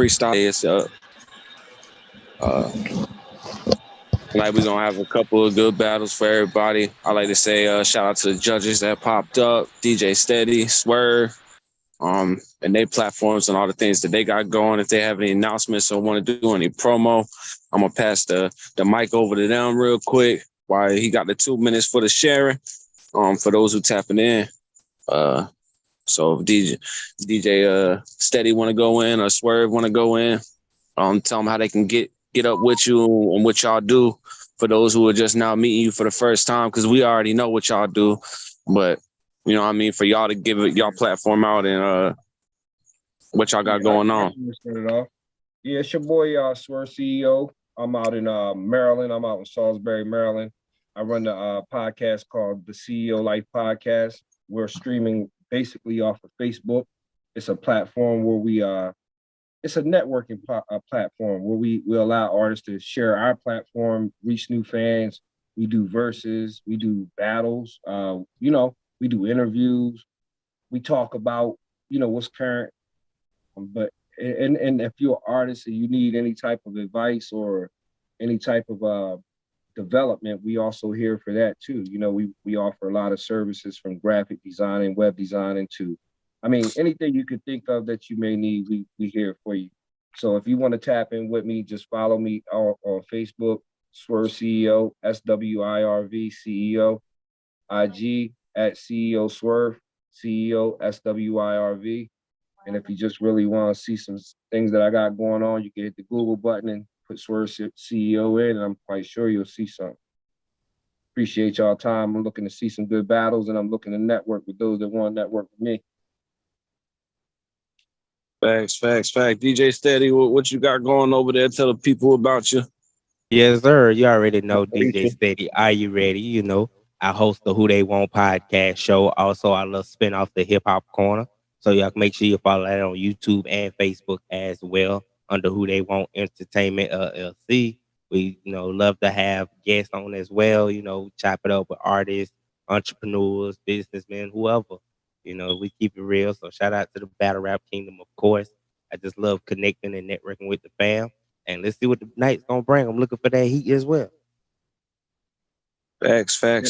Freestyle is Tonight we're gonna have a couple of good battles for everybody. I like to say shout out to the judges that popped up, DJ Steady, Swerve, and their platforms and all the things that they got going. If they have any announcements or want to do any promo, I'm gonna pass the mic over to them real quick while he got the 2 minutes for the sharing. For those who tapping in. So if DJ Steady want to go in or Swerve want to go in, tell them how they can get up with you and what y'all do. For those who are just now meeting you for the first time, because we already know what y'all do, but you know what I mean, for y'all to give it y'all platform out and what y'all got going on. Yeah, it's your boy Swerve CEO. I'm out in Maryland. I'm out in Salisbury, Maryland. I run the podcast called the CEO Life Podcast. We're streaming basically off of Facebook. It's a platform where it's a networking platform where we allow artists to share our platform, reach new fans. We do verses, we do battles, we do interviews. We talk about, what's current. But if you're an artist and you need any type of advice or any type of development, we also here for that too. We offer a lot of services from graphic designing, web designing to, anything you could think of that you may need, we here for you. So if you want to tap in with me, just follow me on Facebook, Swerve CEO, SWIRV CEO, IG at CEO Swerve, CEO SWIRV. And if you just really want to see some things that I got going on, you can hit the Google button and put Swerve CEO in, and I'm quite sure you'll see something. Appreciate y'all time. I'm looking to see some good battles, and I'm looking to network with those that want to network with me. Facts. DJ Steady, what you got going over there? Tell the people about you. Yes, sir. You already know DJ Steady. Are you ready? I host the Who They Want podcast show. Also, I love spin off the Hip Hop Corner. So y'all make sure you follow that on YouTube and Facebook as well under Who They Want Entertainment LLC. We, love to have guests on as well, chop it up with artists, entrepreneurs, businessmen, whoever. We keep it real. So shout out to the Battle Rap Kingdom, of course. I just love connecting and networking with the fam. And let's see what the night's gonna bring. I'm looking for that heat as well. Facts. And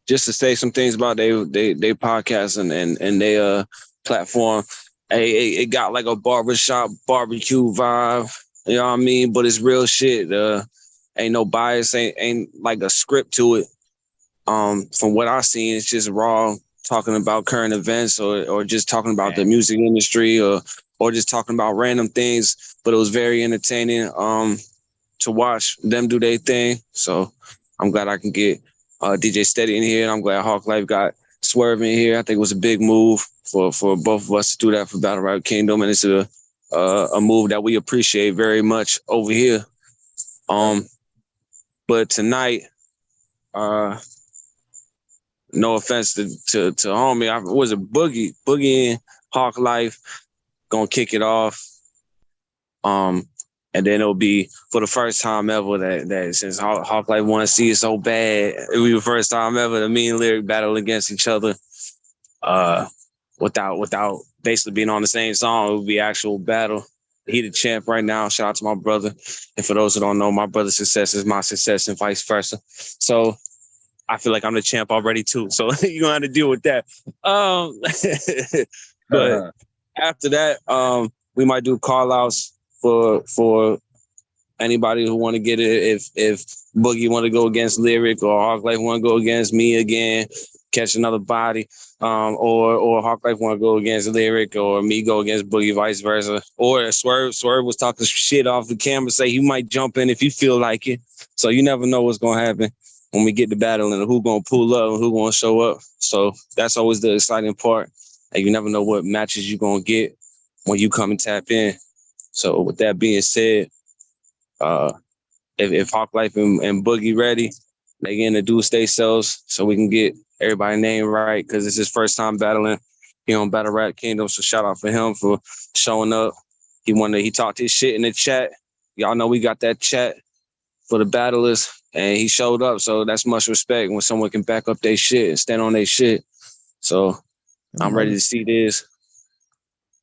just to say some things about they podcast and their platform. It got like a barbershop barbecue vibe. You know what I mean? But it's real shit. Ain't no bias, ain't like a script to it. From what I've seen, it's just raw talking about current events or just talking about the music industry or just talking about random things. But it was very entertaining to watch them do their thing. So I'm glad I can get DJ Steady in here. And I'm glad Hawk Life got Swerve in here. I think it was a big move for both of us to do that for Battle Rap Kingdom. And it's a move that we appreciate very much over here. But tonight, no offense to homie, was it Boogie and Hawk Life gonna kick it off. And then it'll be for the first time ever that since Hawk Life want to see it so bad, it'll be the first time ever the Me and Lyric battle against each other. Without basically being on the same song, it would be actual battle. He the champ right now. Shout out to my brother. And for those who don't know, my brother's success is my success and vice versa. So I feel like I'm the champ already too. So you're gonna have to deal with that. But after that, we might do call outs for anybody who want to get it. If Boogie want to go against Lyric or Hawk Life want to go against me again, catch another body, or Hawk Life want to go against Lyric or me go against Boogie, vice versa. Or Swerve was talking shit off the camera, say he might jump in if you feel like it. So you never know what's gonna happen when we get to battle and who gonna pull up and who gonna show up. So that's always the exciting part. And you never know what matches you gonna get when you come and tap in. So with that being said, if Hawk Life and Boogie ready, they can introduce themselves so we can get everybody's name right, because it's his first time battling here on Battle Rap Kingdom. So shout out for him for showing up. He talked his shit in the chat. Y'all know we got that chat for the battlers, and he showed up. So that's much respect when someone can back up their shit and stand on their shit. So I'm ready to see this.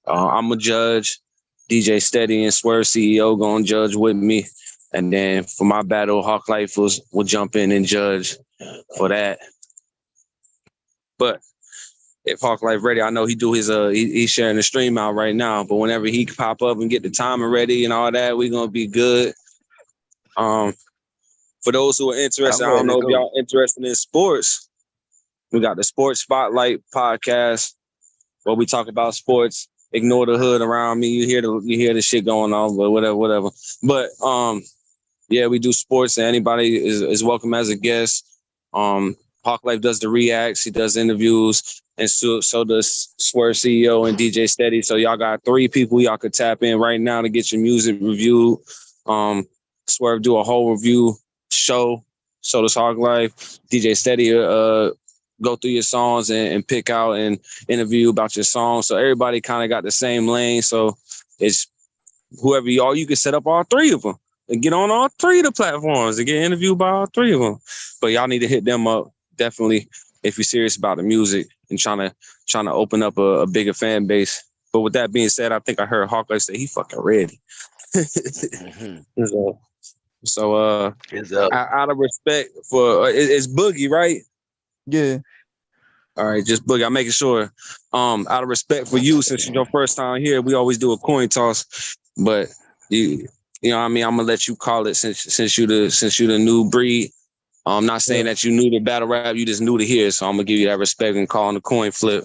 I'm a judge. DJ Steady and Swerve CEO gonna judge with me. And then for my battle, Hawk Life will jump in and judge for that. But if Hawk Life ready, I know he do his he's sharing the stream out right now. But whenever he pop up and get the timer ready and all that, we gonna be good. For those who are interested, I don't know if y'all interested in sports. We got the Sports Spotlight podcast where we talk about sports. Ignore the hood around me. You hear the shit going on, but whatever. But yeah, we do sports, and anybody is welcome as a guest. Hawk Life does the reacts, he does interviews, and so does Swerve CEO and DJ Steady. So y'all got 3 people y'all could tap in right now to get your music reviewed. Swerve do a whole review show. So does Hawk Life. DJ Steady go through your songs and pick out and interview about your song. So everybody kind of got the same lane. So it's whoever you can set up all 3 of them and get on all 3 of the platforms and get interviewed by all 3 of them. But y'all need to hit them up definitely if you're serious about the music and trying to open up a bigger fan base. But with that being said, I think I heard Hawkeye say he fucking ready. So out of respect for it's Boogie, right? Yeah. All right, just Boogie. I'm making sure. Out of respect for you, since it's your first time here, we always do a coin toss. But you know what I mean? I'm gonna let you call it since you the new breed. I'm not saying that you new to battle rap, you just new to here. So I'm gonna give you that respect and call on the coin flip.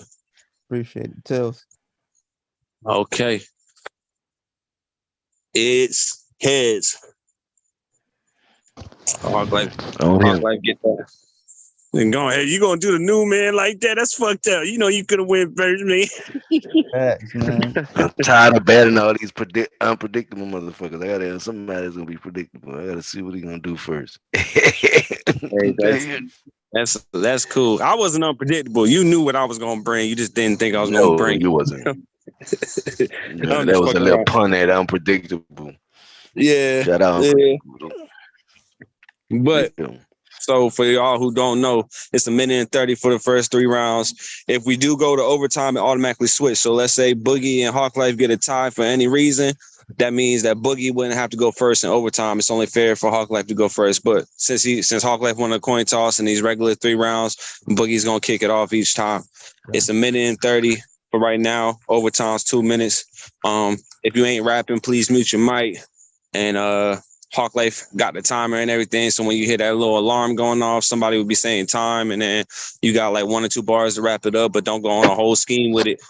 Appreciate it. Tells. Okay. It's heads. Hawk Life get that. And go ahead. You gonna do the new man like that? That's fucked up. You know you could have went first, me. Facts, man. I'm tired of betting all these unpredictable motherfuckers. I gotta have somebody that's gonna be predictable. I gotta see what he gonna do first. Hey, that's cool. I wasn't unpredictable. You knew what I was gonna bring. You just didn't think I was gonna bring. You wasn't. That was a little pun at unpredictable. Yeah. Shout out. Yeah. But so for y'all who don't know, it's 1:30 for the first 3 rounds. If we do go to overtime, it automatically switch. So let's say Boogie and Hawk Life get a tie for any reason. That means that Boogie wouldn't have to go first in overtime. It's only fair for Hawk Life to go first. But since Hawk Life won a coin toss in these regular 3 rounds, Boogie's gonna kick it off each time. It's 1:30 for right now. Overtime's 2 minutes. If you ain't rapping, please mute your mic. And Hawk Life got the timer and everything. So when you hear that little alarm going off, somebody will be saying time, and then you got like 1 or 2 bars to wrap it up, but don't go on a whole scheme with it.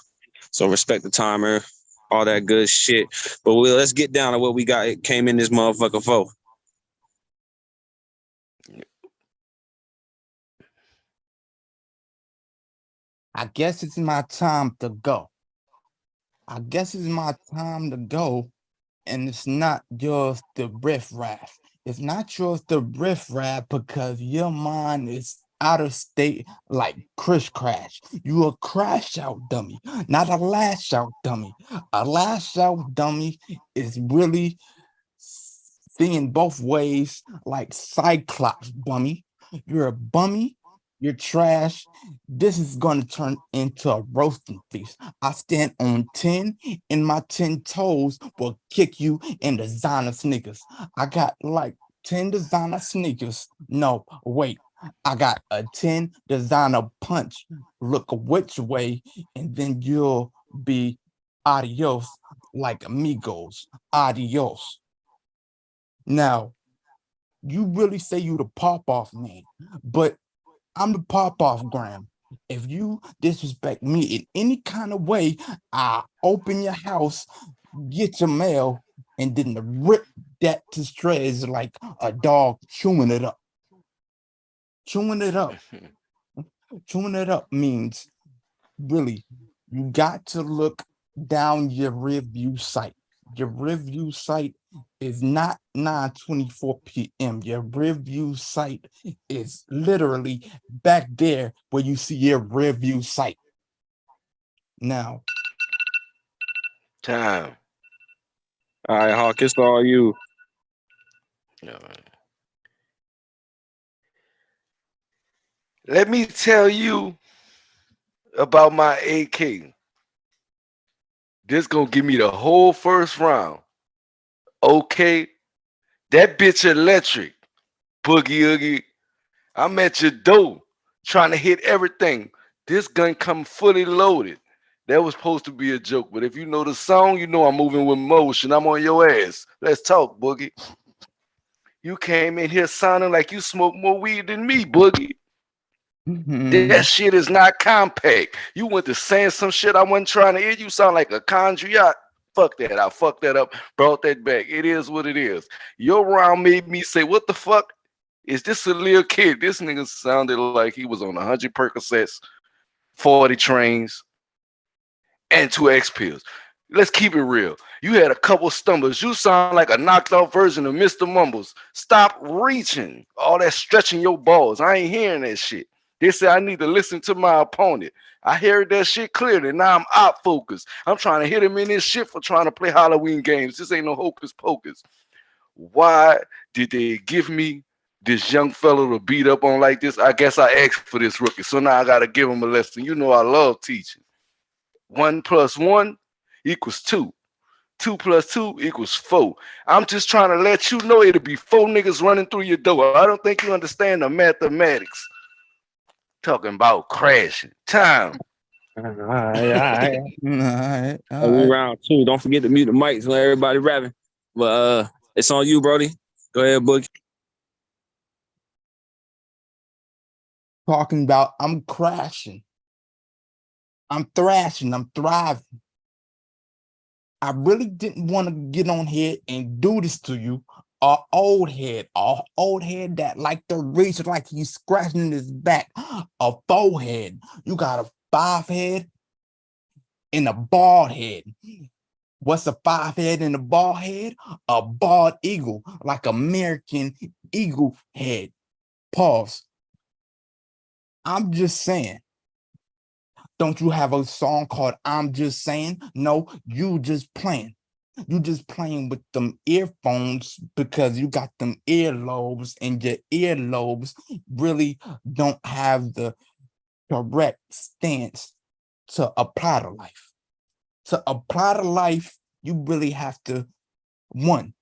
So respect the timer, all that good shit. But let's get down to what we got. It came in this motherfucker for. I guess it's my time to go. I guess it's my time to go. And it's not yours to riff-raff. It's not yours to riff-raff because your mind is out of state like Chris Crash. You a crash out dummy, not a lash out dummy. A lash out dummy is really seeing both ways like Cyclops bummy. You're a bummy. You're trash. This is going to turn into a roasting feast. I stand on 10, and my 10 toes will kick you in designer sneakers. I got like 10 designer sneakers. No, wait. I got a 10 designer punch. Look which way, and then you'll be adios like amigos. Adios. Now, you really say you the pop-off man, but I'm the pop-off Graham. If you disrespect me in any kind of way, I open your house, get your mail, and then rip that to shreds like a dog chewing it up. Chewing it up. Chewing it up means really you got to look down your review site. Your review site is not 9:24 p.m. Your review site is literally back there where you see your review site. Now, time. All right, Hawk, it's all you. All right. Let me tell you about my AK. This gonna give me the whole first round. Okay, that bitch electric. Boogie Oogie. I'm at your door trying to hit everything. This gun come fully loaded. That was supposed to be a joke, but if you know the song, you know I'm moving with motion. I'm on your ass. Let's talk, Boogie. You came in here sounding like you smoke more weed than me, Boogie. That shit is not compact. You went to saying some shit I wasn't trying to hear. You sound like a conjugat. Fuck that. I fucked that up, brought that back. It is what it is. Your round made me say, what the fuck? Is this a little kid? This nigga sounded like he was on 100 Percocets, 40 trains, and 2 X pills. Let's keep it real. You had a couple stumbles. You sound like a knocked out version of Mr. Mumbles. Stop reaching. All that stretching your balls. I ain't hearing that shit. They say I need to listen to my opponent. I heard that shit clearly. Now I'm out focused. I'm trying to hit him in this shit for trying to play Halloween games. This ain't no hocus pocus. Why did they give me this young fellow to beat up on like this? I guess I asked for this rookie. So now I got to give him a lesson. You know I love teaching. 1 + 1 = 2. 2 + 2 = 4. I'm just trying to let you know it'll be 4 niggas running through your door. I don't think you understand the mathematics. Talking about crashing. Time. All right. All right. We round 2. Don't forget to mute the mics when everybody rapping. But it's on you, Brody. Go ahead, Boogie. Talking about I'm crashing. I'm thrashing. I'm thriving. I really didn't want to get on here and do this to you. An old head that like the reach, like he's scratching his back. A forehead. You got a 5 head and a bald head. What's a 5 head and a bald head? A bald eagle, like American eagle head. Pause. I'm just saying. Don't you have a song called I'm Just Saying? No, you just playing. You just playing with them earphones because you got them earlobes, and your earlobes really don't have the correct stance to apply to life. To apply to life, you really have to, 1,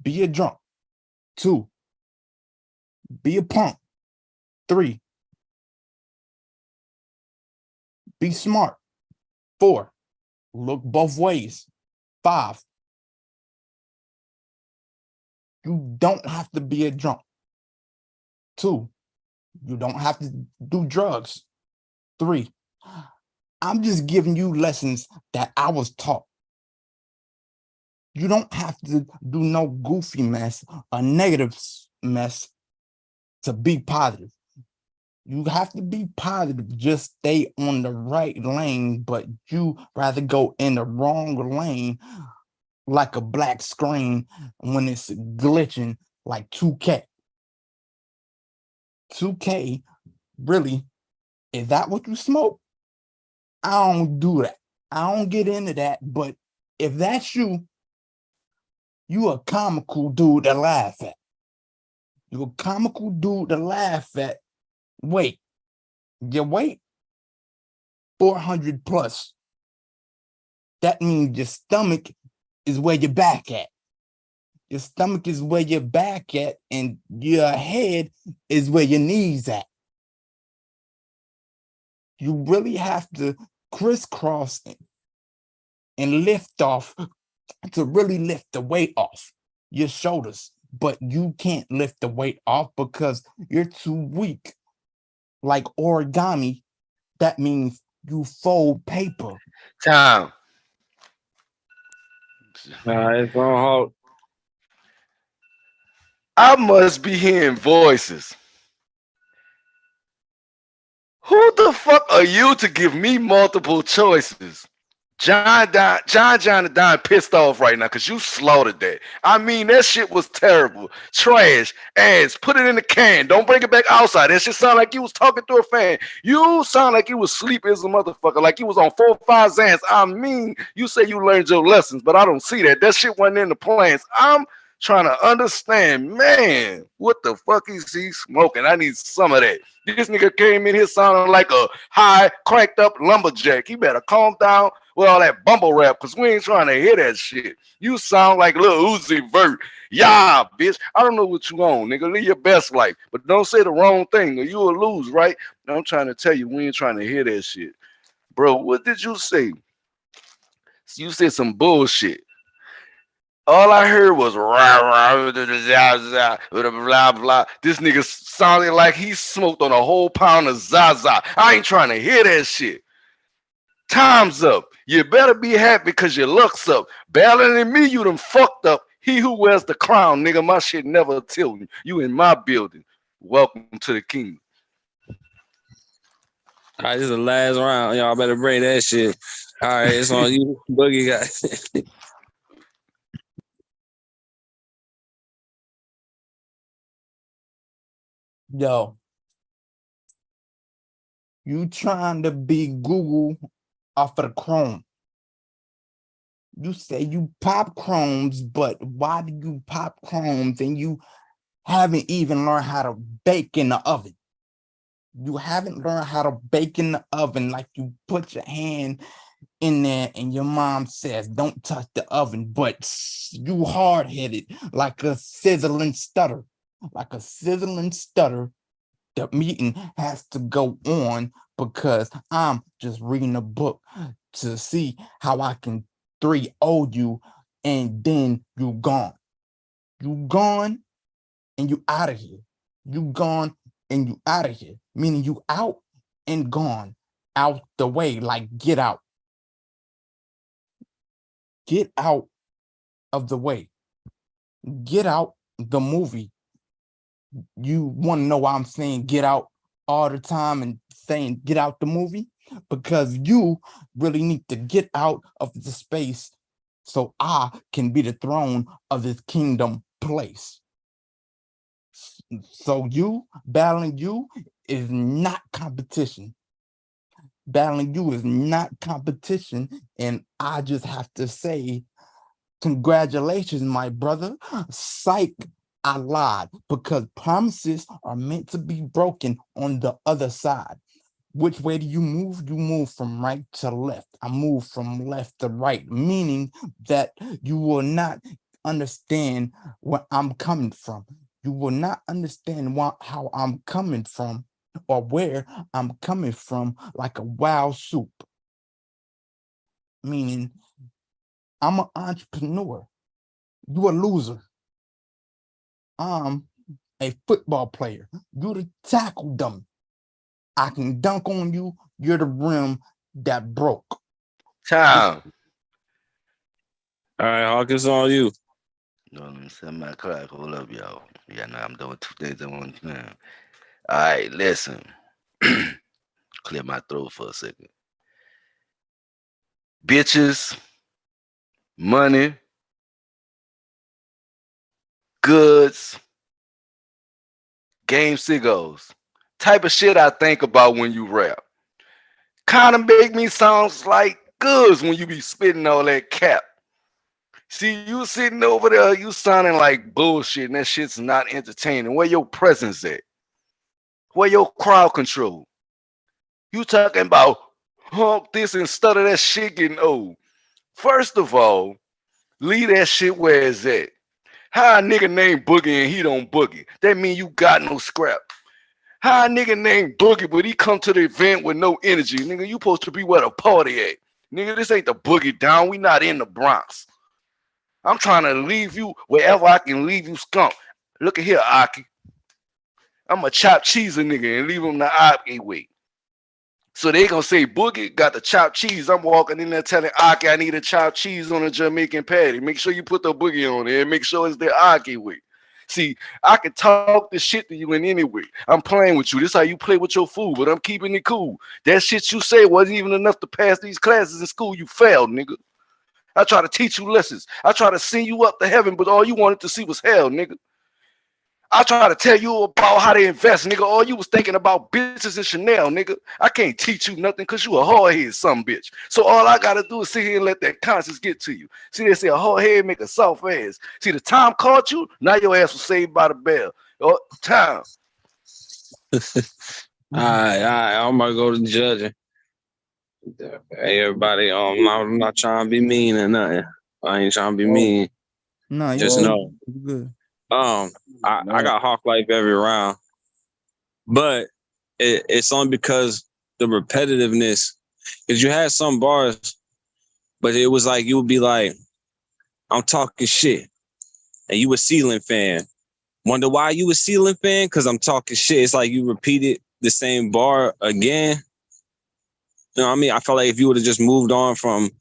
be a drunk. 2, be a punk. 3, be smart. 4, look both ways. 5, you don't have to be a drunk. 2, you don't have to do drugs. 3, I'm just giving you lessons that I was taught. You don't have to do no goofy mess, a negative mess to be positive. You have to be positive, just stay on the right lane, but you rather go in the wrong lane like a black screen when it's glitching like 2K. 2K, really, is that what you smoke? I don't do that. I don't get into that, but if that's you a comical dude to laugh at. You a comical dude to laugh at. Wait, your weight 400 plus. That means your stomach is where your back at. Your stomach is where your back at, and your head is where your knees at. You really have to crisscross and lift off to really lift the weight off your shoulders. But you can't lift the weight off because you're too weak. Like origami, that means you fold paper. Time. It's on hold. I must be hearing voices. Who the fuck are you to give me multiple choices? John and Don pissed off right now because you slaughtered that. I mean, that shit was terrible. Trash, ass, put it in the can. Don't bring it back outside. That shit sound like you was talking to a fan. You sound like you was sleepy as a motherfucker, like you was on 4 or 5 Xans. I mean, you say you learned your lessons, but I don't see that. That shit wasn't in the plans. I'm trying to understand, man, what the fuck is he smoking? I need some of that. This nigga came in here sounding like a high, cranked up lumberjack. He better calm down with all that bumble rap, because we ain't trying to hear that shit. You sound like Lil Uzi Vert. Yeah, bitch. I don't know what you on, nigga. Live your best life. But don't say the wrong thing or you will lose, right? I'm trying to tell you, we ain't trying to hear that shit. Bro, what did you say? You said some bullshit. All I heard was rah, rah, blah, blah. This nigga sounded like he smoked on a whole pound of Zaza. I ain't trying to hear that shit. Time's up. You better be happy because your luck's up. Better than me, you done fucked up. He who wears the crown, nigga, my shit never till me. You in my building. Welcome to the kingdom. All right, this is the last round. Y'all better bring that shit. All right, it's on you, Boogie guy. Yo, you trying to be Google off of the Chrome. You say you pop Chromes, but why do you pop Chromes and you haven't even learned how to bake in the oven? You haven't learned how to bake in the oven, like you put your hand in there and your mom says, don't touch the oven, but you hard-headed like a sizzling stutter. Like a sizzling stutter. The meeting has to go on because I'm just reading a book to see how I can 3-0 you, and then you gone. You gone and you out of here. You gone and you out of here. Meaning you out and gone. Out the way, like get out. Get out of the way. Get out the movie. You want to know why I'm saying get out all the time and saying get out the movie? Because you really need to get out of the space so I can be the throne of this kingdom place. So you, battling you is not competition. Battling you is not competition. And I just have to say, congratulations, my brother. Psych, I lied, because promises are meant to be broken on the other side. Which way do you move? You move from right to left. I move from left to right, meaning that you will not understand where I'm coming from. You will not understand how I'm coming from or where I'm coming from, like a wild soup. Meaning, I'm an entrepreneur. You a loser. I'm a football player. You the tackle dummy. I can dunk on you. You're the rim that broke. Time. All right, Hawk, it's on you. No, I'm setting my clock. Hold up, y'all. Yeah, now I'm doing 2 things at one time. All right, listen. Clear my throat for a second. Bitches, money, goods, game ciggos. Type of shit I think about when you rap. Kind of make me sounds like goods when you be spitting all that cap. See, you sitting over there, you sounding like bullshit, and that shit's not entertaining. Where your presence at? Where your crowd control? You talking about hump this and stutter that shit getting old. First of all, leave that shit where it's at. How a nigga named Boogie and he don't boogie? That mean you got no scrap. How a nigga named Boogie, but he come to the event with no energy? Nigga, you supposed to be where the party at. Nigga, this ain't the Boogie Down. We not in the Bronx. I'm trying to leave you wherever I can leave you skunk. Look at here, Aki. I'm a chop cheese a nigga and leave him the Aki way. So they gonna say Boogie got the chopped cheese. I'm walking in there telling Aki I need a chopped cheese on a Jamaican patty. Make sure you put the boogie on it and make sure it's the Aki way. See, I can talk this shit to you in any way. I'm playing with you. This is how you play with your food, but I'm keeping it cool. That shit you say wasn't even enough to pass these classes in school. You failed, nigga. I try to teach you lessons. I try to send you up to heaven, but all you wanted to see was hell, nigga. I try to tell you about how to invest, nigga. All you was thinking about bitches and Chanel, nigga. I can't teach you nothing because you a hard-headed some bitch. So all I gotta do is sit here and let that conscience get to you. See, they say a hard head make a soft ass. See, the time caught you, now your ass was saved by the bell. Oh, time. All right, I'm gonna go to judging. Hey, everybody, I'm not trying to be mean or nothing. I ain't trying to be mean. No, you Just good. know. You good. I got Hawk Life every round, but it's only because the repetitiveness. Because you had some bars, but it was like you would be like, "I'm talking shit," and you a ceiling fan. Wonder why you a ceiling fan? Because I'm talking shit. It's like you repeated the same bar again. You know what I mean? I felt like if you would have just moved on from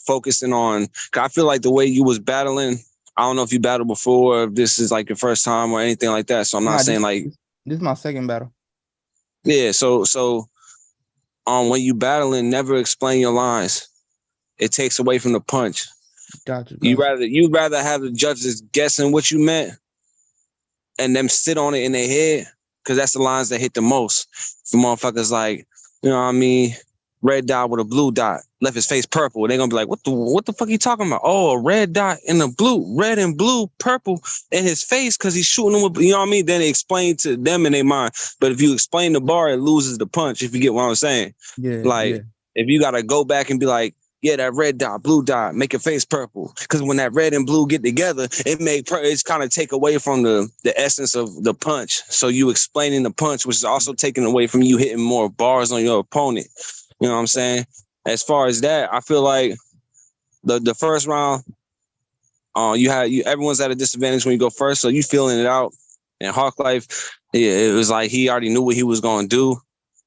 focusing on, cause I feel like the way you was battling, I don't know if you battled before, if this is like your first time or anything like that. So I'm not saying like this is my second battle. Yeah, so when you battling, never explain your lines. It takes away from the punch. Gotcha. You'd rather have the judges guessing what you meant and them sit on it in their head, because that's the lines that hit the most. The motherfuckers like, you know what I mean, red dot with a blue dot, left his face purple. They're gonna be like, what the fuck are you talking about? Oh, a red dot and a blue, red and blue, purple in his face because he's shooting him with, you know what I mean? Then they explain to them in their mind. But if you explain the bar, it loses the punch, if you get what I'm saying. Yeah. Like, yeah. if you gotta go back and be like, yeah, that red dot, blue dot, make your face purple. Because when that red and blue get together, it's kind of take away from the essence of the punch. So you explaining the punch, which is also taking away from you hitting more bars on your opponent. You know what I'm saying? As far as that, I feel like the first round, everyone's at a disadvantage when you go first, so you feeling it out. And Hawk Life, yeah, it was like he already knew what he was gonna do,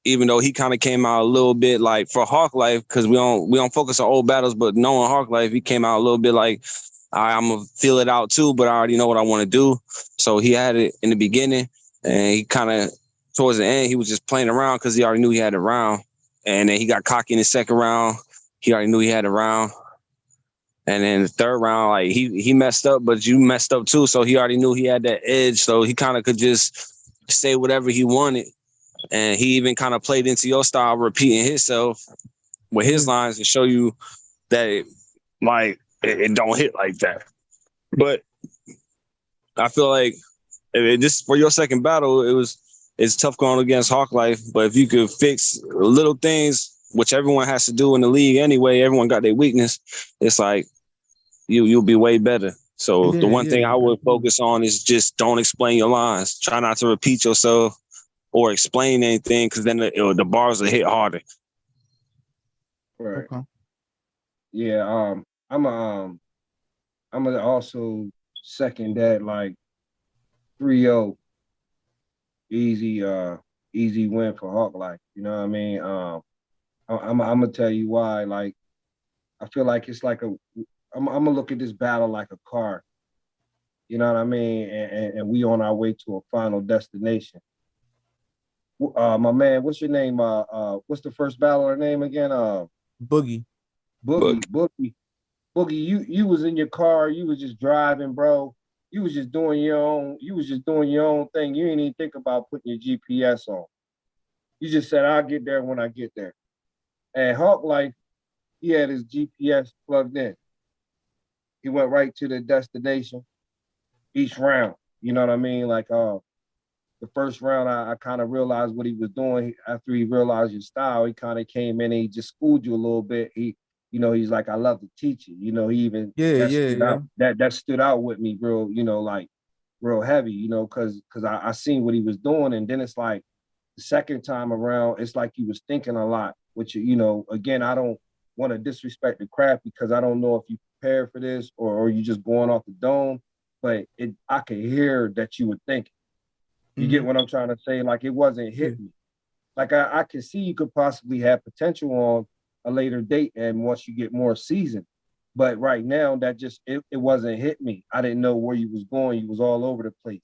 even though he kind of came out a little bit like for Hawk Life, because we don't focus on old battles, but knowing Hawk Life, he came out a little bit like, I'm gonna feel it out too, but I already know what I want to do. So he had it in the beginning, and he kind of towards the end, he was just playing around because he already knew he had a round. And then he got cocky in the second round. He already knew he had a round. And then the third round, like he messed up, but you messed up too. So he already knew he had that edge. So he kind of could just say whatever he wanted. And he even kind of played into your style, repeating himself with his lines to show you that it don't hit like that. But I feel like this for your second battle, it's tough going against Hawk Life. But if you could fix little things, which everyone has to do in the league anyway, everyone got their weakness. It's like you'll be way better. So the one thing I would focus on is just don't explain your lines. Try not to repeat yourself or explain anything, because then the bars will hit harder. Right. Okay. Yeah. I'm gonna also second that, like 3-0, easy win for Hawk Life. You know what I mean? I'm gonna tell you why. Like, I feel like it's like I'm gonna look at this battle like a car. You know what I mean? And we on our way to a final destination. My man, what's your name? What's the first battler name again? Boogie. Boogie. You was in your car, you was just driving, bro. You was just doing your own thing. You didn't even think about putting your GPS on. You just said, I'll get there when I get there. And Hawk Life, he had his GPS plugged in. He went right to the destination each round. You know what I mean? Like the first round, I kind of realized what he was doing. After he realized your style, he kind of came in and he just schooled you a little bit. He's like, I love to teach you. He even that stood out with me, real, like real heavy, because I seen what he was doing. And then it's like the second time around, it's like he was thinking a lot, which, again, I don't want to disrespect the craft because I don't know if you prepared for this or you just going off the dome, but I could hear that you were thinking. You get what I'm trying to say? Like, it wasn't hitting me. Like, I can see you could possibly have potential on a later date and once you get more seasoned. But right now, that just, it wasn't hitting me. I didn't know where you was going. You was all over the place.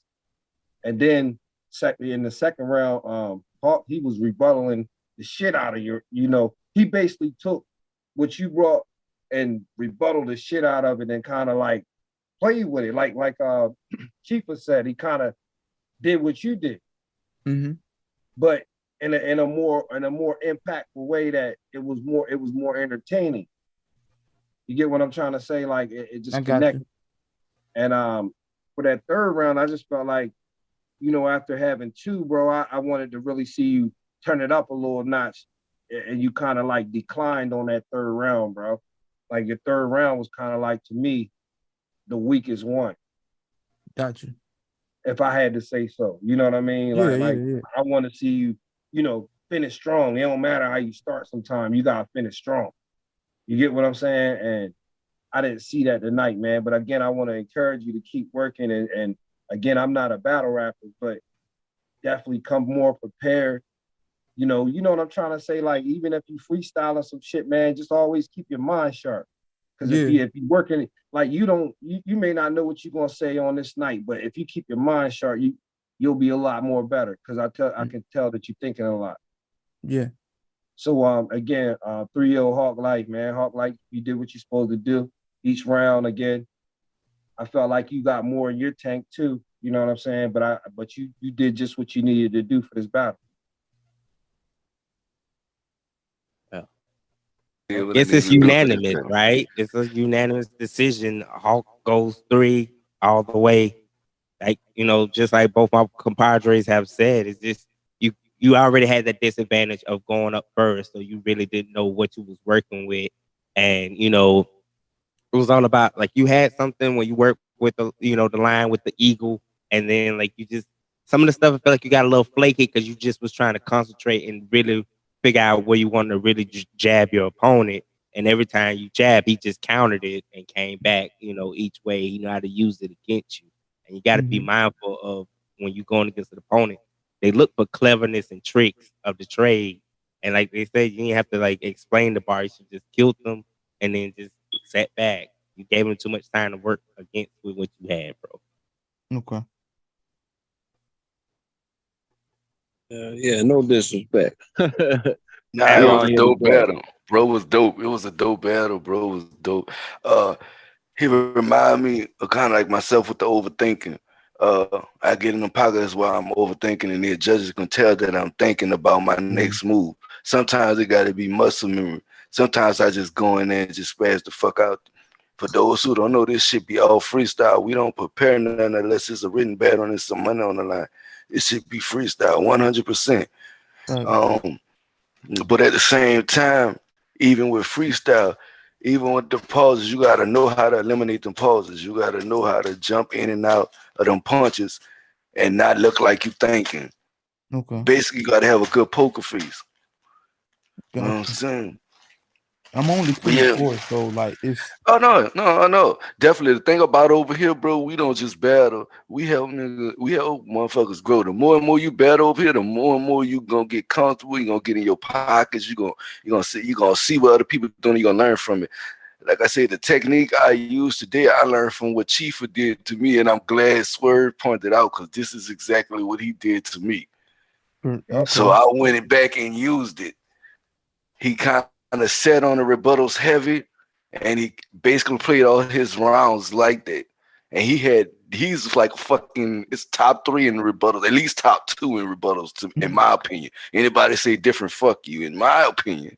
And then in the second round, Hawk, he was rebuttaling the shit out of he basically took what you brought and rebutted the shit out of it and kind of like played with it. Like Chifa said, he kind of did what you did, but in a more impactful way that it was more entertaining. You get what I'm trying to say? Like it just connected. And for that third round, I just felt like, you know, after having two, bro, I wanted to really see you turn it up a little notch, and you kind of like declined on that third round, bro. Like your third round was kind of like, to me, the weakest one. Gotcha. If I had to say so, you know what I mean? Yeah. I want to see you, you know, finish strong. It don't matter how you start. Sometime you gotta finish strong. You get what I'm saying? And I didn't see that tonight, man. But again, I want to encourage you to keep working. And again, I'm not a battle rapper, but definitely come more prepared. You know what I'm trying to say? Like, even if you freestyling some shit, man, just always keep your mind sharp. Because if you working, like, you may not know what you're gonna say on this night, but if you keep your mind sharp, you'll be a lot more better. Because I can tell that you're thinking a lot. Yeah. So again, 3-0 Hawk Life, man. Hawk Life, you did what you're supposed to do. Each round, again, I felt like you got more in your tank too. You know what I'm saying? But you did just what you needed to do for this battle. I guess it's unanimous, right? It's a unanimous decision. Hawk goes 3 all the way. Like, you know, just like both my compadres have said, it's just you already had the disadvantage of going up first, so you really didn't know what you was working with. And, you know, it was all about, like, you had something when you worked with the, you know, the line with the eagle, and then like you just, some of the stuff I feel like you got a little flaky because you just was trying to concentrate and really figure out where you wanted to really jab your opponent. And every time you jab, he just countered it and came back, you know, each way. He know how to use it against you. And you got to be mindful of when you're going against an opponent. They look for cleverness and tricks of the trade. And like they said, you didn't have to like explain the bar. You should just kill them and then just sat back. You gave him too much time to work against with what you had, bro. Okay. Yeah, no disrespect. Nah, it was a dope battle. Bro was dope. It was a dope battle, bro. It was dope. He reminded me of kind of like myself with the overthinking. I get in the pockets while I'm overthinking, and the judges can tell that I'm thinking about my next move. Sometimes it got to be muscle memory. Sometimes I just go in there and just spaz the fuck out. For those who don't know, this shit be all freestyle. We don't prepare nothing unless it's a written battle and there's some money on the line. It should be freestyle, 100%. But at the same time, even with freestyle, even with the pauses, you gotta know how to eliminate them pauses. You gotta know how to jump in and out of them punches and not look like you thinking. Okay. Basically, you gotta have a good poker face. Gotcha. You know what I'm saying? I'm only 24, so like it's. Oh no. Definitely. The thing about over here, bro, we don't just battle. We help motherfuckers grow. The more and more you battle over here, the more and more you gonna get comfortable. You gonna get in your pockets. You gonna see what other people doing. You gonna learn from it. Like I said, the technique I used today, I learned from what Chifa did to me, and I'm glad Swerve pointed out because this is exactly what he did to me. Okay. So I went back and used it. He kind of set on the rebuttals heavy, and he basically played all his rounds like that. And he's like fucking, it's top 3 in rebuttals, at least top 2 in rebuttals, in my opinion. Anybody say different, fuck you. In my opinion,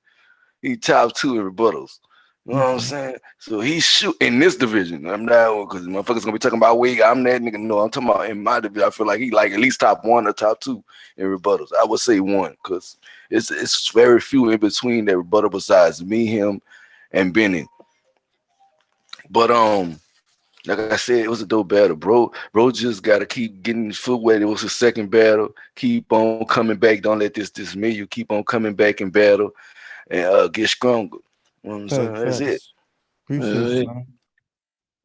he top 2 in rebuttals. You know what I'm saying? So he's shooting in this division. I'm not, because motherfuckers gonna be talking about weight. I'm that nigga. No, I'm talking about in my division. I feel like he like at least top 1 or top 2 in rebuttals. I would say 1 because it's very few in between that rebuttal besides me, him, and Benny. But like I said, it was a dope battle, bro. Bro just gotta keep getting his foot wet. It was his second battle. Keep on coming back. Don't let this dismay you. Keep on coming back in battle and get stronger. You know what I'm saying? That's it. Appreciate it, man.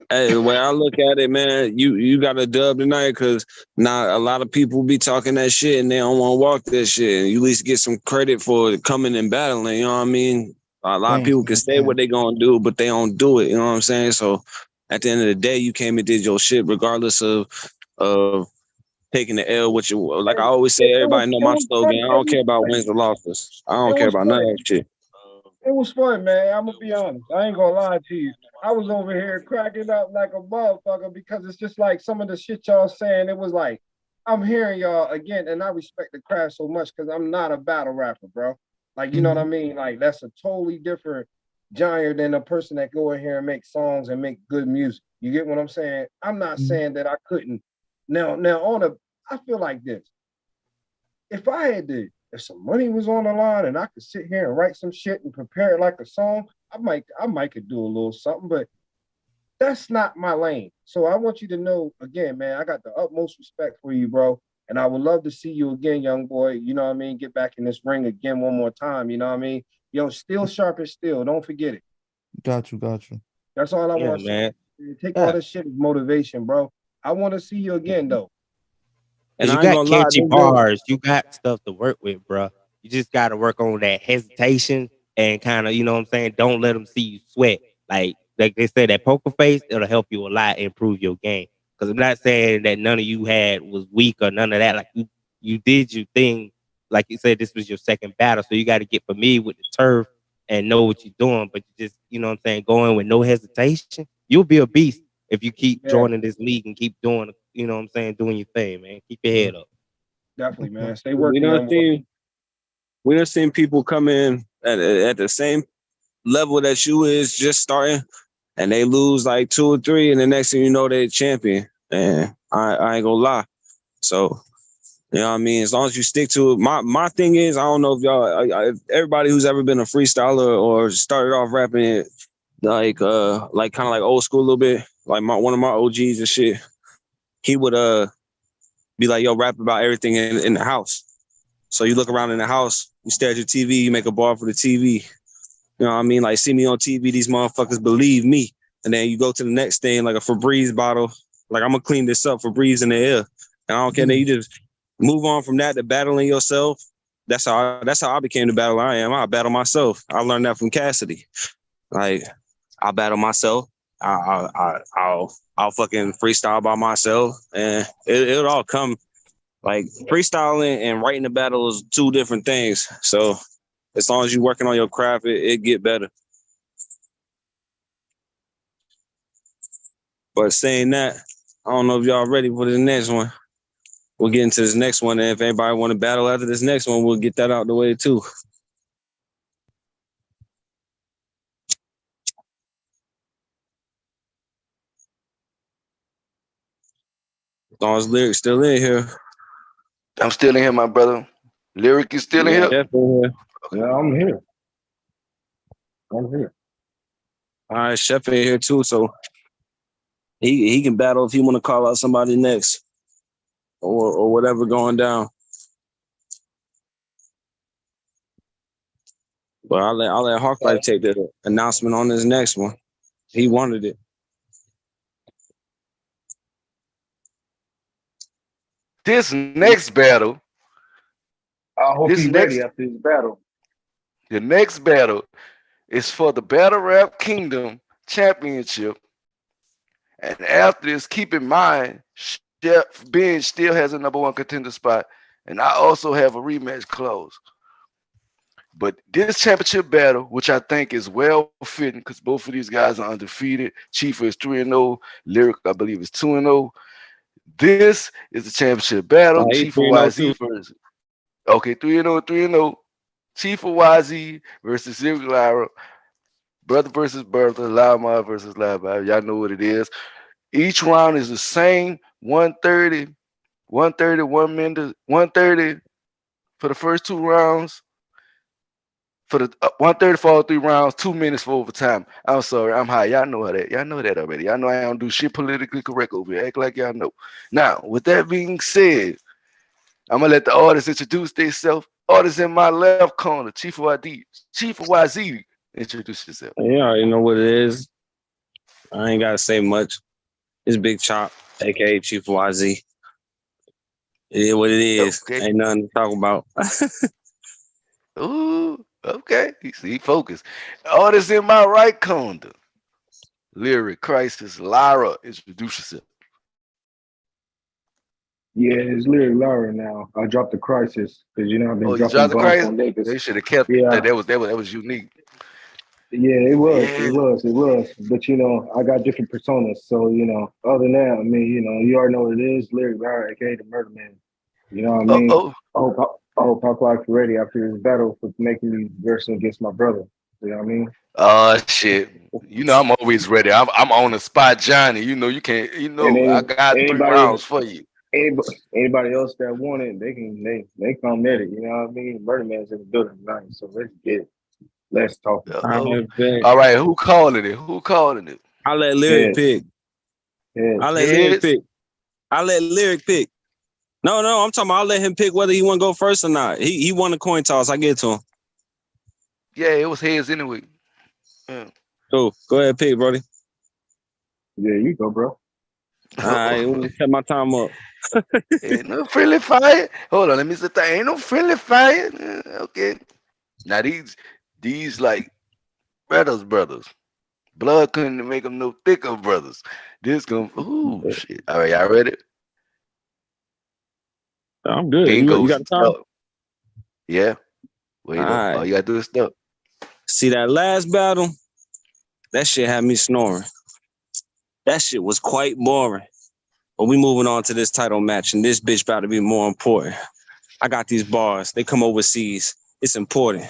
Hey, the way I look at it, man, you got a dub tonight because not a lot of people be talking that shit and they don't want to walk that shit. And you at least get some credit for coming and battling. You know what I mean? A lot of people can say what they gonna do, but they don't do it. You know what I'm saying? So at the end of the day, you came and did your shit, regardless of taking the L. What you like? I always say, everybody know my slogan. I don't care about wins or losses. I don't care about none of that shit. It was fun, man. I'm gonna be honest. I ain't gonna lie to you. I was over here cracking up like a motherfucker because it's just like some of the shit y'all saying. It was like I'm hearing y'all again, and I respect the craft so much because I'm not a battle rapper, bro. Like you know what I mean? Like that's a totally different genre than a person that go in here and make songs and make good music. You get what I'm saying? I'm not saying that I couldn't. Now on a, I feel like this. If I had to, if some money was on the line and I could sit here and write some shit and prepare it like a song, I might could do a little something, but that's not my lane. So I want you to know again, man, I got the utmost respect for you, bro. And I would love to see you again, young boy. You know what I mean? Get back in this ring again one more time. You know what I mean? Yo, still sharp as steel. Don't forget it. Got you, got you. That's all I Yeah, want to man. say. Take all Yeah. this shit as motivation, bro. I want to see you again, though. And Cause you I ain't got gonna lie, catchy bars, you got stuff to work with, bro. You just got to work on that hesitation and kind of, you know what I'm saying. Don't let them see you sweat. Like they said, that poker face, it'll help you a lot improve your game. Cause I'm not saying that none of you had was weak or none of that. Like you did your thing. Like you said, this was your second battle, so you got to get familiar with the turf and know what you're doing. But you just, you know what I'm saying, going with no hesitation, you'll be a beast if you keep Yeah, joining this league and keep doing, you know what I'm saying, doing your thing, man. Keep your head up. definitely, man. Stay we working, done young boy. seen we done seen people come in at the same level that you is just starting, and they lose like 2 or 3, and the next thing you know, they're champion. And I ain't gonna lie. So you know what I mean? As long as you stick to it. My thing is, I don't know if y'all, everybody who's ever been a freestyler or started off rapping it, like kind of like old school a little bit, like one of my OGs and shit, he would be like, yo, rap about everything in the house. So you look around in the house, you stare at your TV, you make a bar for the TV. You know what I mean? Like, see me on TV, these motherfuckers believe me. And then you go to the next thing, like a Febreze bottle. Like, I'm going to clean this up, Febreze in the air. And I don't care. Then you just move on from that to battling yourself. That's how I became the battler I am. I battle myself. I learned that from Cassidy. Like, I battle myself. I'll fucking freestyle by myself. And it'll all come. Like, freestyling and writing the battle is 2 different things. So as long as you're working on your craft, it get better. But saying that, I don't know if y'all ready for the next one. We'll get into this next one, and if anybody want to battle after this next one, we'll get that out the way too. As long as Lyric's still in here. I'm still in here, my brother. Lyric is still in Yeah, here. Chef in here. Yeah, I'm here. I'm here. All right, Chef in here too, so he can battle if he want to call out somebody next or whatever going down. But I'll let Hawklife take the announcement on this next one. He wanted it. This next battle, I hope this he's next ready after this battle. the next battle is for the Battle Rap Kingdom Championship. And after this, keep in mind, Chef Ben still has a number 1 contender spot, and I also have a rematch clause. But this championship battle, which I think is well fitting, because both of these guys are undefeated. Chief is 3-0. Lyric, I believe, is 2-0. This is the championship battle. He's Chief of 3-0 YZ too. versus 3-0, 3-0. Chief of YZ versus Zero Lyra. Brother versus brother, Loudmouth versus Loudmouth. Y'all know what it is. Each round is the same 130, 130, 1 minute, 130 for the first 2 rounds. For the 130 for all 3 rounds, 2 minutes for overtime. I'm sorry, I'm high. Y'all know that. Y'all know that already. Y'all know I don't do shit politically correct over here. Act like y'all know. Now, with that being said, I'm gonna let the artists introduce themselves. Artists in my left corner, Chief of YZ, introduce yourself. Yeah, I already know what it is. I ain't gotta say much. It's Big Chop, aka Chief YZ. It is what it is. Okay. Ain't nothing to talk about. Ooh, okay. He focused. Artists in my right corner, Lyric Crisis, Lyra, introduce yourself. Yeah, it's Lyric Lara now. I dropped the crisis because I've been Oh, you dropping dropped the bombs crisis? on They niggas. should have kept Yeah, that. That was unique. Yeah, Yeah. it was. But you know, I got different personas. So, you know, other than that, I mean, you know, you already know what it is, Lyric Barrett, aka the Murder Man. You know what I mean? Oh. I hope Pop ready after this battle for making me versing against my brother. You know what I mean? Shit. You know I'm always ready. I'm on the spot, Johnny. You know you can't. You And know I then got 3 rounds for you. anybody else that want it, they come at it. You know what I mean? Murder Man's in the building tonight, so let's talk All about right, bet. All right, who calling it? Who calling it? I let it. Lyric pick. I let Lyric Heads. pick. I let Lyric pick. No, I'm talking about I'll let him pick whether he want to go first or not. He won the coin toss. I get it to him. Yeah, it was heads anyway. Yeah. Cool. Go ahead, pick, Brody. Yeah, you go, bro. All right, let me set my time up. Ain't no friendly fire. Hold on, let me sit there. Ain't no friendly fire. Okay. Now these like brothers. Blood couldn't make them no thicker brothers. This gonna shit. All right, y'all ready? I'm good. You Bingo got time? stop. Yeah. Wait All up. right. All you gotta do is stop. See that last battle? That shit had me snoring. That shit was quite boring. But we moving on to this title match, and this bitch about to be more important. I got these bars. They come overseas. It's important.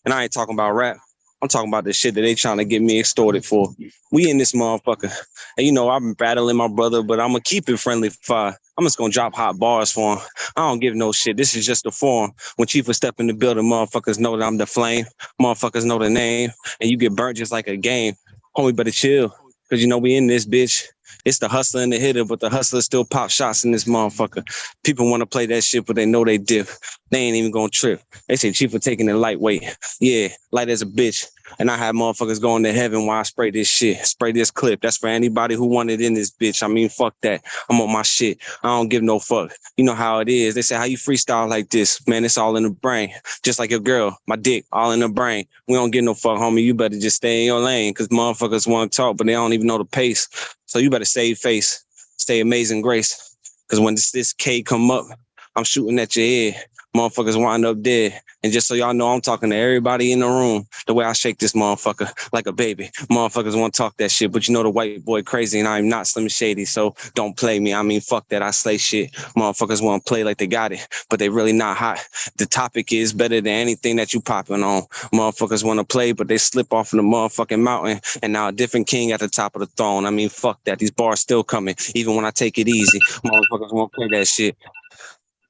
And I ain't talking about rap. I'm talking about the shit that they trying to get me extorted for. We in this motherfucker. And you know, I've been battling my brother, but I'm going to keep it friendly fire. I'm just going to drop hot bars for him. I don't give no shit. This is just a form. When Chief will step in the building, motherfuckers know that I'm the flame. Motherfuckers know the name. And you get burnt just like a game. Homie, better chill. Because, you know, we in this bitch. It's the hustler and the hitter, but the hustler still pop shots in this motherfucker. People want to play that shit, but they know they dip. They ain't even gonna trip. They say Chief for taking it lightweight. Yeah, light as a bitch. And I have motherfuckers going to heaven while I spray this shit. Spray this clip. That's for anybody who wanted in this bitch. I mean, fuck that. I'm on my shit. I don't give no fuck. You know how it is. They say, how you freestyle like this? Man, it's all in the brain. Just like your girl, my dick, all in the brain. We don't give no fuck, homie. You better just stay in your lane because motherfuckers want to talk, but they don't even know the pace. So you better save face. Stay amazing grace. Because when this K come up, I'm shooting at your head. Motherfuckers wind up dead. And just so y'all know, I'm talking to everybody in the room the way I shake this motherfucker like a baby. Motherfuckers want to talk that shit, but you know the white boy crazy and I'm not Slim Shady, so don't play me. I mean, fuck that, I slay shit. Motherfuckers want to play like they got it, but they really not hot. The topic is better than anything that you popping on. Motherfuckers want to play, but they slip off in the motherfucking mountain, and now a different king at the top of the throne. I mean, fuck that. These bars still coming, even when I take it easy. Motherfuckers want to play that shit.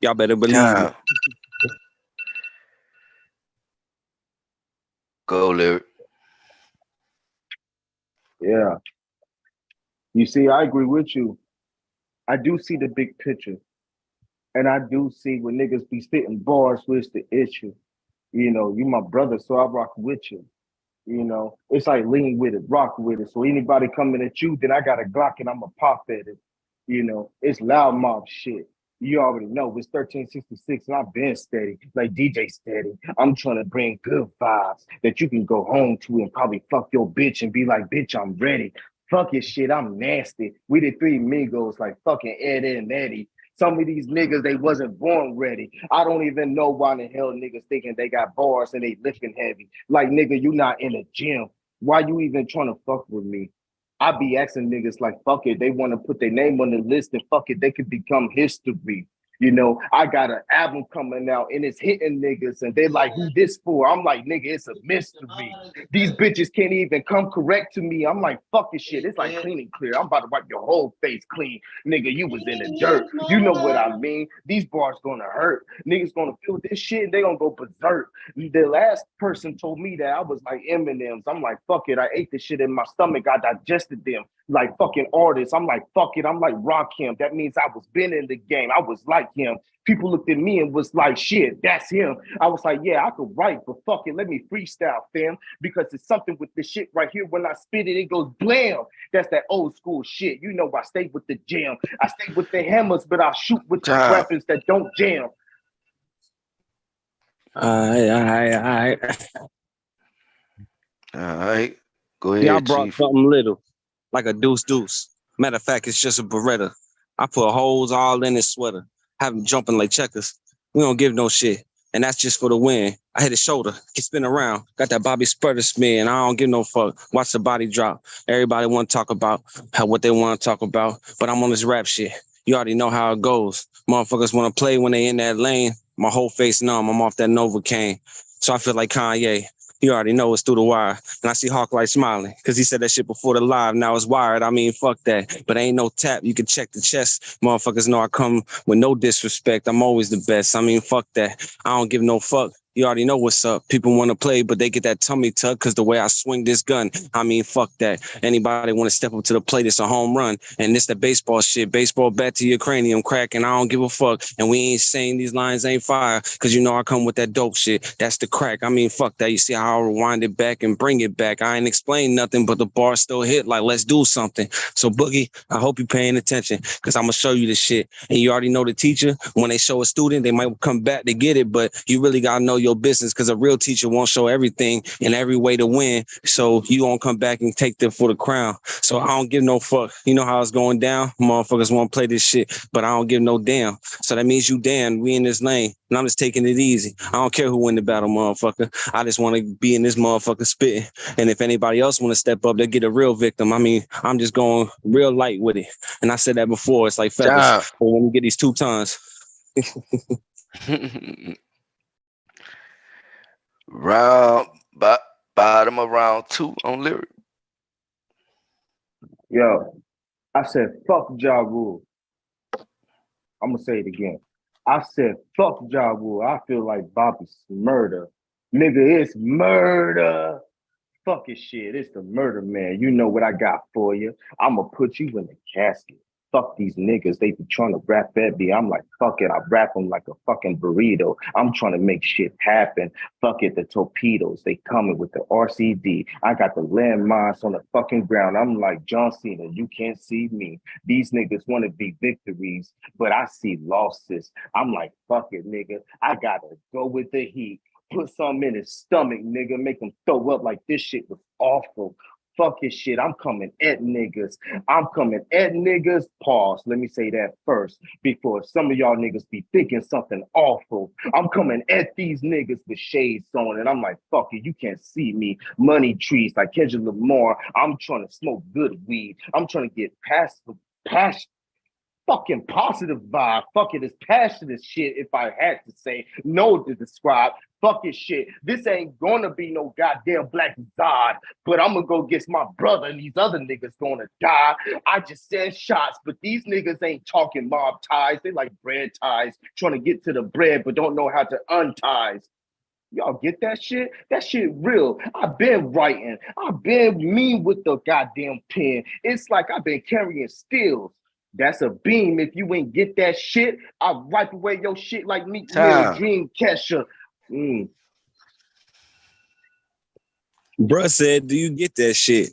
Y'all better believe it. Yeah. Go, Lyric. Yeah. You see, I agree with you. I do see the big picture. And I do see when niggas be spitting bars, what's the issue? You know, you my brother, so I rock with you. You know, it's like lean with it, rock with it. So anybody coming at you, then I got a Glock and I'ma pop at it. You know, it's loud mob shit. You already know it's 1366 and I've been steady, like DJ steady. I'm trying to bring good vibes that you can go home to and probably fuck your bitch and be like, bitch, I'm ready. Fuck your shit, I'm nasty. We the three Migos like fucking Ed and Eddie. Some of these niggas, they wasn't born ready. I don't even know why the hell niggas thinking they got bars and they lifting heavy. Like, nigga, you not in the gym. Why you even trying to fuck with me? I be asking niggas like, fuck it, they want to put their name on the list and fuck it, they could become history. You know, I got an album coming out and it's hitting niggas and they like, who this for? I'm like, nigga, it's a mystery. These bitches can't even come correct to me. I'm like, fuck this shit. It's like clean and clear. I'm about to wipe your whole face clean. Nigga, you was in the dirt. You know what I mean? These bars gonna hurt. Niggas gonna feel this shit. They gonna go berserk. The last person told me that I was like M&M's. I'm like, fuck it. I ate this shit in my stomach. I digested them like fucking artists. I'm like, fuck it. I'm like Rakim. That means I was been in the game. I was like him. People looked at me and was like, shit, that's him. I was like, yeah, I could write, but fuck it, let me freestyle, fam. Because it's something with this shit right here. When I spit it, it goes blam. That's that old school shit. You know, I stay with the jam. I stay with the hammers, but I shoot with the weapons that don't jam. All right. Go ahead, Y'all brought Chief. something little, like a deuce. Matter of fact, it's just a Beretta. I put holes all in his sweater. Have him jumping like checkers. We don't give no shit. and that's just for the win. I hit his shoulder, he spin around, got that Bobby Spreader smear, and I don't give no fuck. Watch the body drop. Everybody want to talk about what they want to talk about, but I'm on this rap shit. You already know how it goes. Motherfuckers want to play when they in that lane. My whole face numb. I'm off that Novocaine. So I feel like Kanye. You already know it's through the wire. And I see Hawklight smiling because he said that shit before the live. Now it's wired. I mean, fuck that. But ain't no tap. You can check the chest. Motherfuckers know I come with no disrespect. I'm always the best. I mean, fuck that. I don't give no fuck. You already know what's up. People want to play, but they get that tummy tuck because the way I swing this gun. I mean, fuck that. Anybody want to step up to the plate, it's a home run. And it's the baseball shit. Baseball bat to your cranium cracking. I don't give a fuck. And we ain't saying these lines ain't fire because you know I come with that dope shit. That's the crack. I mean, fuck that. You see how I rewind it back and bring it back. I ain't explain nothing, but the bar still hit like, let's do something. So, Boogie, I hope you're paying attention because I'm going to show you the shit. And you already know the teacher. When they show a student, they might come back to get it, but you really got to know your business because a real teacher won't show everything in every way to win. So you won't come back and take them for the crown. So I don't give no fuck. You know how it's going down. Motherfuckers want to play this shit, but I don't give no damn. So that means you damn. We in this lane, and I'm just taking it easy. I don't care who win the battle, motherfucker. I just want to be in this motherfucker spitting. And if anybody else want to step up, they get a real victim. I mean, I'm just going real light with it. And I said that before. It's like feathers. But when we get these 2 tons. Bottom of round 2 on lyric. Yo, I said, fuck Ja Rule. I'm going to say it again. I said, fuck Ja Rule. I feel like Bobby's murder. Nigga, it's murder. Fuck his shit. It's the murder, man. You know what I got for you. I'm going to put you in the casket. Fuck these niggas. They be trying to rap at me. I'm like, fuck it. I rap them like a fucking burrito. I'm trying to make shit happen. Fuck it. The torpedoes. They coming with the RCD. I got the landmines on the fucking ground. I'm like, John Cena, you can't see me. These niggas want to be victories, but I see losses. I'm like, fuck it, nigga. I got to go with the heat. Put something in his stomach, nigga. Make him throw up like this shit was awful. Fuck his shit. I'm coming at niggas. I'm coming at niggas. Pause. Let me say that first before some of y'all niggas be thinking something awful. I'm coming at these niggas with shades on, and I'm like, fuck it. You can't see me. Money trees like Kendrick Lamar. I'm trying to smoke good weed. I'm trying to get past the passion. Fucking positive vibe. Fuck it, it's passionate shit. If I had to say no to describe, fuck it shit. This ain't gonna be no goddamn Black Zod, but I'm gonna go get my brother and these other niggas gonna die. I just send shots, but these niggas ain't talking mob ties. They like bread ties, trying to get to the bread, but don't know how to unties. Y'all get that shit? That shit real. I've been writing. I've been mean with the goddamn pen. It's like I've been carrying stills. That's a beam. If you ain't get that shit, I'll wipe away your shit like Meek Mill, Dream Catcher. Bruh said, do you get that shit?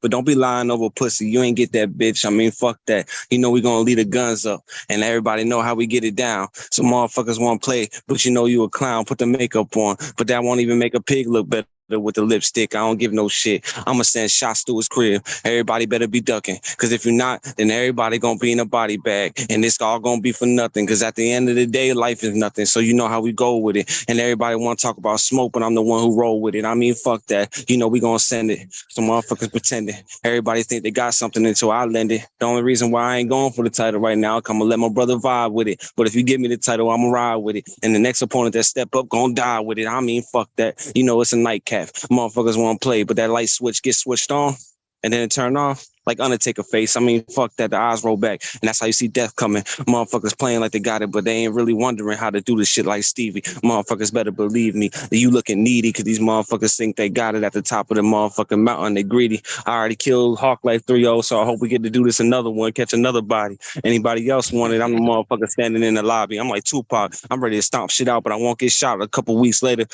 But don't be lying over pussy. You ain't get that bitch. I mean, fuck that. You know we gonna leave the guns up. And everybody know how we get it down. So motherfuckers want to play, but you know you a clown. Put the makeup on. But that won't even make a pig look better with the lipstick. I don't give no shit. I'ma send shots to his crib. Everybody better be ducking. Because if you're not, then everybody gonna be in a body bag. And it's all gonna be for nothing. Because at the end of the day, life is nothing. So you know how we go with it. And everybody want to talk about smoke, but I'm the one who roll with it. I mean, fuck that. You know we gonna send it. Some motherfuckers pretending. Everybody think they got something until I lend it. The only reason why I ain't going for the title right now, I'm gonna let my brother vibe with it. But if you give me the title, I'ma ride with it. And the next opponent that step up gonna die with it. I mean, fuck that. You know it's a nightcap. Motherfuckers want to play, but that light switch gets switched on and then it turned off. Like Undertaker face. I mean, fuck that. The eyes roll back. And that's how you see death coming. Motherfuckers playing like they got it, but they ain't really wondering how to do this shit like Stevie. Motherfuckers better believe me that you looking needy because these motherfuckers think they got it at the top of the motherfucking mountain. They greedy. I already killed Hawk Life 3-0, so I hope we get to do this another one, catch another body. Anybody else want it? I'm the motherfucker standing in the lobby. I'm like Tupac. I'm ready to stomp shit out, but I won't get shot. A couple weeks later,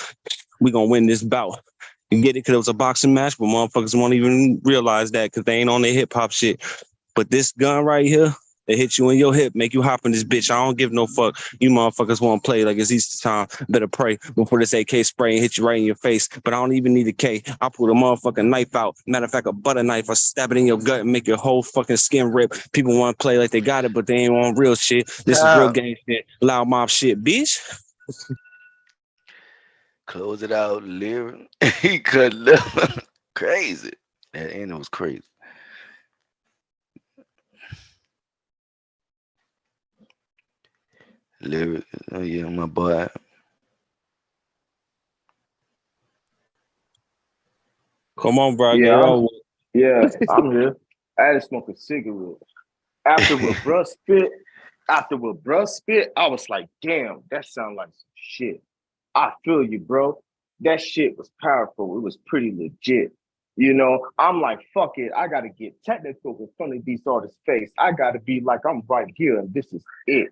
we gonna win this bout. You get it because it was a boxing match, but motherfuckers won't even realize that because they ain't on their hip hop shit. But this gun right here, they hit you in your hip, make you hop in this bitch. I don't give no fuck. You motherfuckers want to play like it's Easter time. Better pray before this AK spray and hit you right in your face. But I don't even need a K. I pull the motherfucking knife out. Matter of fact, a butter knife. I stab it in your gut and make your whole fucking skin rip. People want to play like they got it, but they ain't on real shit. This is real gang shit. Loud mob shit, bitch. Close it out, lyric. He cut left. Crazy. That end was crazy. Lyric. Oh yeah, my boy. Come on, bro. Get Yeah, it I'm on. yeah, I'm here. I had to smoke a cigarette. After what bruh spit, I was like, damn, that sound like some shit. I feel you, bro. That shit was powerful. It was pretty legit. You know, I'm like, fuck it. I gotta get technical in front of these artists' face. I gotta be like, I'm right here and this is it.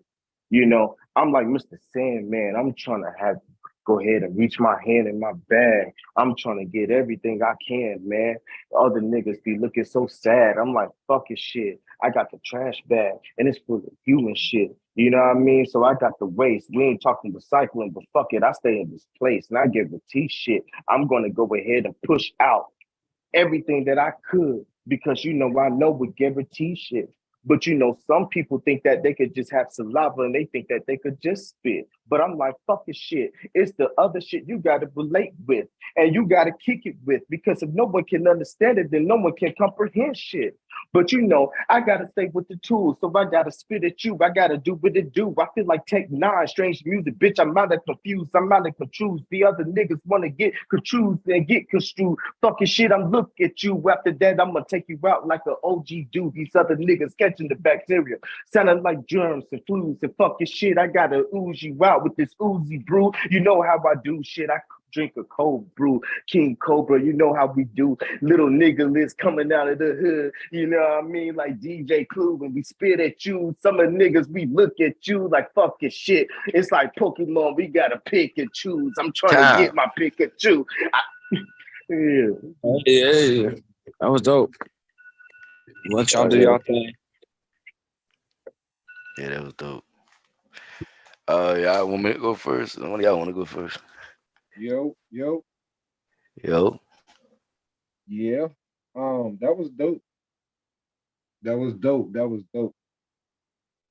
You know, I'm like Mr. Sandman. I'm trying to have go ahead and reach my hand in my bag. I'm trying to get everything I can, man. Other niggas be looking so sad. I'm like, fuck it, shit. I got the trash bag and it's full of human shit. You know what I mean? So I got the waste. We ain't talking recycling, but fuck it. I stay in this place and I give a T shit. I'm gonna go ahead and push out everything that I could because I know would guarantee shit. But some people think that they could just have saliva and they think that they could just spit. But I'm like, fucking shit. It's the other shit you gotta relate with and you gotta kick it with because if no one can understand it, then no one can comprehend shit. But I gotta stay with the tools. So I gotta spit at you. I gotta do what it do. I feel like Tech Nine, strange music, bitch. I'm out of confused. I'm out of confused. The other niggas wanna get confused and get construed. Fucking shit, I'm look at you. After that, I'm gonna take you out like an OG dude. These other niggas catching the bacteria, sounding like germs and flus and fucking shit. I gotta ooze you out with this oozy brew. You know how I do shit. I drink a cold brew, King Cobra. You know how we do. Little nigga list coming out of the hood. You know what I mean? Like DJ Clue, when we spit at you, some of the niggas we look at you like fucking shit. It's like Pokemon. We gotta pick and choose. I'm trying to Time. get my Pikachu. Yeah. Yeah. That was dope. Let y'all do y'all thing. Yeah, that was dope. Y'all want me to go first? One of y'all want to go first? Yo. Yo. Yeah. That was dope. That was dope. That was dope.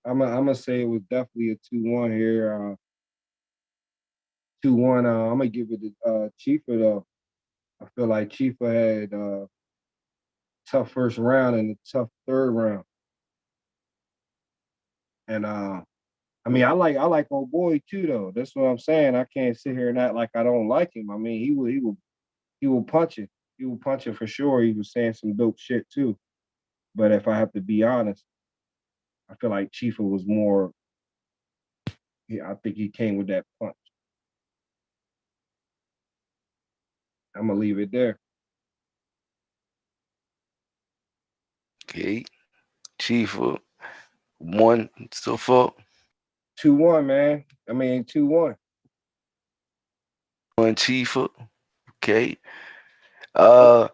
I'm gonna say it was definitely a 2-1 here. 2-1. I'm gonna give it to Chifa though. I feel like Chifa had tough first round and a tough third round. And I mean I like old boy too though. That's what I'm saying. I can't sit here and act like I don't like him. I mean he will punch it. He will punch it for sure. He was saying some dope shit too. But if I have to be honest, I feel like Chifa was more. Yeah, I think he came with that punch. I'm gonna leave it there. Okay. Chief one so far. 2-1, man. I mean 2-1. One Chief. Okay. Oh, Uh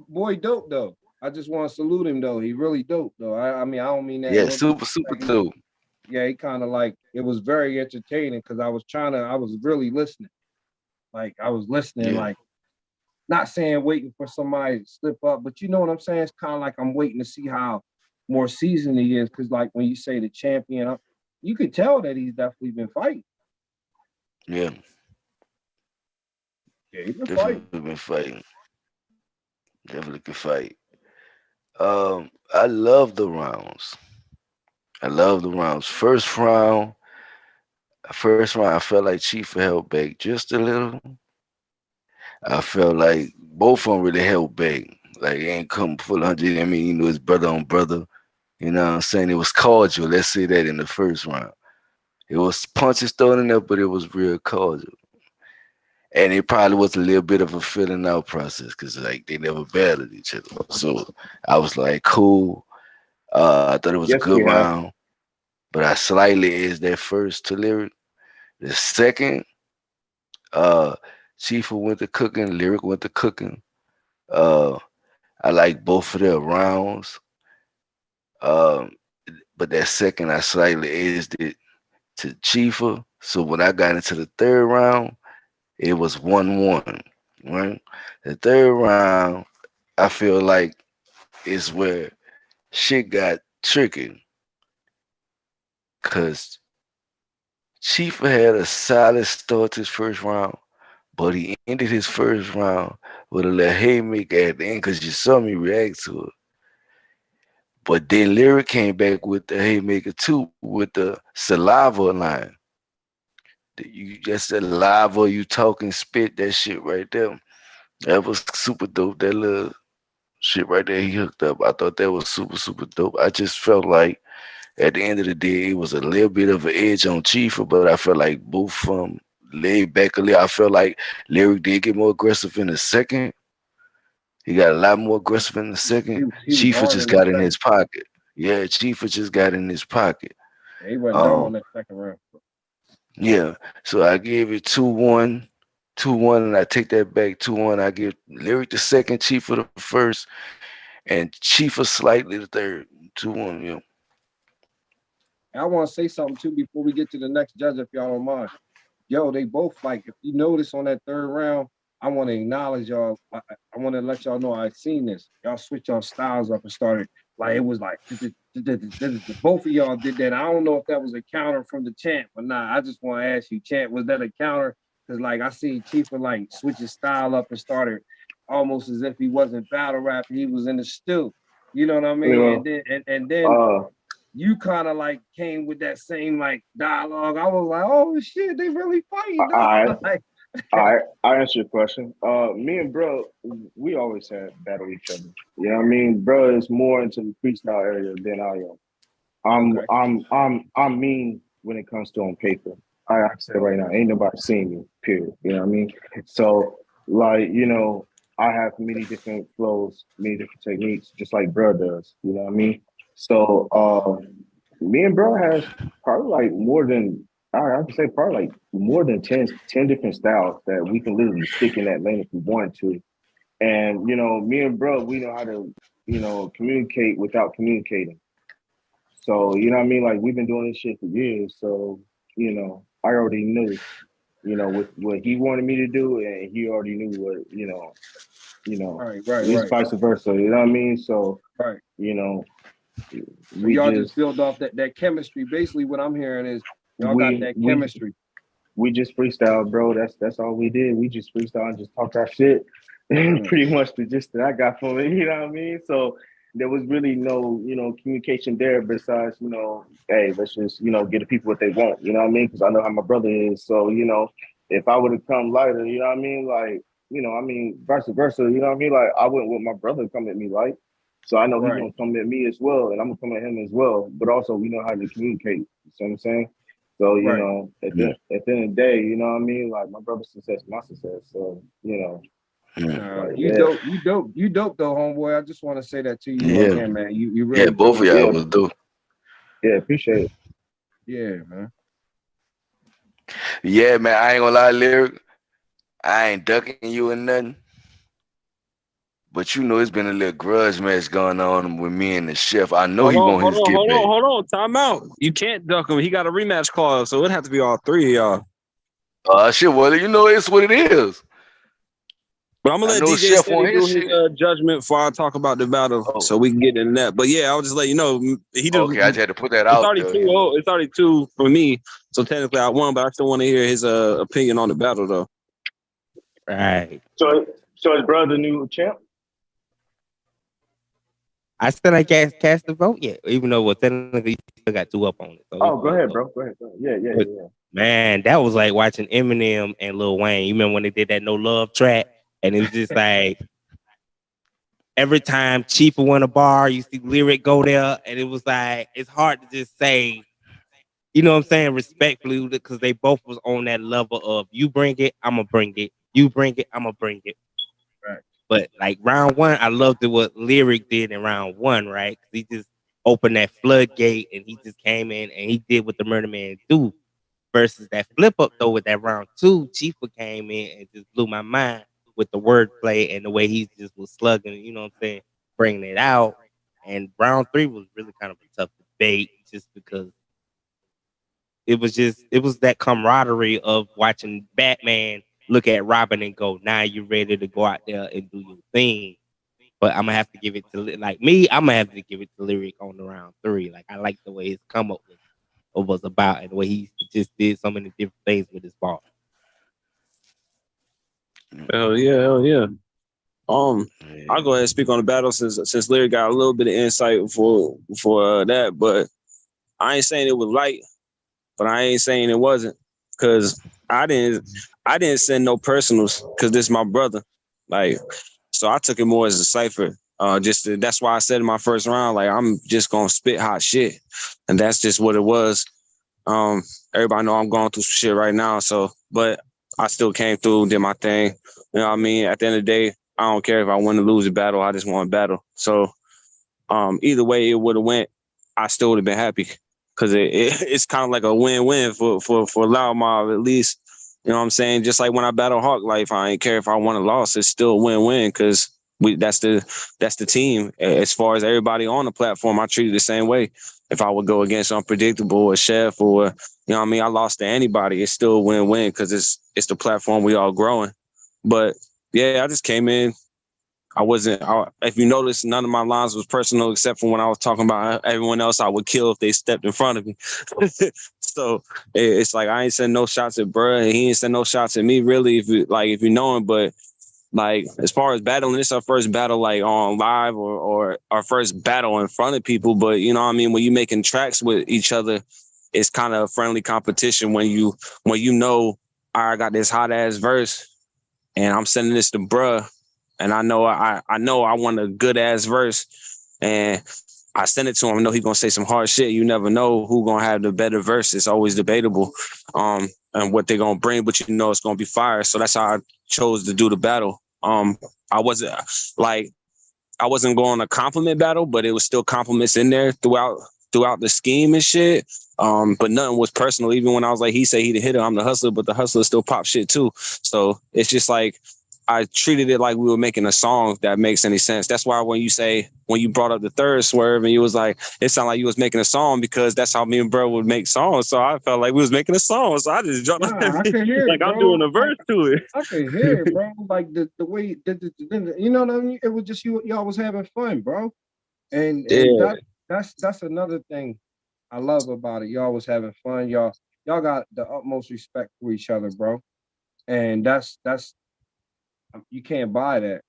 boy, dope though. I just want to salute him though. He really dope though. I mean I don't mean that in yeah, no super disrespect. dope. Yeah, he kind of like it was very entertaining because I was really listening. Like I was listening, Yeah. like not saying waiting for somebody to slip up, but you know what I'm saying? It's kind of like I'm waiting to see how more seasoned he is. Cause like when you say the champion, you could tell that he's definitely been fighting. Yeah. Yeah, he's been fighting. Definitely been fighting. Definitely could fight. I love the rounds. I love the rounds. First round, I felt like Chief held back just a little. I felt like both of them really held back. Like it ain't come full 100. I mean, it's brother on brother. You know what I'm saying? It was cordial. Let's say that in the first round. It was punches thrown in there, but it was real cordial. And it probably was a little bit of a filling out process because like they never battled each other. So I was like, cool. I thought it was a Yes, good we have. round, but I slightly is that first to Lyric. The second, uh, Chief went to cooking, Lyric went to cooking. Uh, I like both of their rounds. Um, but that second, I slightly edged it to Chifa. So when I got into the third round, it was 1-1. Right? The third round, I feel like is where shit got tricky. Cause Chief had a solid start to his first round, but he ended his first round with a little haymaker at the end because you saw me react to it. But then Lyric came back with the haymaker too with the saliva line. You just saliva, you talking spit that shit right there. That was super dope. That little shit right there he hooked up. I thought that was super, super dope. I just felt like at the end of the day, it was a little bit of an edge on Chifa, but I felt like both laid back a little. I felt like Lyric did get more aggressive in the second. He got a lot more aggressive in the second. He was Chifa hard just in the got in second. his pocket. Yeah, Chifa just got in his pocket. He went dumb on Um, that second round. yeah. So I gave it 2-1. 2-1, and I take that back 2-1. I give Lyric the second, Chifa the first, and Chifa slightly the third. 2-1, yeah. I want to say something too before we get to the next judge, if y'all don't mind. Yo, they both like, if you notice on that third round, I want to acknowledge y'all. I want to let y'all know I've seen this. Y'all switch your styles up and started like it was like both of y'all did that. I don't know if that was a counter from the champ or not. I just want to ask you, champ, was that a counter? Because like I seen Chifa like switch his style up and started almost as if he wasn't battle rapping, he was in the stew. You know what I mean? You And then and then know, you kind of like came with that same like dialogue. I was like, oh shit, they really fighting, dog. I Like, I answer your question. Me and bro, we always had battle each other. You know what I mean? Bro is more into the freestyle area than I am. okay, I'm mean when it comes to on paper. I say right now, ain't nobody seeing me. Period. You know what I mean? So like I have many different flows, many different techniques, just like bro does. You know what I mean? So me and bro has probably like more than I have to say probably like more than 10 different styles that we can literally stick in that lane if we wanted to. And me and bro, we know how to communicate without communicating. So, you know what I mean? Like we've been doing this shit for years. So, I already knew, what he wanted me to do and he already knew what, right, it's vice versa. You know what I mean? So, right. you know, So we y'all just just build off that chemistry. Basically, what I'm hearing is y'all got we that we chemistry. we just freestyle, bro. That's all we did. We just freestyle and just talk our shit. Mm. Pretty much the gist that I got from it, you know what I mean? So there was really no, communication there besides, hey, let's just, get the people what they want, you know what I mean? Because I know how my brother is. So, if I would have come lighter, you know what I mean? Like, vice versa, you know what I mean? Like I wouldn't want my brother to come at me like. So I know he's Right, gonna come at me as well, and I'm gonna come at him as well. But also we know how to communicate. You see what I'm saying? So, right. at the end of the day, you know what I mean? Like my brother's success, my success. So, like You yeah, dope, you dope though, homeboy. I just want to say that to you Yeah. again, man. You Yeah, really both of doing y'all yeah, something. was dope. yeah, appreciate it. Yeah, man. Yeah, man, I ain't gonna lie, Lyric. I ain't ducking you or nothing. But it's been a little grudge match going on with me and the chef. I know Hold he on, want hold his on, get hold on, back. hold on. Time out. You can't duck him. He got a rematch clause, so it'd have to be all three of y'all. Shit, well, it's what it is. But I'm I gonna let know DJ chef Steady on his do his shit. judgment before I talk about the battle, Oh, so we can get into that. But yeah, I'll just let you know he just okay. I just had to put that it's out already there, 2-0. It's already two for me. So technically I won, but I still want to hear his opinion on the battle though. Right. So is brother the new champ? I still ain't cast the vote yet, even though technically you still got two up on it. So Oh, it's go good. ahead, bro. Go ahead. Go ahead. Yeah, yeah, But yeah, yeah. man, that was like watching Eminem and Lil Wayne. You remember when they did that No Love track? And it was just like every time Chief won a bar, you see Lyric go there, and it was like it's hard to just say, you know what I'm saying, respectfully, because they both was on that level of you bring it, I'ma bring it. You bring it, I'ma bring it. Right. But like round one, I loved it what Lyric did in round one, right? 'Cause he just opened that floodgate and he just came in and he did what the Murder Man do. Versus that flip up though with that round two, Chifa came in and just blew my mind with the wordplay and the way he just was slugging, you know what I'm saying, bringing it out. And round three was really kind of a tough debate just because it was that camaraderie of watching Batman look at Robin and go, now you're ready to go out there and do your thing. But I'm gonna have to give it to like me. I'm gonna have to give it to Lyric on the round three. Like I like the way his come up was about and the way he just did so many different things with his ball. Hell yeah, hell yeah. I'll go ahead and speak on the battle since Larry got a little bit of insight for that, but I ain't saying it was light, but I ain't saying it wasn't, because I didn't send no personals because this is my brother, like, so I took it more as a cipher. That's why I said in my first round, like, I'm just gonna spit hot shit, and that's just what it was. Everybody know I'm going through some shit right now, so, but I still came through, did my thing. You know what I mean? At the end of the day, I don't care if I win or lose a battle. I just want a battle. So, either way it would have went, I still would have been happy, because it's kind of like a win-win for Loud Mob, at least. You know what I'm saying? Just like when I battle Hawk Life, I ain't care if I won or lost. It's still a win-win, because that's the team. As far as everybody on the platform, I treat it the same way. If I would go against Unpredictable or Chef, or, you know what I mean, I lost to anybody, it's still a win-win, because it's the platform we all growing. But yeah, I just came in. If you notice, none of my lines was personal except for when I was talking about everyone else I would kill if they stepped in front of me. So it's like, I ain't send no shots at bruh, and he ain't send no shots at me, really, if you know him. But like, as far as battling, this is our first battle like on live, or our first battle in front of people. But you know what I mean, when you making tracks with each other, it's kind of a friendly competition when you know, I got this hot ass verse and I'm sending this to bruh, and I know I want a good ass verse, and I send it to him. I know he's gonna say some hard shit. You never know who gonna have the better verse. It's always debatable, and what they're gonna bring, but you know it's gonna be fire. So that's how I chose to do the battle. I wasn't like I wasn't going a compliment battle, but it was still compliments in there throughout the scheme and shit. But nothing was personal. Even when I was like, he said he the hitter, I'm the hustler, but the hustler still pop shit too. So it's just like, I treated it like we were making a song, if that makes any sense. That's why when you brought up the third swerve and you was like, it sounded like you was making a song, because that's how me and bro would make songs. So I felt like we was making a song. So I just jumped Nah, I can hear like it, I'm bro. doing a verse to it. I can hear it, bro. Like the way you know what I mean. It was just y'all was having fun, bro. And Yeah. that's another thing I love about it. Y'all was having fun. Y'all got the utmost respect for each other, bro. And that's you can't buy that.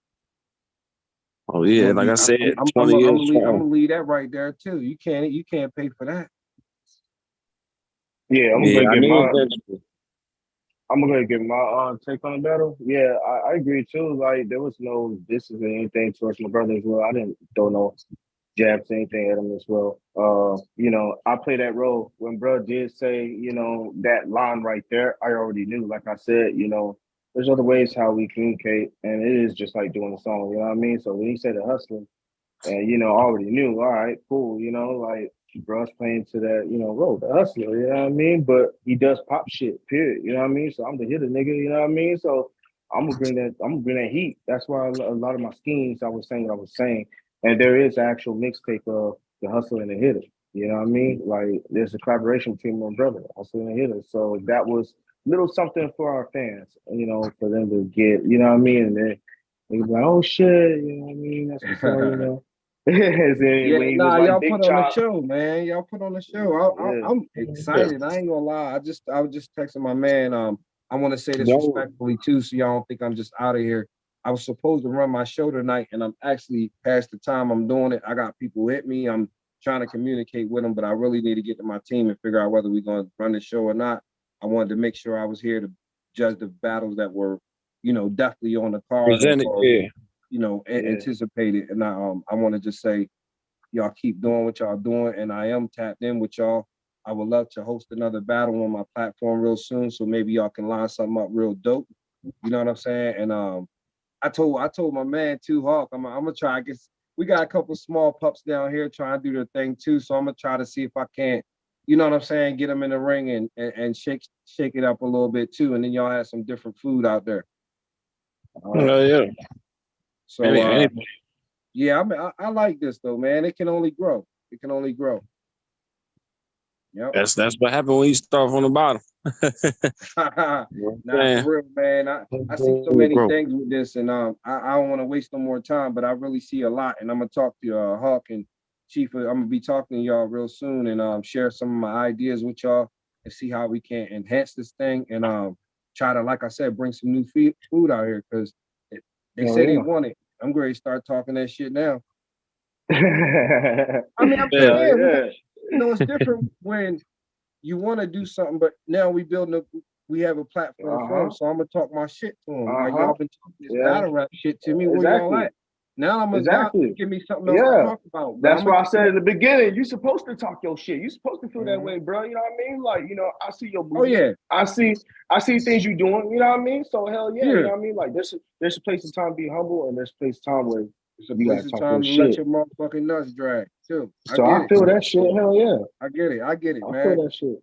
Oh yeah, like I said, 20 years I'm gonna leave that right there too. You can't pay for that. Yeah, Yeah, I knew eventually. I'm gonna give my take on the battle. Yeah, I agree too. Like, there was no distance or anything towards my brother as well. I didn't throw no jabs or anything at him as well. I play that role. When bro did say, that line right there, I already knew. Like I said, there's other ways how we communicate, and it is just like doing a song. You know what I mean? So when he said the hustling, and I already knew. All right, cool. Like, bruh's playing to that, role, the hustler. You know what I mean? But he does pop shit. Period. You know what I mean? So I'm the hitter, nigga. You know what I mean? So I'm gonna bring that. I'm gonna bring that heat. That's why a lot of my schemes, I was saying what I was saying, and there is an actual mixtape of the hustler and the hitter. You know what I mean? Like, there's a collaboration between my brother, hustler and the hitter. So that was little something for our fans. For them to get. You know what I mean? And then they be like, oh shit. You know what I mean? That's the song. Yeah, When he was nah, like y'all Big put on the Chop. show, man. Y'all put on the show. Yeah. I'm excited. I ain't gonna lie. I was just texting my man. I want to say this No. respectfully too, so y'all don't think I'm just out of here. I was supposed to run my show tonight, and I'm actually past the time I'm doing it. I got people hit me. I'm trying to communicate with them, but I really need to get to my team and figure out whether we're gonna run the show or not. I wanted to make sure I was here to judge the battles that were, definitely on the cards Presented, yeah. anticipated. And I want to just say, y'all keep doing what y'all doing, and I am tapped in with y'all. I would love to host another battle on my platform real soon, so maybe y'all can line something up real dope. You know what I'm saying? And I told my man too, Hawk, I'm gonna try. I guess we got a couple small pups down here trying to do their thing too, so I'm gonna try to see if I can't. You know what I'm saying? Get them in the ring and shake it up a little bit too, and then y'all have some different food out there. Yeah. So yeah, I like this though, man. It can only grow. It can only grow. Yep. That's what happened when you start from the bottom. Nah, for real, man. I see so many things with this, and I don't want to waste no more time, but I really see a lot, and I'm gonna talk to Hawk and Chief. I'm gonna be talking to y'all real soon, and share some of my ideas with y'all and see how we can enhance this thing. And try to, like I said, bring some new food out here because they say they want it. I'm ready to start talking that shit now. I mean, I'm Yeah. saying, yeah. you know, it's different when you want to do something, but now we have a platform for them, so I'm gonna talk my shit to them. Like y'all been talking this battle rap shit to me. Where y'all at? Now I'm gonna give me something else to talk about. That's why I said in the beginning, you supposed to talk your shit. You supposed to feel that way, bro. You know what I mean? Like, you know, I see your movement. Oh yeah. I see things you doing. You know what I mean? So hell yeah. You know what I mean? Like there's a place and time to be humble, and there's a place and time where it's a place and time to let your motherfucking nuts drag too. I feel that shit. Hell yeah. I get it, man. I feel that shit.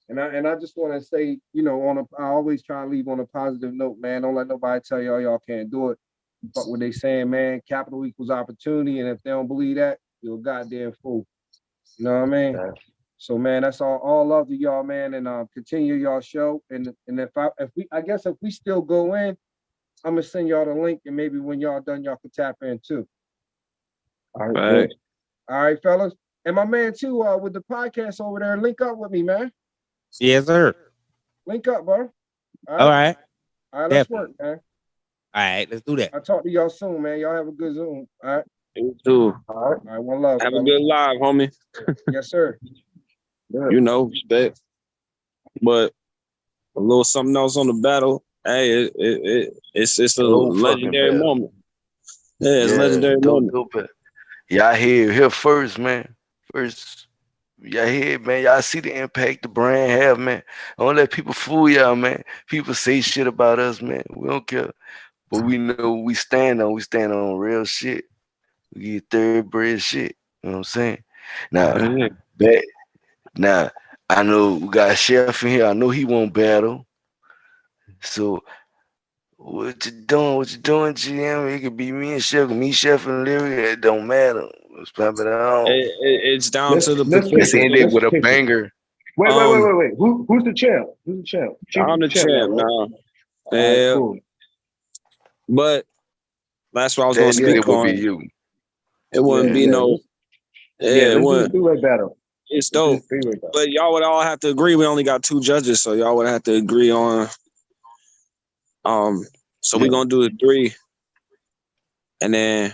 And I just want to say, you know, I always try to leave on a positive note, man. Don't let nobody tell y'all can't do it. But what they saying, man, capital equals opportunity, and if they don't believe that, you're a goddamn fool. You know what I mean? Yeah. So, man, that's all love to y'all, man, and continue y'all show. And if we still go in, I'm gonna send y'all the link, and maybe when y'all done, y'all can tap in too. All right, all right, fellas. And my man too, with the podcast over there, link up with me, man. Yes, sir. Link up, bro. All right. Let's work, man. All right, let's do that. I'll talk to y'all soon, man. Y'all have a good Zoom. All right. You too. All right, one love. Have a good live, homie. Yes, sir. You know, respect. But a little something else on the battle. Hey, it's a legendary moment. Yeah, it's a legendary moment. Y'all here first, man. First, y'all here, man. Y'all see the impact the brand have, man. Don't let people fool y'all, man. People say shit about us, man. We don't care. But we know we stand on. We stand on real shit. We get thoroughbred shit. You know what I'm saying? Now, I know we got Chef in here. I know he won't battle. So what you doing, GM? It could be me and Chef and Larry. It don't matter. Let's pop it on. It's down to the let's end it with a banger. Wait. Who's the champ? Who's the champ? I'm the champ now. Yeah. Cool. But that's what I was going to speak on. Would be you. It wouldn't be no. It wouldn't. Do it better. It's dope. But y'all would all have to agree. We only got 2 judges, so y'all would have to agree on. So we're gonna do the 3, and then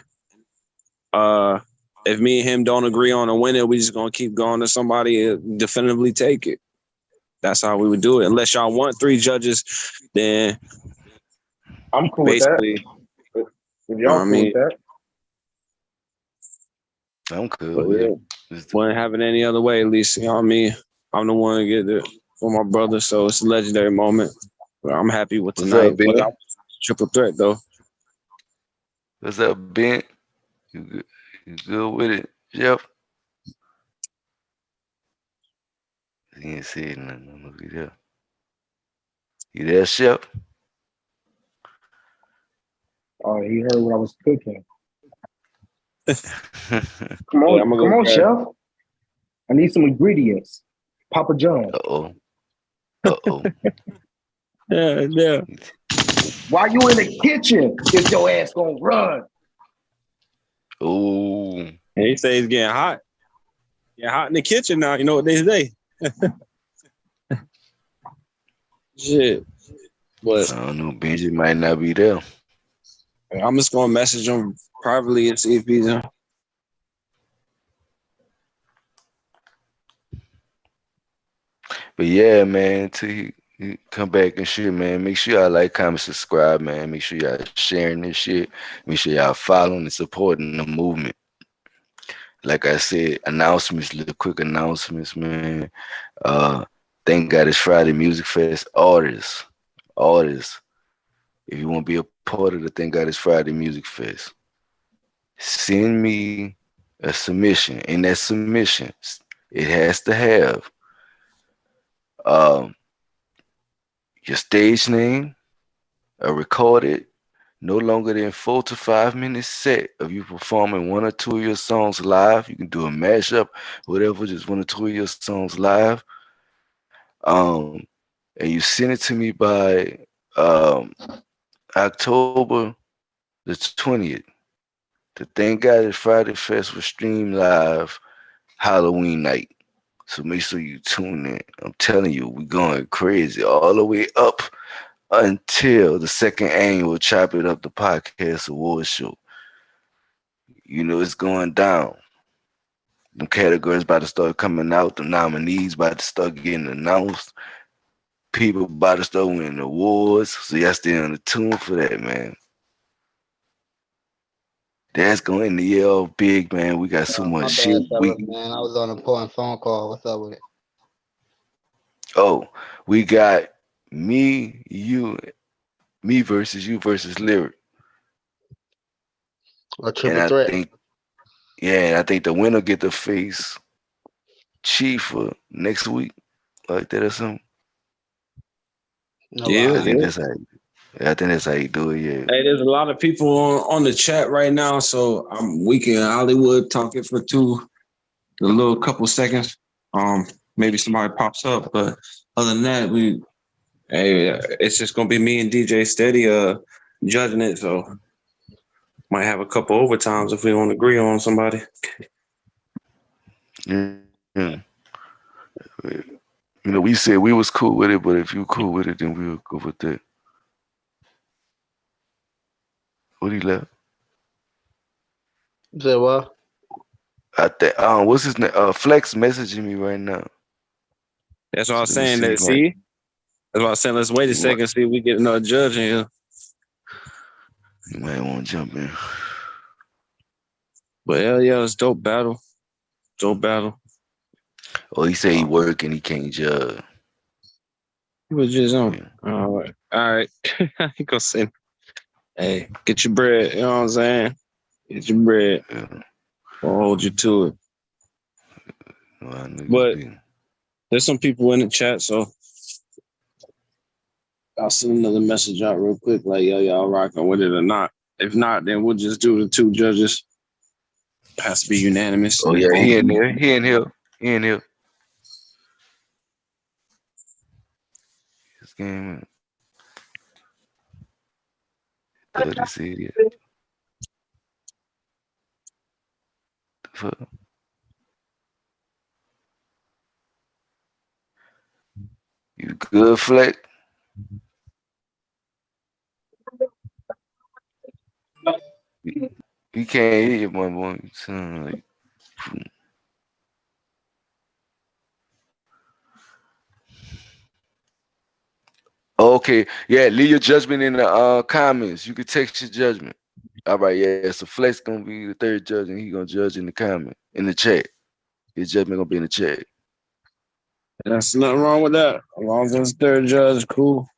if me and him don't agree on a winner, we just gonna keep going to somebody and definitively take it. That's how we would do it. Unless y'all want 3 judges, then I'm cool with that. If y'all cool with that, I'm cool. Wouldn't have it any other way. At least, you know what I mean. I'm the one to get it for my brother, so it's a legendary moment. But I'm happy with tonight. Triple threat though. What's up, Ben? You good with it, Jeff? He ain't saying nothing. You there, Chef? Oh, he heard what I was cooking. Come on, Chef. I need some ingredients. Papa John. Uh-oh. Yeah. Why you in the kitchen if your ass gonna run? Oh. He say it's getting hot. Yeah, hot in the kitchen now. You know what they say. Shit. But I don't know. Benji might not be there. I'm just gonna message him privately and see if he's in. But yeah, man, till you come back and shit, man. Make sure y'all like, comment, subscribe, man. Make sure y'all sharing this shit. Make sure y'all following and supporting the movement. Like I said, little quick announcements, man. Thank God it's Friday Music Fest. Artists. If you want to be a part of the Thank God it's Friday Music Fest, send me a submission. In that submission, it has to have your stage name, a recorded, no longer than 4 to 5 minutes set of you performing 1 or 2 of your songs live. You can do a mashup, whatever, just 1 or 2 of your songs live. And you send it to me by October the 20th. The Thank God It's Friday Fest will stream live Halloween night. So make sure you tune in. I'm telling you, we're going crazy all the way up until the second annual Chop It Up the Podcast Awards Show. You know it's going down. The categories about to start coming out. The nominees about to start getting announced. People about to start winning awards. So y'all stay on the tune for that, man. That's going the year off big, man. We got so My much bad, shit. fellas, man. I was on an important phone call. What's up with it? We got me versus you versus Lyric. A triple threat. I think the winner get to face Chief for next week, like that or something. No Yeah, I lie. think that's how you do it. Yeah. Hey, there's a lot of people on the chat right now, so I'm weak in Hollywood talking for a little couple seconds. Maybe somebody pops up, but other than that, it's just gonna be me and DJ Steady judging it. So might have a couple overtimes if we don't agree on somebody. Yeah. You know, we said we was cool with it, but if you cool with it, then we'll go with that. What he left? You said what? I think what's his name? Flex messaging me right now. That's what I was So let me saying. That's what I was saying. Let's wait a second, see if we get another judge in here. You might want to jump in. But hell yeah, it's dope battle. Dope battle. Oh, he said he working, he can't judge. He was just on. Yeah. All right. He gonna say, hey, get your bread. You know what I'm saying? Get your bread. Yeah. I'll hold you to it. But there's some people in the chat, so I'll send another message out real quick, like, yo, y'all rocking with it or not. If not, then we'll just do the two judges. It has to be unanimous. Oh yeah, he in here. He in here. This game. 30 CD. Fuck. You good, Fleck? You can't hear you, my boy. You sound like. Okay, yeah. Leave your judgment in the comments. You can text your judgment. All right, yeah. So Flex gonna be the third judge, and he gonna judge in the comment, in the chat. His judgment gonna be in the chat. That's nothing wrong with that. As long as it's third judge, cool.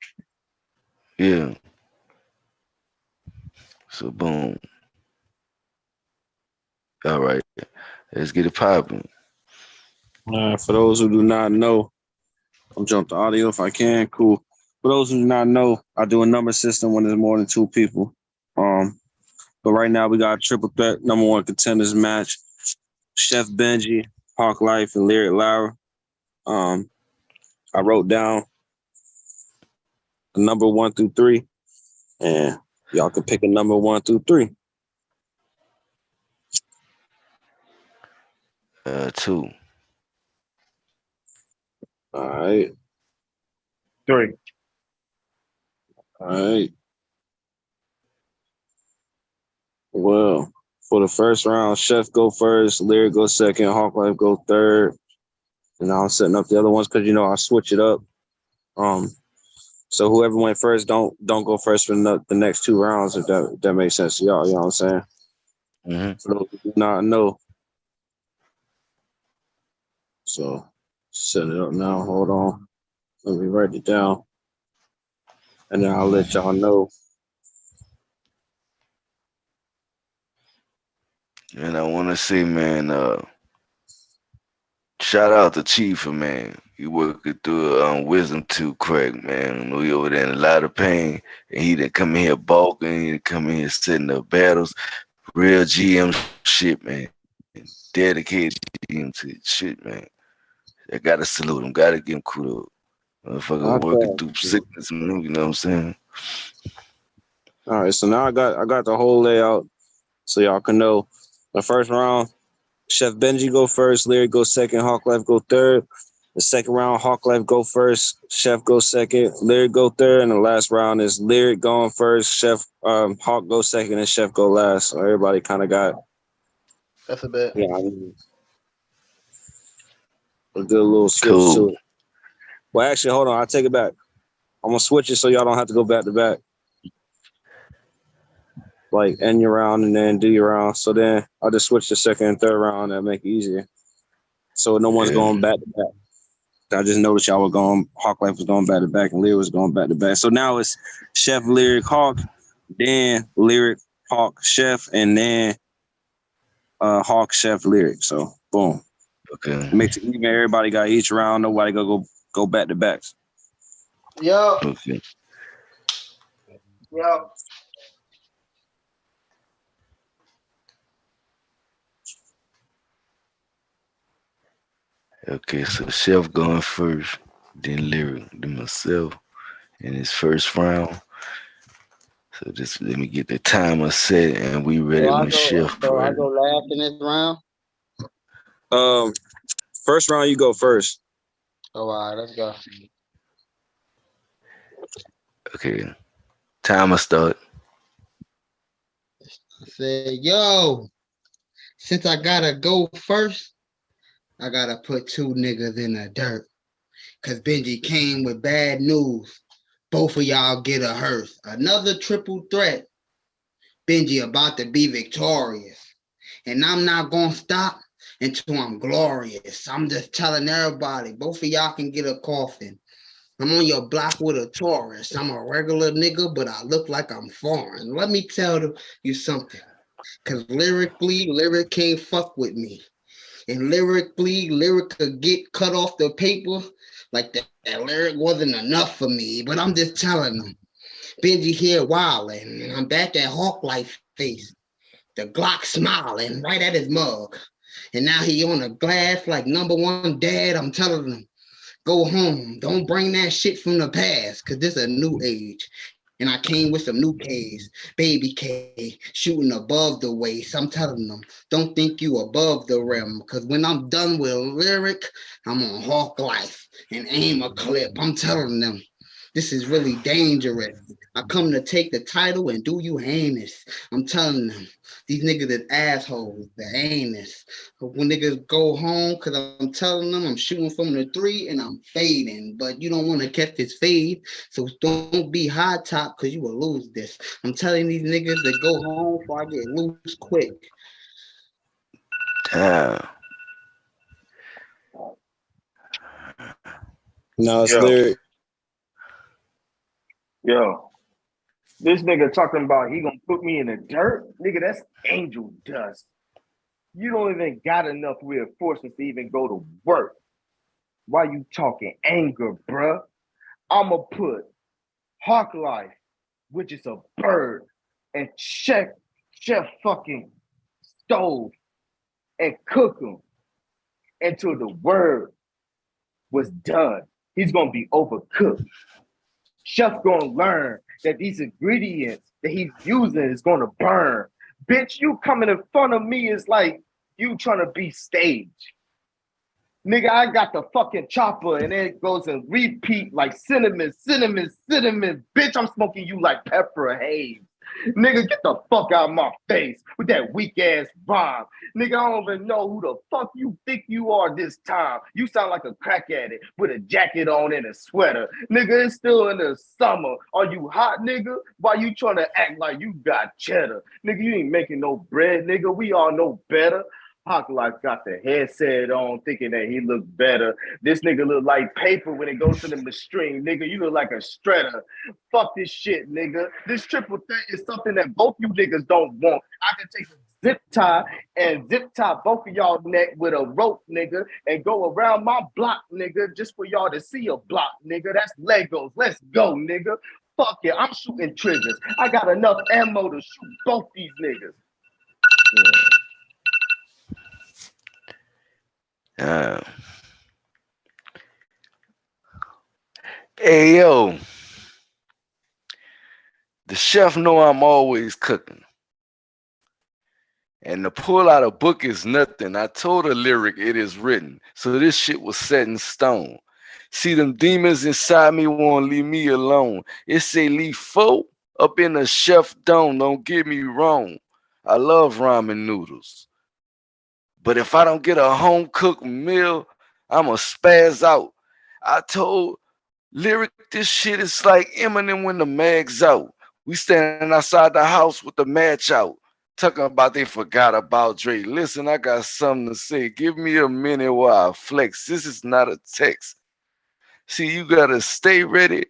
Yeah. So boom. All right, let's get it popping. For those who do not know, I'll jump the audio if I can. Cool. For those who do not know, I do a number system when there's more than two people. But right now we got a triple threat number one contenders match. Chef Benji, Hawk Life, and Lyric Lara. I wrote down the number 1 through 3, and y'all can pick a number 1 through 3. 2. All right. 3. All right. Well, for the first round, Chef go first, Lyric go second, Hawk Life go third. And I'm setting up the other ones because I switch it up. So whoever went first, don't go first for the next 2 rounds, if that makes sense to y'all. You know what I'm saying? Mm-hmm. For those who do not know. So set it up now. Hold on. Let me write it down. And then I'll let y'all know. And I want to say, man, shout out to Chief, man. He working through wisdom tooth crack, man. I know he over there in a lot of pain. And he didn't come in here balking. He didn't come in here setting up battles. Real GM shit, man. Dedicated GM to shit, man. I gotta salute him. Gotta give him kudos. Motherfucker working through sickness, man. You know what I'm saying? All right, so now I got the whole layout so y'all can know. The first round, Chef Benji go first, Lyric go second, Hawk Life go third. The second round, Hawk Life go first, Chef go second, Lyric go third, and the last round is Lyric going first, Chef Hawk go second, and Chef go last. So everybody kind of got That's a bit. I mean, a good little switch to it. Well, actually, hold on, I take it back. I'm gonna switch it so y'all don't have to go back to back. Like end your round and then do your round. So then I'll just switch the second and third round and make it easier. So no one's going back to back. I just noticed y'all were going, Hawk Life was going back to back and Lyric was going back to back. So now it's Chef, Lyric, Hawk, then Lyric, Hawk, Chef, and then Hawk, Chef, Lyric. So boom. Okay. Makes it even. Everybody got each round. Nobody go back to backs. Yo. Okay. Yo. Okay, so Chef going first, then Lyric, then myself in his first round. So just let me get the timer set and we ready when Chef I ready. go last in this round. First round you go first. Oh, all right, let's go. Okay. Timer start. I said, yo, since I gotta go first, I gotta put two niggas in the dirt. Cause Benji came with bad news. Both of y'all get a hearse. Another triple threat. Benji about to be victorious. And I'm not gonna stop until I'm glorious. I'm just telling everybody, both of y'all can get a coffin. I'm on your block with a Taurus. I'm a regular nigga, but I look like I'm foreign. Let me tell you something. Cause lyrically, Lyric can't fuck with me. And lyrically, Lyric could get cut off the paper like that Lyric wasn't enough for me. But I'm just telling them, Benji here wildin', and I'm back at Hawk Life face. The Glock smiling right at his mug. And now he on the glass like number one dad. I'm telling him, go home. Don't bring that shit from the past, cause this is a new age. And I came with some new K's, baby K, shooting above the waist. I'm telling them, don't think you above the rim, cause when I'm done with Lyric, I'm on Hawk Life and aim a clip. I'm telling them, this is really dangerous. I come to take the title and do you heinous. I'm telling them, these niggas is assholes, the anus. But when niggas go home, cause I'm telling them I'm shooting from the three and I'm fading. But you don't want to catch this fade, so don't be high top cause you will lose this. I'm telling these niggas to go home before I get loose quick. No, it's Yo. Lyric. Yo, this nigga talking about he gonna put me in the dirt? Nigga, that's angel dust. You don't even got enough reinforcements to even go to work. Why you talking anger, bruh? I'ma put Hawk Life, which is a bird, and chef fucking stove and cook him until the word was done. He's gonna be overcooked. Chef gonna learn that these ingredients that he's using is gonna burn. Bitch, you coming in front of me is like you trying to be staged. Nigga, I got the fucking chopper and it goes and repeat like cinnamon. Bitch, I'm smoking you like pepper haze. Nigga, get the fuck out of my face with that weak ass rhyme. Nigga, I don't even know who the fuck you think you are this time. You sound like a crack addict with a jacket on and a sweater. Nigga, it's still in the summer. Are you hot, nigga? Why you trying to act like you got cheddar? Nigga, you ain't making no bread, nigga. We all know better. Hawk Life got the headset on, thinking that he look better. This nigga look like paper when it goes to the stream. Nigga, you look like a shredder. Fuck this shit, nigga. This triple threat is something that both you niggas don't want. I can take a zip tie and zip tie both of y'all neck with a rope, nigga, and go around my block, nigga, just for y'all to see a block, nigga. That's Legos. Let's go, nigga. Fuck it. I'm shooting triggers. I got enough ammo to shoot both these niggas. Hey yo, the chef know I'm always cooking, And to pull out a book is nothing. I told a lyric, it is written. So this shit was set in stone. See, them demons inside me won't leave me alone. It say leave folk up in the chef dome. Don't get me wrong. I love ramen noodles. But if I don't get a home cooked meal, I'ma spaz out. I told Lyric, this shit is like Eminem when the mag's out. We standing outside the house with the match out. Talking about they forgot about Dre. Listen, I got something to say. Give me a minute while I flex. This is not a text. See, you gotta stay ready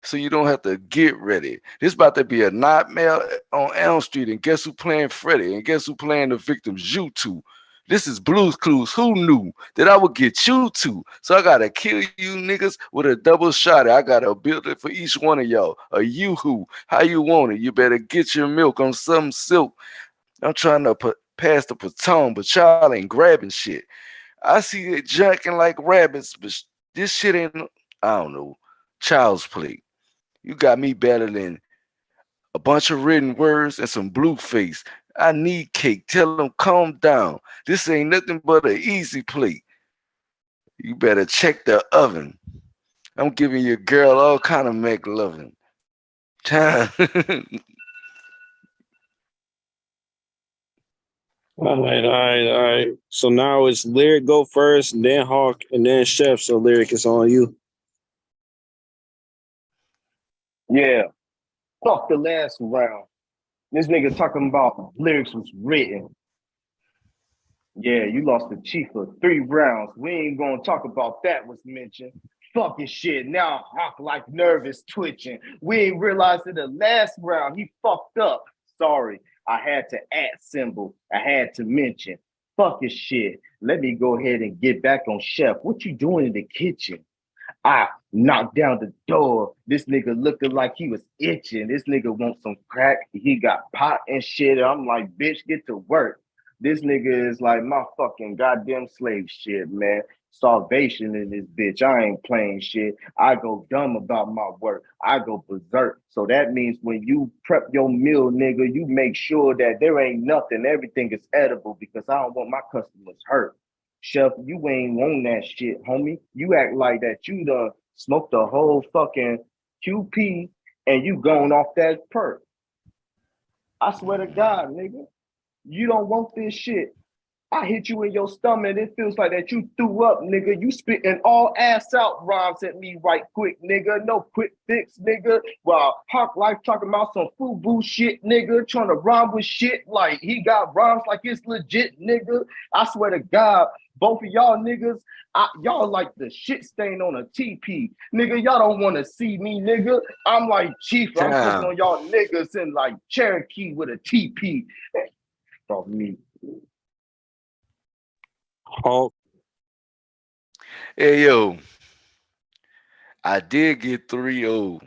so you don't have to get ready. This about to be a nightmare on Elm Street, and guess who playing Freddy? And guess who playing the victims? You two. This is Blues Clues. Who knew that I would get you two? So I gotta kill you niggas with a double shot. I gotta build it for each one of y'all. A you who? How you want it? You better get your milk on some silk. I'm trying to pass the baton, but y'all ain't grabbing shit. I see it junking like rabbits, but this shit ain't, I don't know, child's play. You got me better than a bunch of written words and some blue face. I need cake. Tell them calm down. This ain't nothing but an easy plate. You better check the oven. I'm giving your girl all kind of make loving. Time. All right. So now it's Lyric go first, then Hawk, and then Chef. So Lyric is on you. Yeah. Fuck the last round. This nigga talking about lyrics was written. Yeah, you lost the chief for 3 rounds. We ain't gonna talk about that was mentioned. Fucking shit. Now Hawk like nervous twitching. We ain't realized in the last round he fucked up. Sorry, I had to add symbol. I had to mention. Fucking shit. Let me go ahead and get back on Chef. What you doing in the kitchen? I knocked down the door. This nigga looking like he was itching. This nigga want some crack. He got pot and shit. I'm like, bitch, get to work. This nigga is like my fucking goddamn slave shit, man. Salvation in this bitch. I ain't playing shit. I go dumb about my work. I go berserk. So that means when you prep your meal, nigga, you make sure that there ain't nothing. Everything is edible because I don't want my customers hurt. Chef, you ain't want that shit, homie. You act like that you done smoked the whole fucking QP and you going off that perk. I swear to God, nigga, you don't want this shit. I hit you in your stomach. It feels like that you threw up, nigga. You spitting all ass out rhymes at me right quick, nigga. No quick fix, nigga. While Hawk Life talking about some FUBU shit, nigga. Trying to rhyme with shit like he got rhymes like it's legit, nigga. I swear to God, both of y'all niggas, y'all like the shit stain on a TP. Nigga, y'all don't want to see me, nigga. I'm like Chief. I'm putting on y'all niggas in like Cherokee with a TP. Fuck me. Hawk. Hey, yo. I did get 3-0,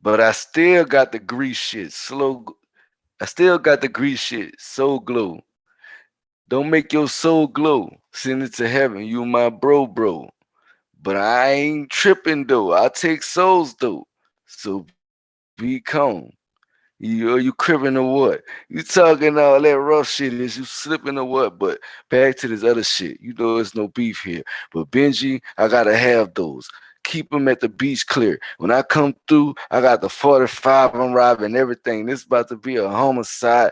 but I still got the grease shit slow. I still got the grease shit soul glow. Don't make your soul glow. Send it to heaven. You my bro. But I ain't tripping though. I take souls though. So be calm. You cribbing or what? You talking all that rough shit, is you slipping or what? But back to this other shit. You know there's no beef here. But Benji, I gotta have those. Keep them at the beach clear. When I come through, I got the 45. I'm robbing everything. This about to be a homicide.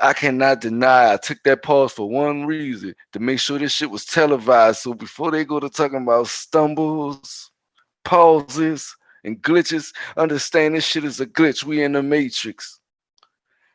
I cannot deny I took that pause for one reason, to make sure this shit was televised. So before they go to talking about stumbles, pauses, and glitches, understand this shit is a glitch. We in the matrix.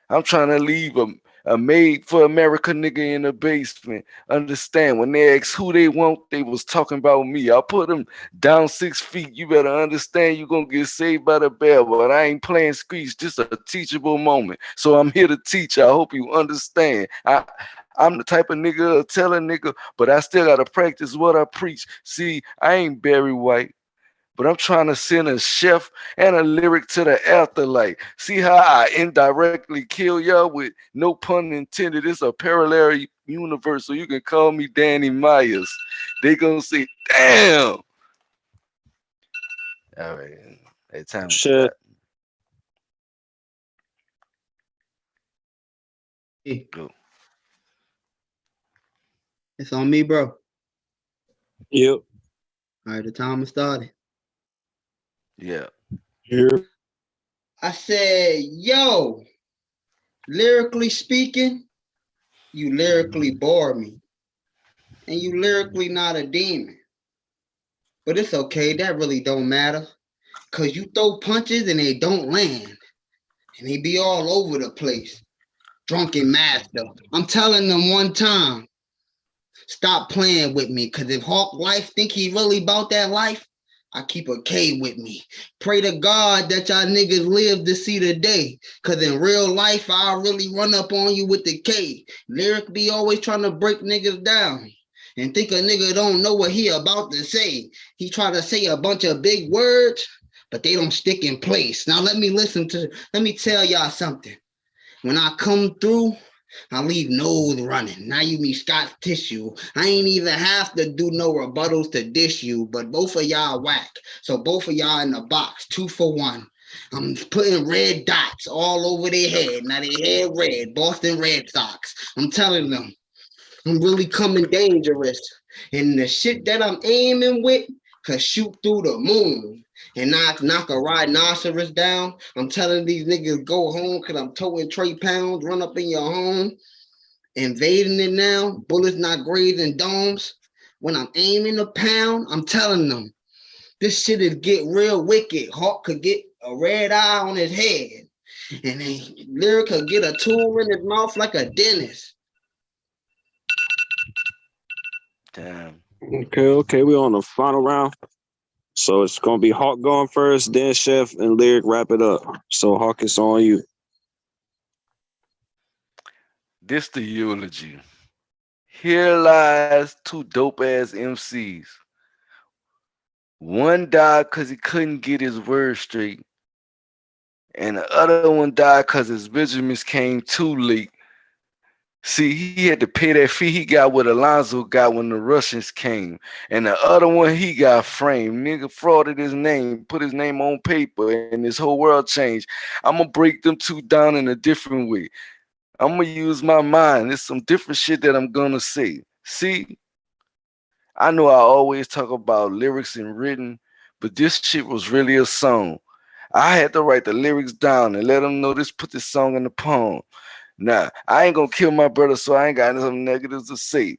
I'm trying to leave a made for America nigga in the basement. Understand when they ask who they want, they was talking about me. I put them down 6 feet. You better understand you gonna get saved by the bell, but I ain't playing screech, just a teachable moment. So I'm here to teach. I hope you understand. I'm the type of nigga tell a nigga, but I still gotta practice what I preach. See, I ain't Barry White. But I'm trying to send a chef and a lyric to the afterlife. See how I indirectly kill y'all with no pun intended. It's a parallel universe, so you can call me Danny Myers. They gonna say, damn. All right, it's time to Shit. stop. Hey, Go. it's on me, bro. All Yep. right, the timer started. Yeah. Here. I said, yo, lyrically speaking, you lyrically bore me. And you lyrically not a demon. But it's okay, that really don't matter. Cause you throw punches and they don't land. And they be all over the place. Drunken master. I'm telling them one time, stop playing with me. Cause if Hawk Life think he really about that life, I keep a K with me. Pray to God that y'all niggas live to see the day. Cause in real life, I'll really run up on you with the K. Lyric be always trying to break niggas down. And think a nigga don't know what he about to say. He try to say a bunch of big words, but they don't stick in place. Now let me tell y'all something. When I come through, I leave nose running. Now you need Scott's tissue. I ain't even have to do no rebuttals to dish you, but both of y'all whack. So both of y'all in the box, 2 for 1. I'm putting red dots all over their head. Now they head red, Boston Red Sox. I'm telling them, I'm really coming dangerous. And the shit that I'm aiming with could shoot through the moon and knock a rhinoceros down. I'm telling these niggas go home because I'm towing Trey Pounds, run up in your home, invading it now. Bullets not grazing domes. When I'm aiming a pound, I'm telling them this shit is get real wicked. Hawk could get a red eye on his head. And then Lyric could get a tool in his mouth like a dentist. Damn. Okay. We on the final round. So it's gonna be Hawk going first, then Chef and Lyric wrap it up. So Hawk, it's on you. This the eulogy. Here lies two dope ass MCs. One died because he couldn't get his words straight, and the other one died because his Benjamins came too late. See, he had to pay that fee he got what Alonzo got when the Russians came. And the other one, he got framed. Nigga frauded his name, put his name on paper, and his whole world changed. I'm going to break them two down in a different way. I'm going to use my mind. There's some different shit that I'm going to say. See, I know I always talk about lyrics and written, but this shit was really a song. I had to write the lyrics down and let them know this, put this song in the poem. Now, I ain't gonna kill my brother, so I ain't got nothing negatives to say.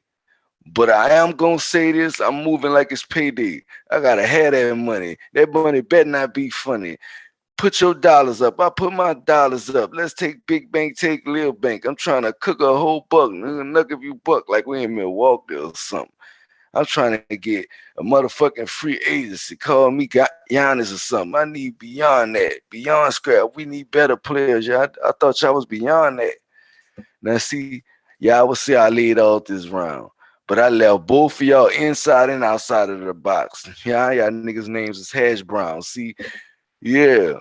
But I am gonna say this, I'm moving like it's payday. I gotta have that money. That money better not be funny. Put your dollars up. I put my dollars up. Let's take Big Bank, take Lil Bank. I'm trying to cook a whole buck. Nigga, if you buck like we in Milwaukee or something. I'm trying to get a motherfucking free agency. Call me Giannis or something. I need beyond that. Beyond scrap. We need better players. Yeah, I thought y'all was beyond that. Now see, y'all will see I laid out this round. But I left both of y'all inside and outside of the box. Y'all niggas' names is Hash Brown. See, yeah.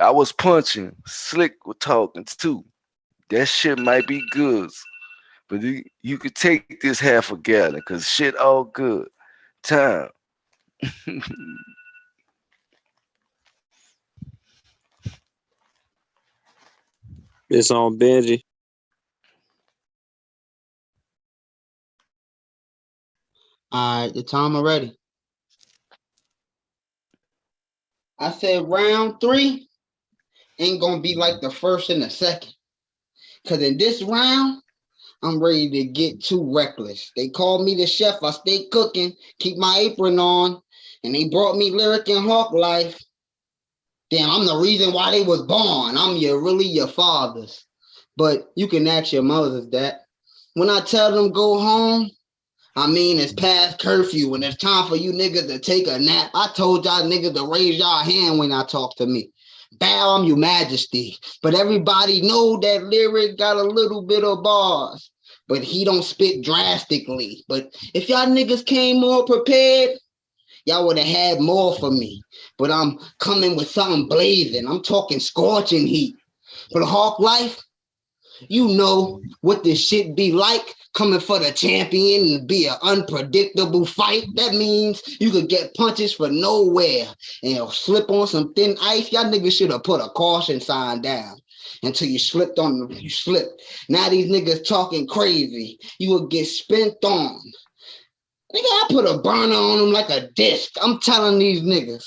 I was punching. Slick was talking too. That shit might be good. But you could take this half a gallon because shit all good. Time. It's on Benji. All right, the timer ready. I said round 3 ain't gonna be like the first and the second. Cause in this round, I'm ready to get too reckless. They called me the chef. I stay cooking, keep my apron on, and they brought me Lyric and Hawk Life. Damn, I'm the reason why they was born. I'm really your fathers. But you can ask your mothers that. When I tell them go home, I mean, it's past curfew and it's time for you niggas to take a nap. I told y'all niggas to raise y'all hand when I talk to me. Bow, I'm your majesty. But everybody know that Lyric got a little bit of bars. But he don't spit drastically. But if y'all niggas came more prepared, y'all would have had more for me. But I'm coming with something blazing. I'm talking scorching heat. For the Hawk Life, you know what this shit be like coming for the champion and be an unpredictable fight. That means you could get punches for nowhere and slip on some thin ice. Y'all niggas should have put a caution sign down. until you slipped. Now these niggas talking crazy. You will get spent on. Nigga, I put a burner on them like a disc. I'm telling these niggas.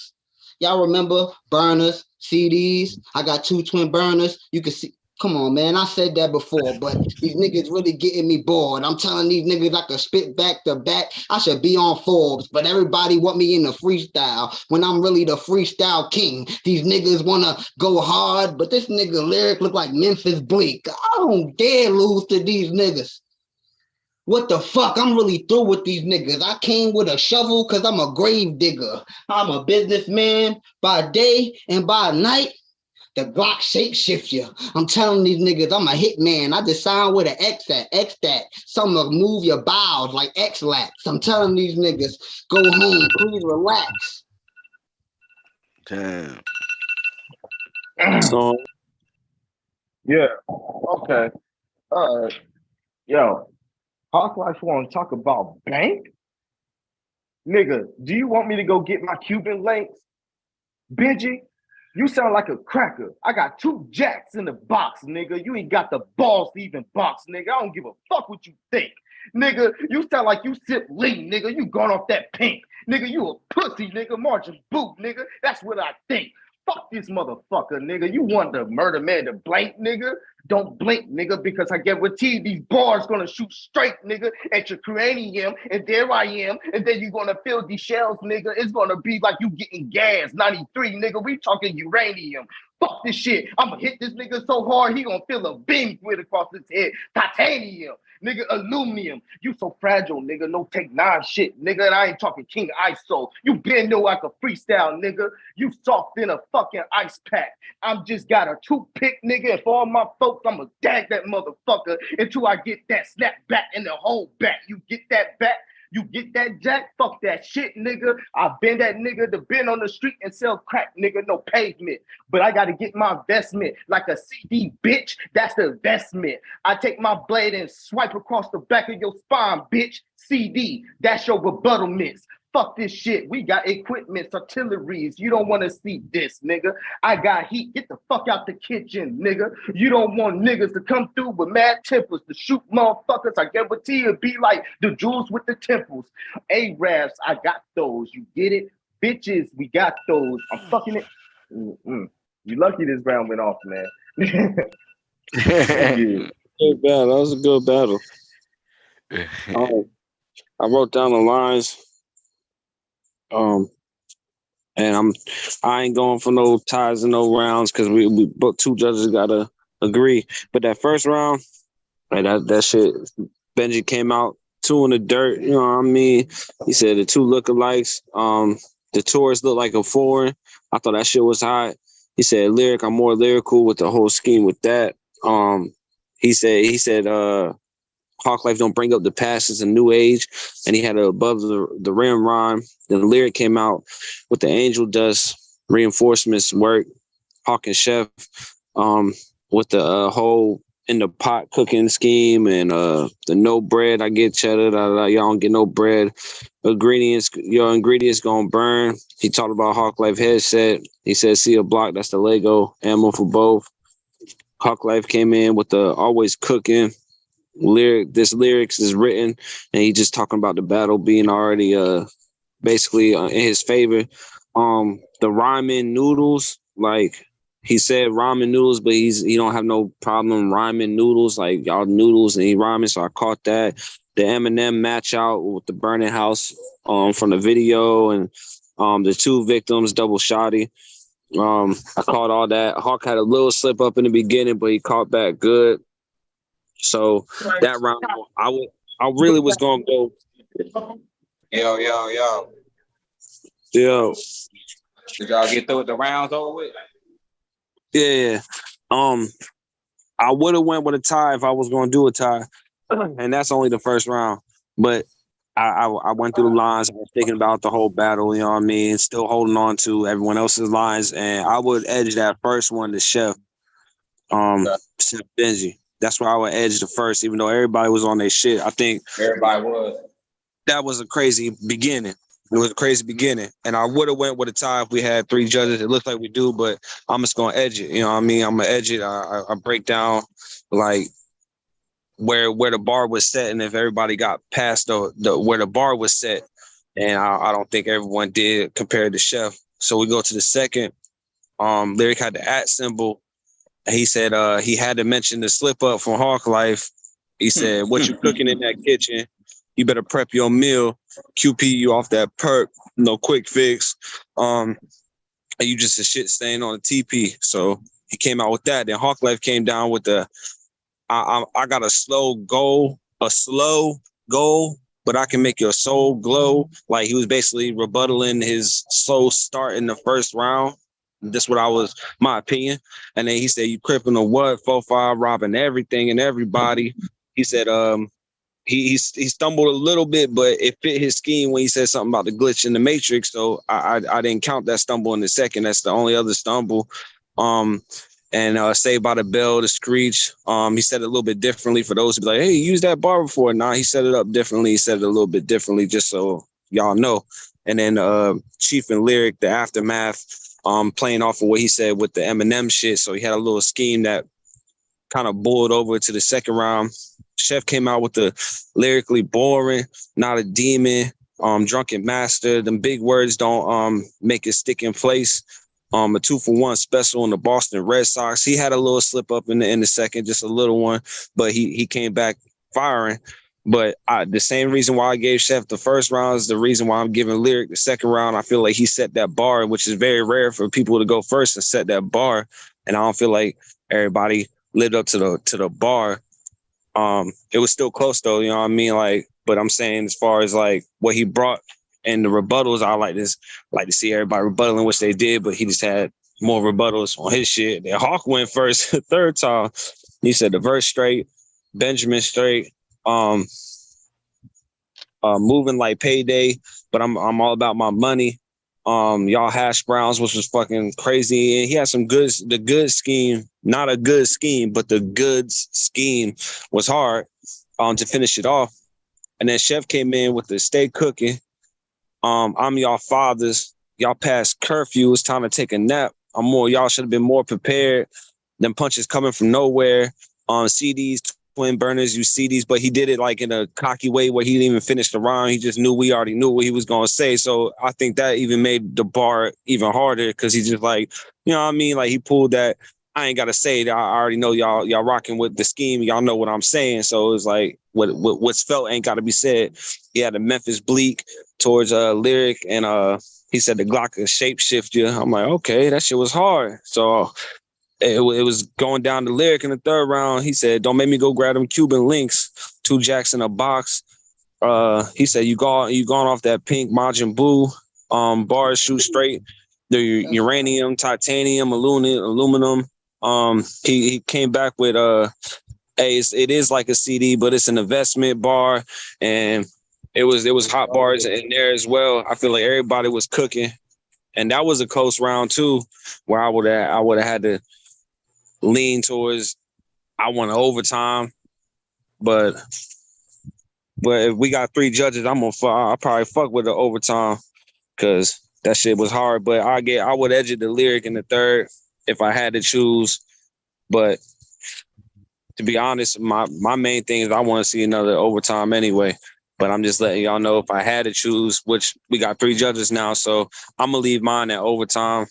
Y'all remember burners, CDs? I got 2 twin burners. You can see. Come on, man. I said that before, but these niggas really getting me bored. I'm telling these niggas I can spit back to back. I should be on Forbes, but everybody want me in the freestyle when I'm really the freestyle king. These niggas want to go hard, but this nigga lyric look like Memphis Bleak. I don't dare lose to these niggas. What the fuck? I'm really through with these niggas. I came with a shovel because I'm a grave digger. I'm a businessman by day and by night. The Glock shape you. I'm telling these niggas I'm a hitman. I just signed with an X at X that. Someone move your bowels like X laps. I'm telling these niggas, go home, please relax. Damn. So Yeah. Okay. Yo, Hawk Life want to talk about bank? Nigga, do you want me to go get my Cuban links? Benji, you sound like a cracker. I got 2 jacks in the box, nigga. You ain't got the balls to even box, nigga. I don't give a fuck what you think. Nigga, you sound like you sip lean, nigga. You gone off that pink. Nigga, you a pussy, nigga. Marching boot, nigga. That's what I think. Fuck this motherfucker, nigga. You want the murder man to blink, nigga? Don't blink, nigga, because I guarantee these bars gonna shoot straight, nigga, at your cranium, and there I am, and then you gonna feel these shells, nigga. It's gonna be like you getting gas, 93, nigga. We talking uranium. Fuck this shit. I'ma hit this nigga so hard, he gonna feel a beam quit across his head. Titanium, nigga, aluminum. You so fragile, nigga. No take 9 shit, nigga. And I ain't talking King ISO. You been know I can freestyle, nigga. You soft in a fucking ice pack. I'm just got a toothpick, nigga. And for all my folks, I'ma dag that motherfucker until I get that snap back in the whole back. You get that back? You get that jack? Fuck that shit, nigga. I've been that nigga to been on the street and sell crack, nigga. No pavement. But I got to get my investment like a CD, bitch. That's the investment. I take my blade and swipe across the back of your spine, bitch. CD. That's your rebuttalements. Fuck this shit. We got equipment, artilleries. You don't want to see this, nigga. I got heat. Get the fuck out the kitchen, nigga. You don't want niggas to come through with mad tempers to shoot motherfuckers. I guarantee it'll be like the jewels with the temples. Arabs, I got those. You get it? Bitches, we got those. I'm fucking it. You lucky this round went off, man. good battle. That was a good battle. I wrote down the lines. And I ain't going for no ties and no rounds because we both 2 judges gotta agree. But that first round, like that shit, Benji came out 2 in the dirt. You know what I mean? He said the 2 lookalikes. The tourist looked like a foreign. I thought that shit was hot. He said lyric, I'm more lyrical with the whole scheme with that. He said Hawk Life don't bring up the past, it's a new age. And he had a above the rim rhyme. Then the lyric came out with the angel dust reinforcements work. Hawk and Chef with the whole in the pot cooking scheme and the no bread. I get cheddar. Y'all don't get no bread. Your ingredients gonna burn. He talked about Hawk Life headset. He said, see a block, that's the Lego ammo for both. Hawk Life came in with the always cooking. Lyrics is written, and he just talking about the battle being already basically in his favor. The ramen noodles, like he said ramen noodles, but he don't have no problem rhyming noodles, like y'all noodles and he rhyming, so I caught that. The Eminem match out with the burning house from the video, and the 2 victims double shotty. I caught all that. Hawk had a little slip up in the beginning, but he caught back good. So that round, I really was gonna go. Yo. Did y'all get through with the rounds over with? Yeah. I would have went with a tie if I was gonna do a tie, and that's only the first round. But I went through the lines. I was thinking about the whole battle. You know what I mean? Still holding on to everyone else's lines, and I would edge that first one to Chef. Chef Benji. That's why I would edge the first, even though everybody was on their shit. I think everybody was. That was a crazy beginning. It was a crazy beginning, and I would have went with a tie if we had 3 judges. It looks like we do, but I'm just gonna edge it. You know what I mean? I'm gonna edge it. I break down like where the bar was set, and if everybody got past the where the bar was set, and I don't think everyone did compared to Chef. So we go to the second. Lyric had the @ symbol. And he said he had to mention the slip up from Hawk Life. He said, "What you cooking in that kitchen? You better prep your meal. QP you off that perk, no quick fix. And you just a shit stain on the TP." So he came out with that. Then Hawk Life came down with the I got a slow goal, but I can make your soul glow. Like he was basically rebuttaling his slow start in the first round. That's what my opinion. And then he said, "You cripping or what? 4-5 robbing everything and everybody." He said, he stumbled a little bit, but it fit his scheme when he said something about the glitch in the matrix. So I didn't count that stumble in the second. That's the only other stumble. And Saved by the Bell, the screech. He said it a little bit differently for those who be like, "Hey, you used that bar before." Nah, he set it up differently. He said it a little bit differently, just so y'all know. And then Chief and Lyric, the aftermath, playing off of what he said with the Eminem shit. So he had a little scheme that kind of boiled over to the second round. Chef came out with the lyrically boring, not a demon, drunken master. Them big words don't make it stick in place. A 2-for-1 special in the Boston Red Sox. He had a little slip up in the second, just a little one, but he came back firing. But the same reason why I gave Chef the first round is the reason why I'm giving Lyric the second round. I feel like he set that bar, which is very rare for people to go first and set that bar. And I don't feel like everybody lived up to the bar. It was still close though, you know what I mean? Like, but I'm saying as far as like what he brought and the rebuttals, I like to see everybody rebuttaling, which they did, but he just had more rebuttals on his shit. Then Hawk went first, third time. He said the verse straight, Benjamin straight, moving like payday, but I'm all about my money. Y'all hash browns, which was fucking crazy. And he had some goods. The good scheme, not a good scheme, but the goods scheme was hard to finish it off. And then Chef came in with the stay cooking. I'm y'all fathers. Y'all past curfew. It's time to take a nap. Y'all should have been more prepared. Them punches coming from nowhere. CDs, twin burners, you CDs, but he did it like in a cocky way where he didn't even finish the round. He just knew we already knew what he was going to say. So I think that even made the bar even harder because he just like, you know what I mean? Like he pulled that. I ain't got to say that. I already know y'all rocking with the scheme. Y'all know what I'm saying. So it's like what's felt ain't got to be said. He had a Memphis Bleak towards Lyric, and he said the Glock could shapeshift you. I'm like, okay, that shit was hard. So it was going down to Lyric in the third round. He said, "Don't make me go grab them Cuban links, 2 jacks in a box." He said, you gone off that pink Majin Buu. Bars shoot straight. The uranium, titanium, aluminum. He came back with hey, it is like a CD, but it's an investment bar, and it was hot bars in there as well. I feel like everybody was cooking, and that was a close round too, where I would have had to lean towards I want an overtime, but if we got 3 judges, I'll probably fuck with the overtime because that shit was hard. But I would edge it the Lyric in the third if I had to choose. But to be honest, my main thing is I want to see another overtime anyway. But I'm just letting y'all know if I had to choose, which we got 3 judges now, so I'm gonna leave mine at overtime.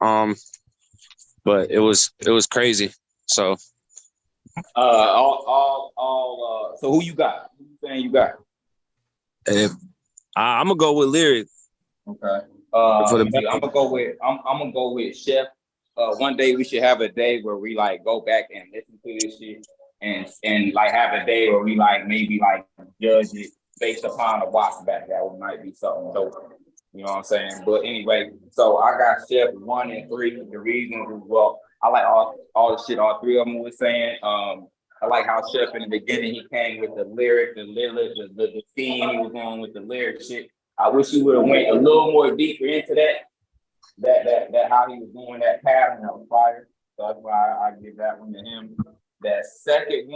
But it was crazy. So so who you got? Who you saying you got? I'm gonna go with Lyric. Okay. I'm gonna go with Chef. One day we should have a day where we like go back and listen to this shit and like have a day where we like maybe like judge it based upon a watch back. That might be something dope. You know what I'm saying? But anyway, so I got Chef 1 and 3. The reason was, well, I like all the shit all 3 of them was saying. I like how Chef in the beginning he came with the lyric, the theme he was on with the lyric shit. I wish he would have went a little more deeper into that how he was doing that pattern that was fire. So that's why I give that one to him. That second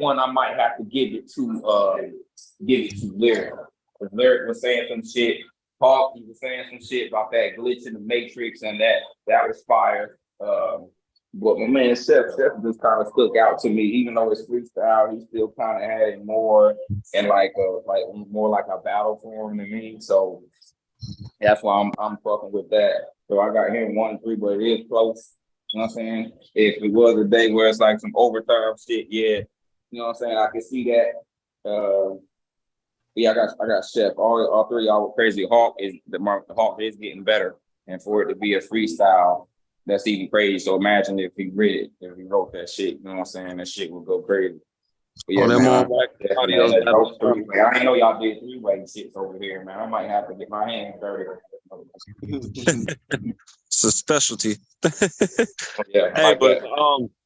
one I might have to give it to Lyric. Lyric was saying some shit. Hawk, he was saying some shit about that glitch in the Matrix, and that was fire. But my man Chef just kind of stuck out to me, even though it's freestyle, he still kind of had it more in like more like a battle form to me. So that's why I'm fucking with that. So I got him 1-3, but it is close. You know what I'm saying? If it was a day where it's like some overtime shit, yeah, you know what I'm saying? I can see that. Yeah, I got Chef. All three y'all were crazy. Hawk is getting better, and for it to be a freestyle, that's even crazy. So imagine if he wrote that shit. You know what I'm saying? That shit would go crazy. But yeah, them man, on like audio's battle. I didn't know y'all did 3-way shits over here, man. I might have to get my hands dirty. It's a specialty. Yeah, Hey, but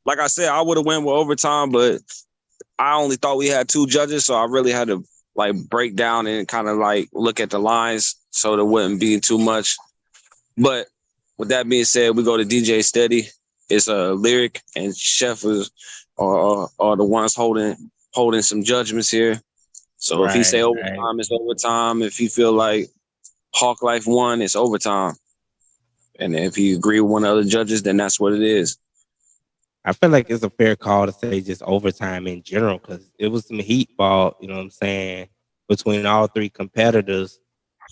like I said, I would have went with overtime, but I only thought we had 2 judges, so I really had to like break down and kind of like look at the lines so there wouldn't be too much. But with that being said, we go to DJ Steady. It's a lyric, and Chef are the ones holding some judgments here. So if he say overtime, it's overtime. If he feel like Hawk Life won, it's overtime. And if you agree with one of the other judges, then that's what it is. I feel like it's a fair call to say just overtime in general, because it was some heat ball, you know what I'm saying, between all 3 competitors.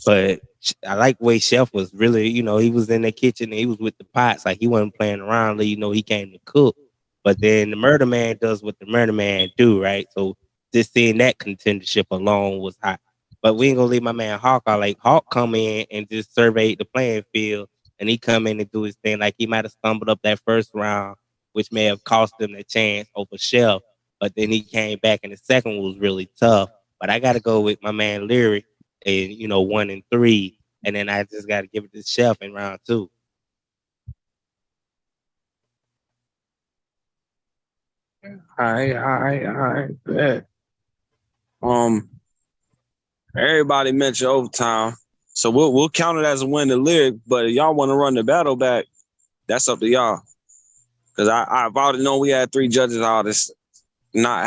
But I like the way Chef was really, he was in the kitchen and he was with the pots. Like, he wasn't playing around, he came to cook. But then the Murder Man does what the Murder Man do, right? So just seeing that contendership alone was hot. But we ain't gonna leave my man Hawk out. Like, Hawk come in and just surveyed the playing field, and he come in and do his thing. Like, he might have stumbled up that first round, which may have cost him the chance over Chef. But then he came back, and the second one was really tough. But I got to go with my man Lyric, and 1 and 3, and then I just got to give it to Chef in round 2. I bet. Everybody mentioned overtime, so we'll count it as a win to Lyric. But if y'all want to run the battle back, that's up to y'all. Because I've already known we had 3 judges. Not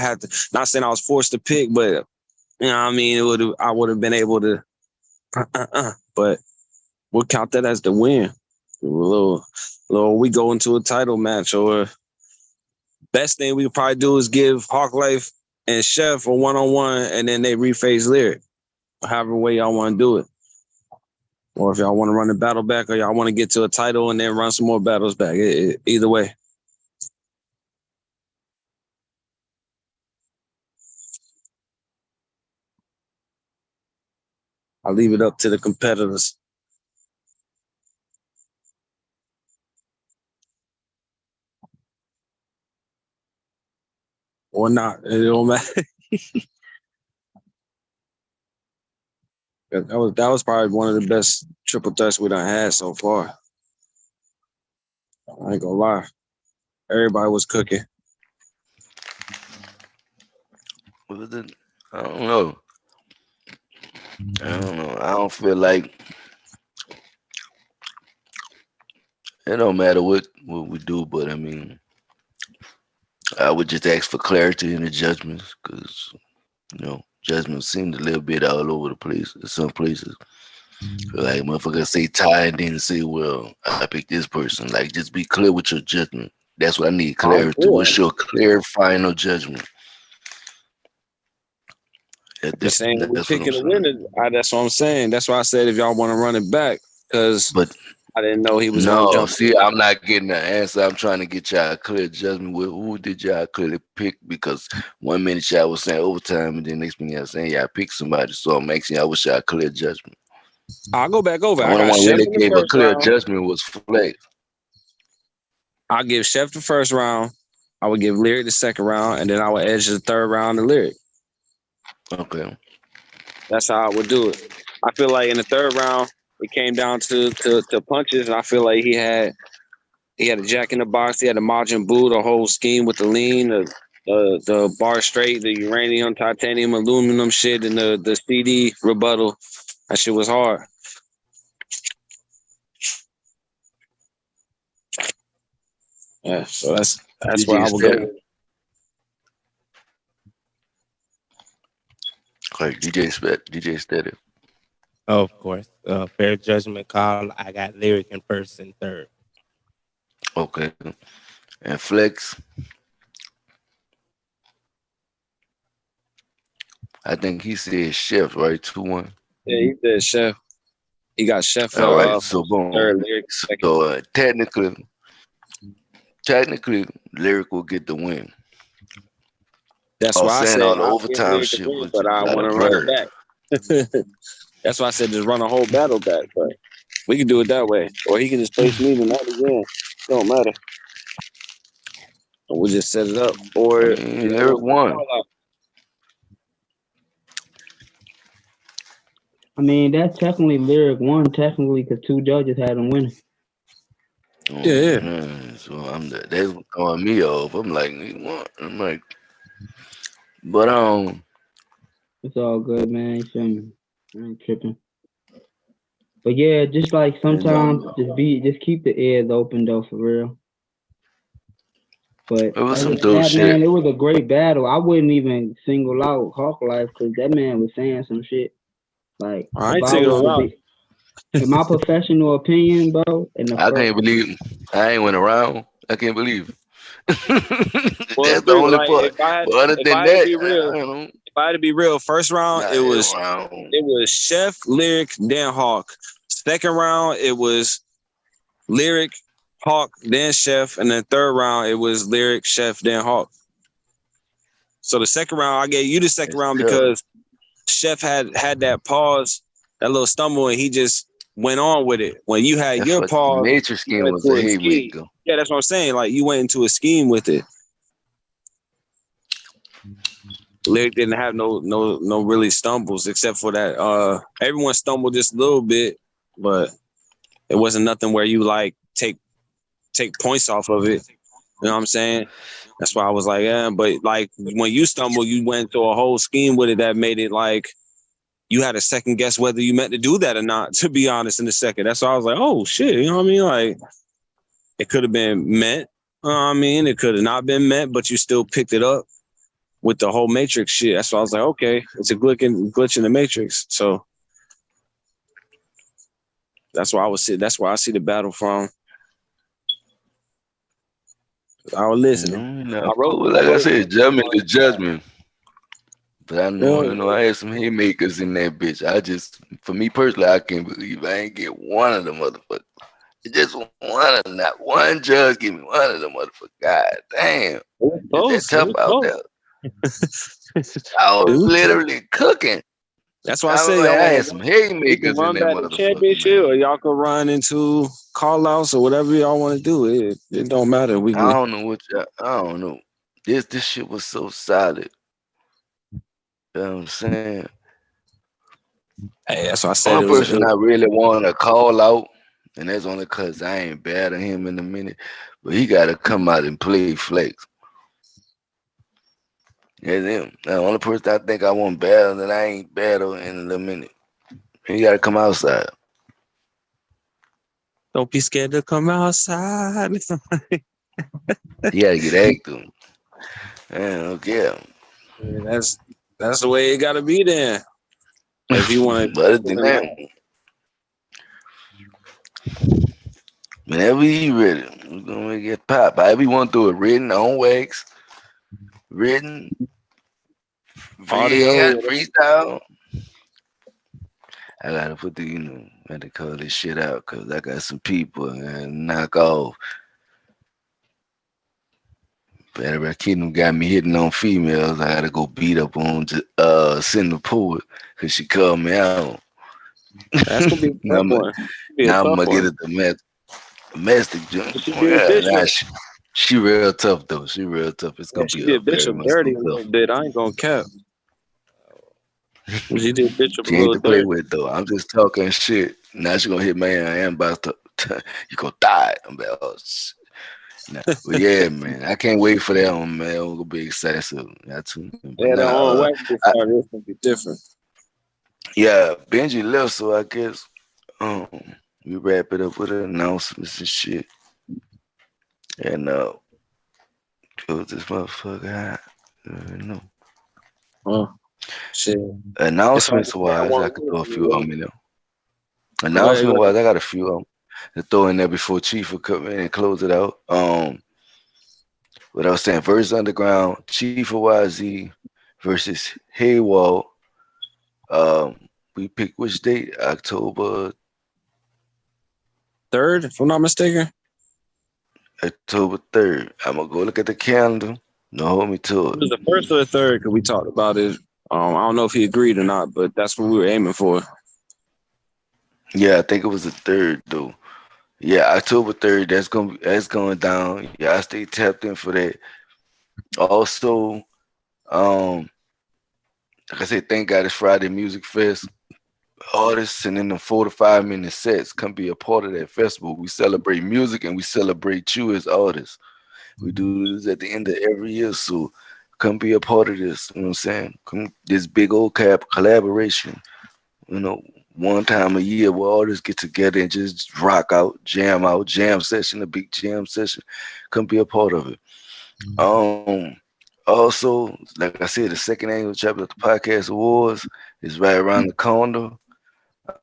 saying I was forced to pick, but I mean, I would have been able to. But we'll count that as the win. We go into a title match, or best thing we could probably do is give Hawk Life and Chef a 1-on-1, and then they reface Lyric. However way y'all want to do it. Or if y'all want to run the battle back, or y'all want to get to a title and then run some more battles back. Either way. I'll leave it up to the competitors. Or not. It don't matter. That was probably one of the best triple threats we done had so far. I ain't gonna lie. Everybody was cooking. I don't know. I don't feel like it don't matter what we do, but I mean, I would just ask for clarity in the judgments, because judgments seemed a little bit all over the place in some places. Like, motherfucker say tie and then say, well, I picked this person. Like, just be clear with your judgment. That's what I need clarity. What's your clear final judgment? You're saying we're picking a winner. That's what I'm saying. That's why I said if y'all want to run it back, because I didn't know he was going to jump. See, I'm not getting the answer. I'm trying to get y'all a clear judgment with who did y'all clearly pick, because 1 minute y'all was saying overtime, and then next minute y'all saying y'all picked somebody. So I'm asking y'all, what's y'all clear judgment? I'll go back over. The only one really gave a clear judgment was Flex. I'll give Chef the first round. I would give Lyric the second round, and then I would edge the third round to Lyric. Okay. That's how I would do it. I feel like in the third round, it came down to punches, and I feel like he had a jack in the box. He had the Majin Buu, the whole scheme with the lean, the bar straight, the uranium, titanium, aluminum shit, and the CD rebuttal. That shit was hard. Yeah, so that's where I would go. Okay, DJ Steady. Of course. Fair judgment call. I got Lyric in first and third. Okay. And Flex, I think he said Chef, right? 2-1. Yeah, he said Chef. He got Chef All right, so first and boom. third, Lyric second. So technically, Lyric will get the win. That's I was why I saying said all the I'll give overtime Lyric a shit win, was but just I out want of to run it bird. back. That's why I said just run a whole battle back. But we can do it that way, or he can just face me tonight again. Don't matter. We'll just set it up, or I if mean, he Lyric wants to won. call out. I mean, that's technically Lyric won, technically, because 2 judges had him winning. Yeah. So that's what throwing me off. I'm like, he won. I'm like, but It's all good, man. You feel me? I ain't tripping. But yeah, just like sometimes, just keep the ears open though, for real. But it was other some than dope that, shit. man, it was a great battle. I wouldn't even single out Hawk Life because that man was saying some shit. Like, I if ain't I taking was him to out. be, in my professional opinion, bro, in the I first, can't believe I ain't went around. I can't believe Well, that's the dude, only like part. But other if than I had to that, be real, I don't know. if I had to be real, first round Not it was around. Chef, Lyric, then Hawk. Second round it was Lyric, Hawk, then Chef, and then third round it was Lyric, Chef, then Hawk. So the second round I gave you the second It's round tough. because Chef had that pause, that little stumble, and he just went on with it. When you had That your fucking pause, Matrix you scheme went was to a a scheme. haymaker. Yeah, that's what I'm saying. Like you went into a scheme with it. Lyric didn't have no really stumbles except for that. Everyone stumbled just a little bit, but it wasn't nothing where you like take points off of it. You know what I'm saying? That's why I was like, yeah. But like when you stumble, you went to a whole scheme with it that made it like you had to second guess whether you meant to do that or not. To be honest, in the second, that's why I was like, oh shit. You know what I mean? Like it could have been meant. You know what I mean? It could have not been meant, but you still picked it up with the whole Matrix shit. That's why I was like, okay, it's a glitch in the Matrix. So that's why that's where I see the battle from. I was listening. I wrote, Like I said, judgment is judgment. But I know, yeah. I had some haymakers in that bitch. For me personally, I can't believe I ain't get one of them motherfuckers. Just not one judge give me one of them motherfuckers. God damn. Is that tough out there? I was literally cooking. That's why I say I y'all had want some to haymakers in run that back the motherfucker, championship, man. or y'all can run into call outs or whatever y'all want to do. It don't matter. We I can. don't know I don't know. This shit was so solid. You know what I'm saying? Hey, that's why I said Only it was. person I really want to call out, and that's only because I ain't bad at him in a minute, but he got to come out and play flex. That's him. The only person I think I want better than I ain't better in a little minute. He got to come outside. Don't be scared to come outside. He got to get active. Yeah. That's the way it got to be then. If you want But other than that, whenever he ready, we're gonna get popped. However you want to do it, written on wax, written, audio, freestyle. I gotta put I had to call this shit out because I got some people and knock off. Better Kingdom got me hitting on females. I gotta go beat up on Cinder Poet because she called me out. that's gonna be a tough one. Now I'm gonna get it domestic joint. She did Bishop. She real tough though. She real tough. It's gonna She be a did very Bishop much dirty a tough. little bit. I ain't gonna cap. She did Bishop a She ain't little to play dirty. with though. I'm just talking shit. Now she gonna hit my I am about to you gonna die. I'm about nah. But yeah, man. I can't wait for that one, man. I'm gonna be excited soon. But Yeah, that on now wax get started. It's gonna be different. yeah, Benji left, so I guess we wrap it up with announcements and shit. And close this motherfucker out. No. Shit. Announcements wise, I could throw a few on me though. Announcement wise, I got a few of them to throw in there before Chief will come in and close it out. What I was saying, versus Underground, Chief of YZ versus Haywall. We picked which date? October 3rd, if I'm not mistaken. October 3rd. I'm gonna go look at the calendar. No, hold me to It it. was the 1st or the 3rd because we talked about it. I don't know if he agreed or not, but that's what we were aiming for. Yeah, I think it was the 3rd though. Yeah, October 3rd. That's going down. Yeah, I stay tapped in for that. Also, like I said, thank God it's Friday Music Fest. Artists and in the 4 to 5 minute sets come be a part of that festival. We celebrate music and we celebrate you as artists. We do this at the end of every year, so come be a part of this. You know what I'm saying? Come this big old collaboration. You know, one time a year where artists get together and just rock out, jam session, a big jam session. Come be a part of it. Also, like I said, the second annual Chapter of the Podcast Awards is right around the corner.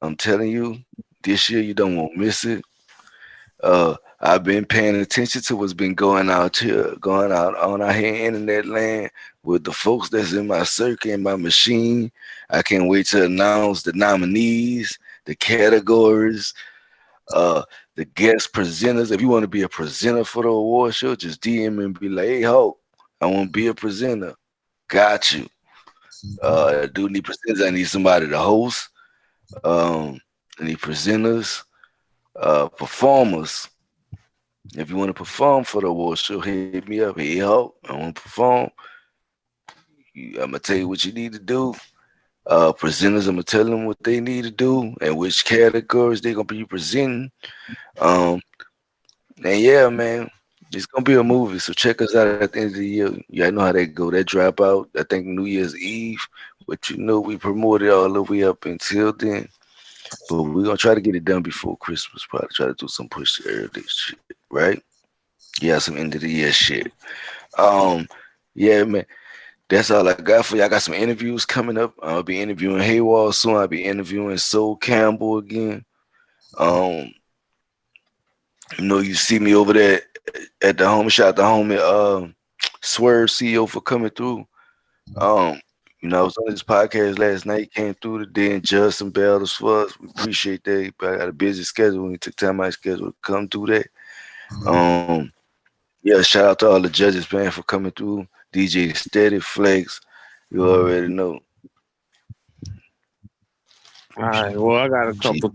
I'm telling you, this year you don't want to miss it. I've been paying attention to what's been going out on our here internet land with the folks that's in my circuit and my machine. I can't wait to announce the nominees, the categories, the guest presenters. If you want to be a presenter for the award show, just DM me and be like, "Hey, Hulk, I want to be a presenter." Got you. I do need presenters. I need somebody to host. I need presenters, performers. If you want to perform for the award show, hit me up. Hey, Hulk, I want to perform. I'm gonna tell you what you need to do. Presenters, I'm gonna tell them what they need to do and which categories they're gonna be presenting. Um, and yeah, man, it's gonna be a movie. So check us out at the end of the year. Yeah, I know how they go. That drop out, I think New Year's Eve. But you know, we promoted all the way up until then. But we're gonna try to get it done before Christmas. Probably try to do some push to early shit, right? Yeah, some end of the year shit. Um, yeah, man. That's all I got for you. I got some interviews coming up. I'll be interviewing Haywall soon. I'll be interviewing Soul Campbell again. Um, you see me over there at the home. Shout out to homie Swerve CEO for coming through. Um, I was on this podcast last night. Came through today and judged some battles for us. We appreciate that. He probably got a busy schedule. He took time out of his schedule to come through that. Yeah, shout out to all the judges, man, for coming through. DJ Steady Flex, you already know. All right. Well, I got a couple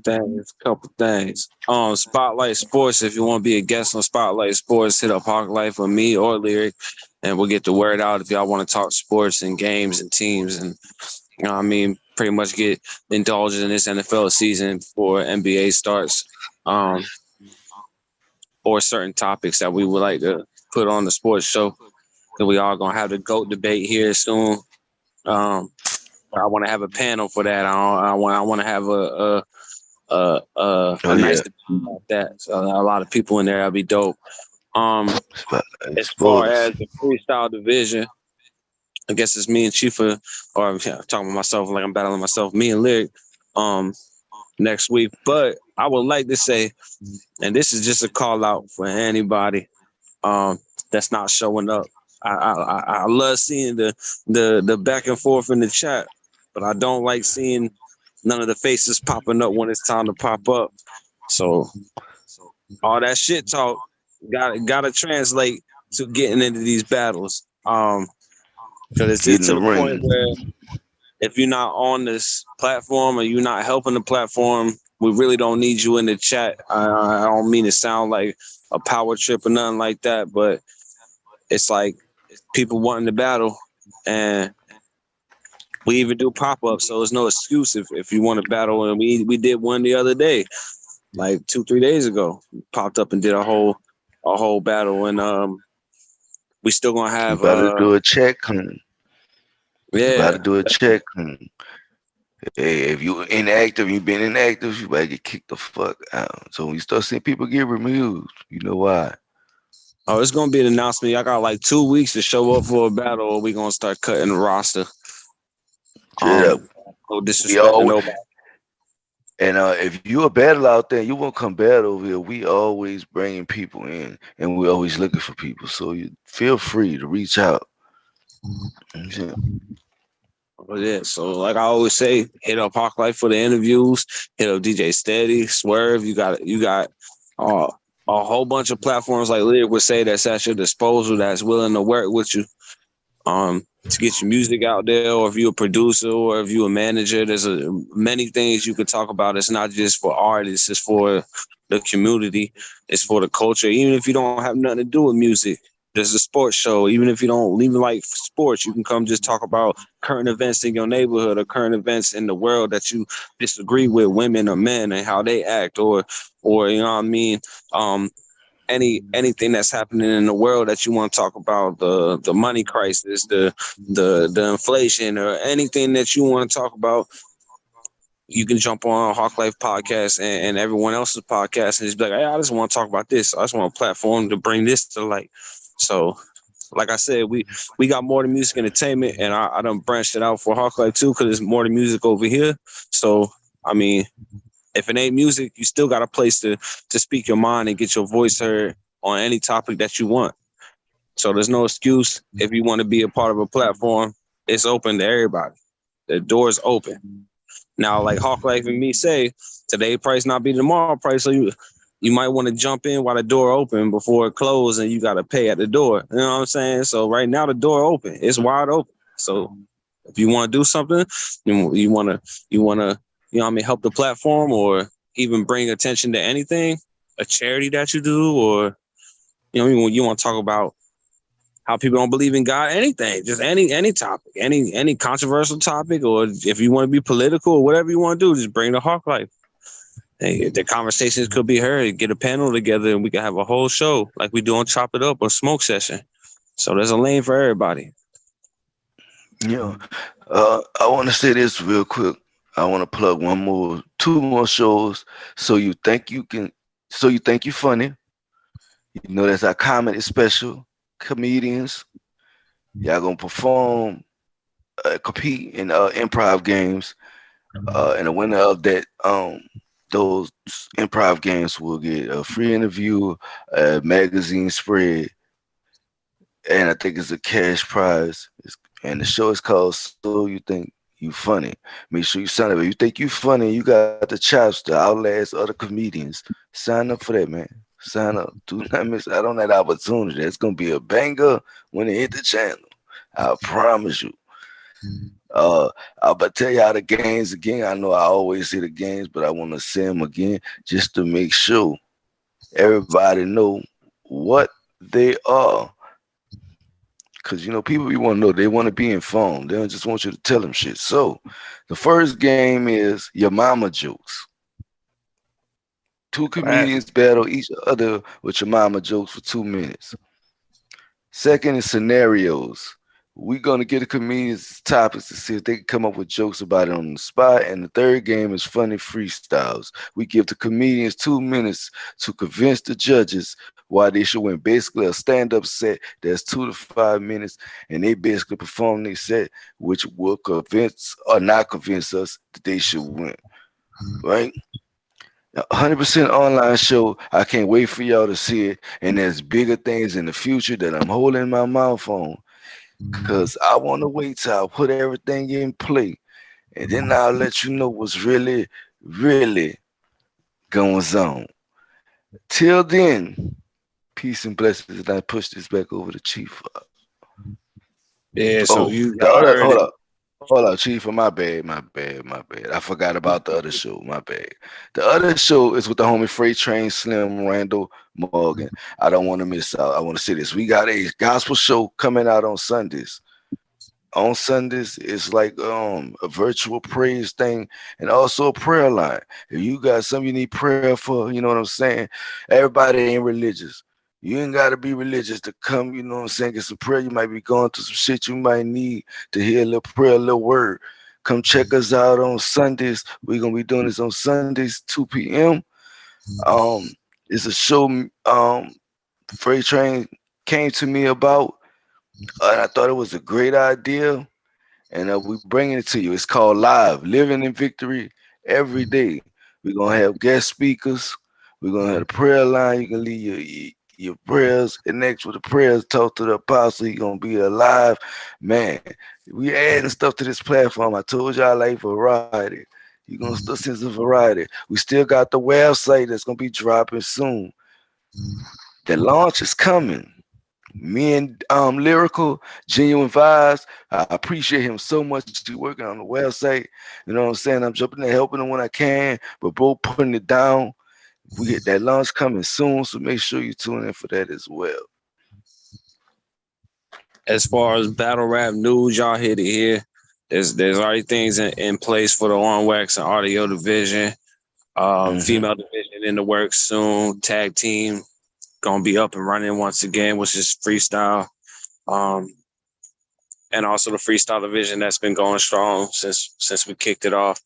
things. Spotlight Sports. If you want to be a guest on Spotlight Sports, hit up Hawk Life with me or Lyric, and we'll get the word out if y'all want to talk sports and games and teams and pretty much get indulged in this NFL season before NBA starts. Or certain topics that we would like to put on the sports show. And we are gonna have the GOAT debate here soon. I want to have a panel for that. I want to have a nice debate about that. So a lot of people in there. That'll be dope. As far as the freestyle division, I guess it's me and Chifa, or I'm talking about myself like I'm battling myself. Me and Lyric, next week. But I would like to say, and this is just a call out for anybody that's not showing up. I love seeing the back and forth in the chat, but I don't like seeing none of the faces popping up when it's time to pop up. So all that shit talk gotta translate to getting into these battles. Because it's to the point where if you're not on this platform or you're not helping the platform, we really don't need you in the chat. I don't mean to sound like a power trip or nothing like that, but it's like people wanting to battle, and we even do pop-ups, so there's no excuse if you want to battle. And we did one the other day, like 2-3 days ago. Popped up and did a whole battle, and we still gonna have about to do a check. Yeah, about to do a check. Hey, if you inactive, you've been inactive, you better get kicked the fuck out. So when you start seeing people get removed, you know why. Oh, it's gonna be an announcement. I got like 2 weeks to show up for a battle, or we gonna start cutting the roster. Straight up. No disrespect to nobody. And if you're a battle out there, you won't come battle over here. We always bringing people in, and we always looking for people. So you feel free to reach out. Yeah. But yeah, so like I always say, hit up Hawk Life for the interviews. Hit up DJ Steady, Swerve. You got uh, a whole bunch of platforms like Lyric would say that's at your disposal that's willing to work with you. To get your music out there, or if you're a producer, or if you're a manager, there's many things you could talk about. It's not just for artists, it's for the community, it's for the culture. Even if you don't have nothing to do with music, there's a sports show. Even if you don't even like sports, you can come just talk about current events in your neighborhood or current events in the world that you disagree with, women or men, and how they act, or you know what I mean. Anything that's happening in the world that you want to talk about, the money crisis, the inflation, or anything that you want to talk about, you can jump on Hawk Life podcast and everyone else's podcast and just be like, hey, I just want to talk about this. I just want a platform to bring this to light. So like I said, we got more than music entertainment, and I done branched it out for Hawk Life too, because there's more than music over here. So I mean, if it ain't music, you still got a place to speak your mind and get your voice heard on any topic that you want. So there's no excuse. If you want to be a part of a platform, it's open to everybody. The door's open. Now, like Hawk Life and me say, today price not be tomorrow price. So you might want to jump in while the door open before it closes, and you got to pay at the door. You know what I'm saying? So right now the door open. It's wide open. So if you want to do something, you want to you know what I mean, help the platform, or even bring attention to anything, a charity that you do, or you know, you want to talk about how people don't believe in God, anything, just any topic, any controversial topic, or if you want to be political or whatever you want to do, just bring the Hawk Life. Hey, the conversations could be heard. Get a panel together, and we can have a whole show like we do on Chop It Up or Smoke Session. So there's a lane for everybody. Yeah. I want to say this real quick. I want to plug two more shows. So you think you funny. You know that's our comedy special. Comedians, y'all gonna perform, compete in improv games, and the winner of those improv games will get a free interview, a magazine spread, and I think it's a cash prize. And the show is called "So You Think You Funny." Make sure you sign up. If you think you funny, you got the chops to outlast other comedians. Sign up for that, man. Sign up. Do not miss out on that opportunity. It's gonna be a banger when it hit the channel. I promise you. Uh, I'll but tell y'all the games again. I know I always say the games, but I want to say them again just to make sure everybody know what they are. Cause you know people we want to know, they want to be informed. They don't just want you to tell them shit. So the first game is your mama jokes. Two comedians battle each other with your mama jokes for 2 minutes. Second is scenarios. We're gonna get the comedians topics to see if they can come up with jokes about it on the spot. And the third game is funny freestyles. We give the comedians 2 minutes to convince the judges why they should win. Basically, a stand-up set that's 2 to 5 minutes, and they basically perform their set, which will convince or not convince us that they should win. Right? 100% online show. I can't wait for y'all to see it. And there's bigger things in the future that I'm holding my mouth on. Cause I want to wait till I put everything in play. And then I'll let you know what's really going on. Till then, peace and blessings. And I push this back over to Chief. Yeah, so Oh, you hold up, heard hold it. up. Hold up, Chief. My bad. I forgot about the other show. My bad. The other show is with the homie Freight Train Slim Randall Morgan. I don't want to miss out. I want to say this. We got a gospel show coming out on Sundays. On Sundays, it's like a virtual praise thing and also a prayer line. If you got something you need prayer for, you know what I'm saying? Everybody ain't religious. You ain't gotta be religious to come, you know what I'm saying, get some prayer. You might be going through some shit you might need to hear a little prayer, a little word. Come check us out on Sundays. We're gonna be doing this on Sundays, 2 p.m. Um, it's a show Freight Train came to me about, and I thought it was a great idea, and we bringing it to you. It's called Live, Living in Victory Every Day. We're gonna have guest speakers. We're gonna have a prayer line. You can leave your prayers and next with the prayers, talk to the apostle. You're gonna be alive. Man, we adding stuff to this platform. I told y'all like variety. You're gonna still see some variety. We still got the website that's gonna be dropping soon. The launch is coming. Me and Lyrical, Genuine Vibes. I appreciate him so much. He's working on the website. You know what I'm saying? I'm jumping in, helping him when I can, but both putting it down. We get that launch coming soon, so make sure you tune in for that as well. As far as battle rap news, y'all hit it here. There's already things in place for the on wax and audio division. Female division in the works soon. Tag team gonna be up and running once again, which is freestyle. And also the freestyle division that's been going strong since we kicked it off.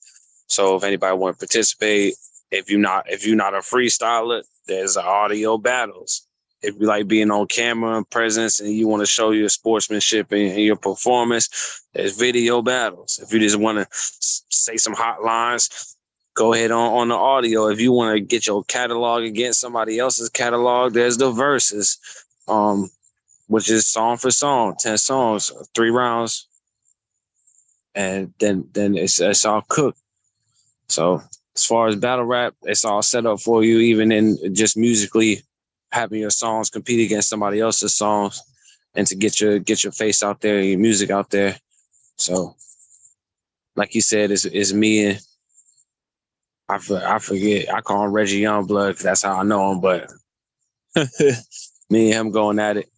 So if anybody want to participate, if you're not a freestyler, there's audio battles. If you like being on camera and presence and you want to show your sportsmanship and your performance, there's video battles. If you just want to say some hot lines, go ahead on the audio. If you want to get your catalog against somebody else's catalog, there's the verses, which is song for song, 10 songs, 3 rounds, and then it's all cooked. So as far as battle rap, it's all set up for you, even in just musically having your songs compete against somebody else's songs and to get your face out there, your music out there. So like you said, it's me and I forget, I call him Reggie Youngblood because that's how I know him, but me and him going at it,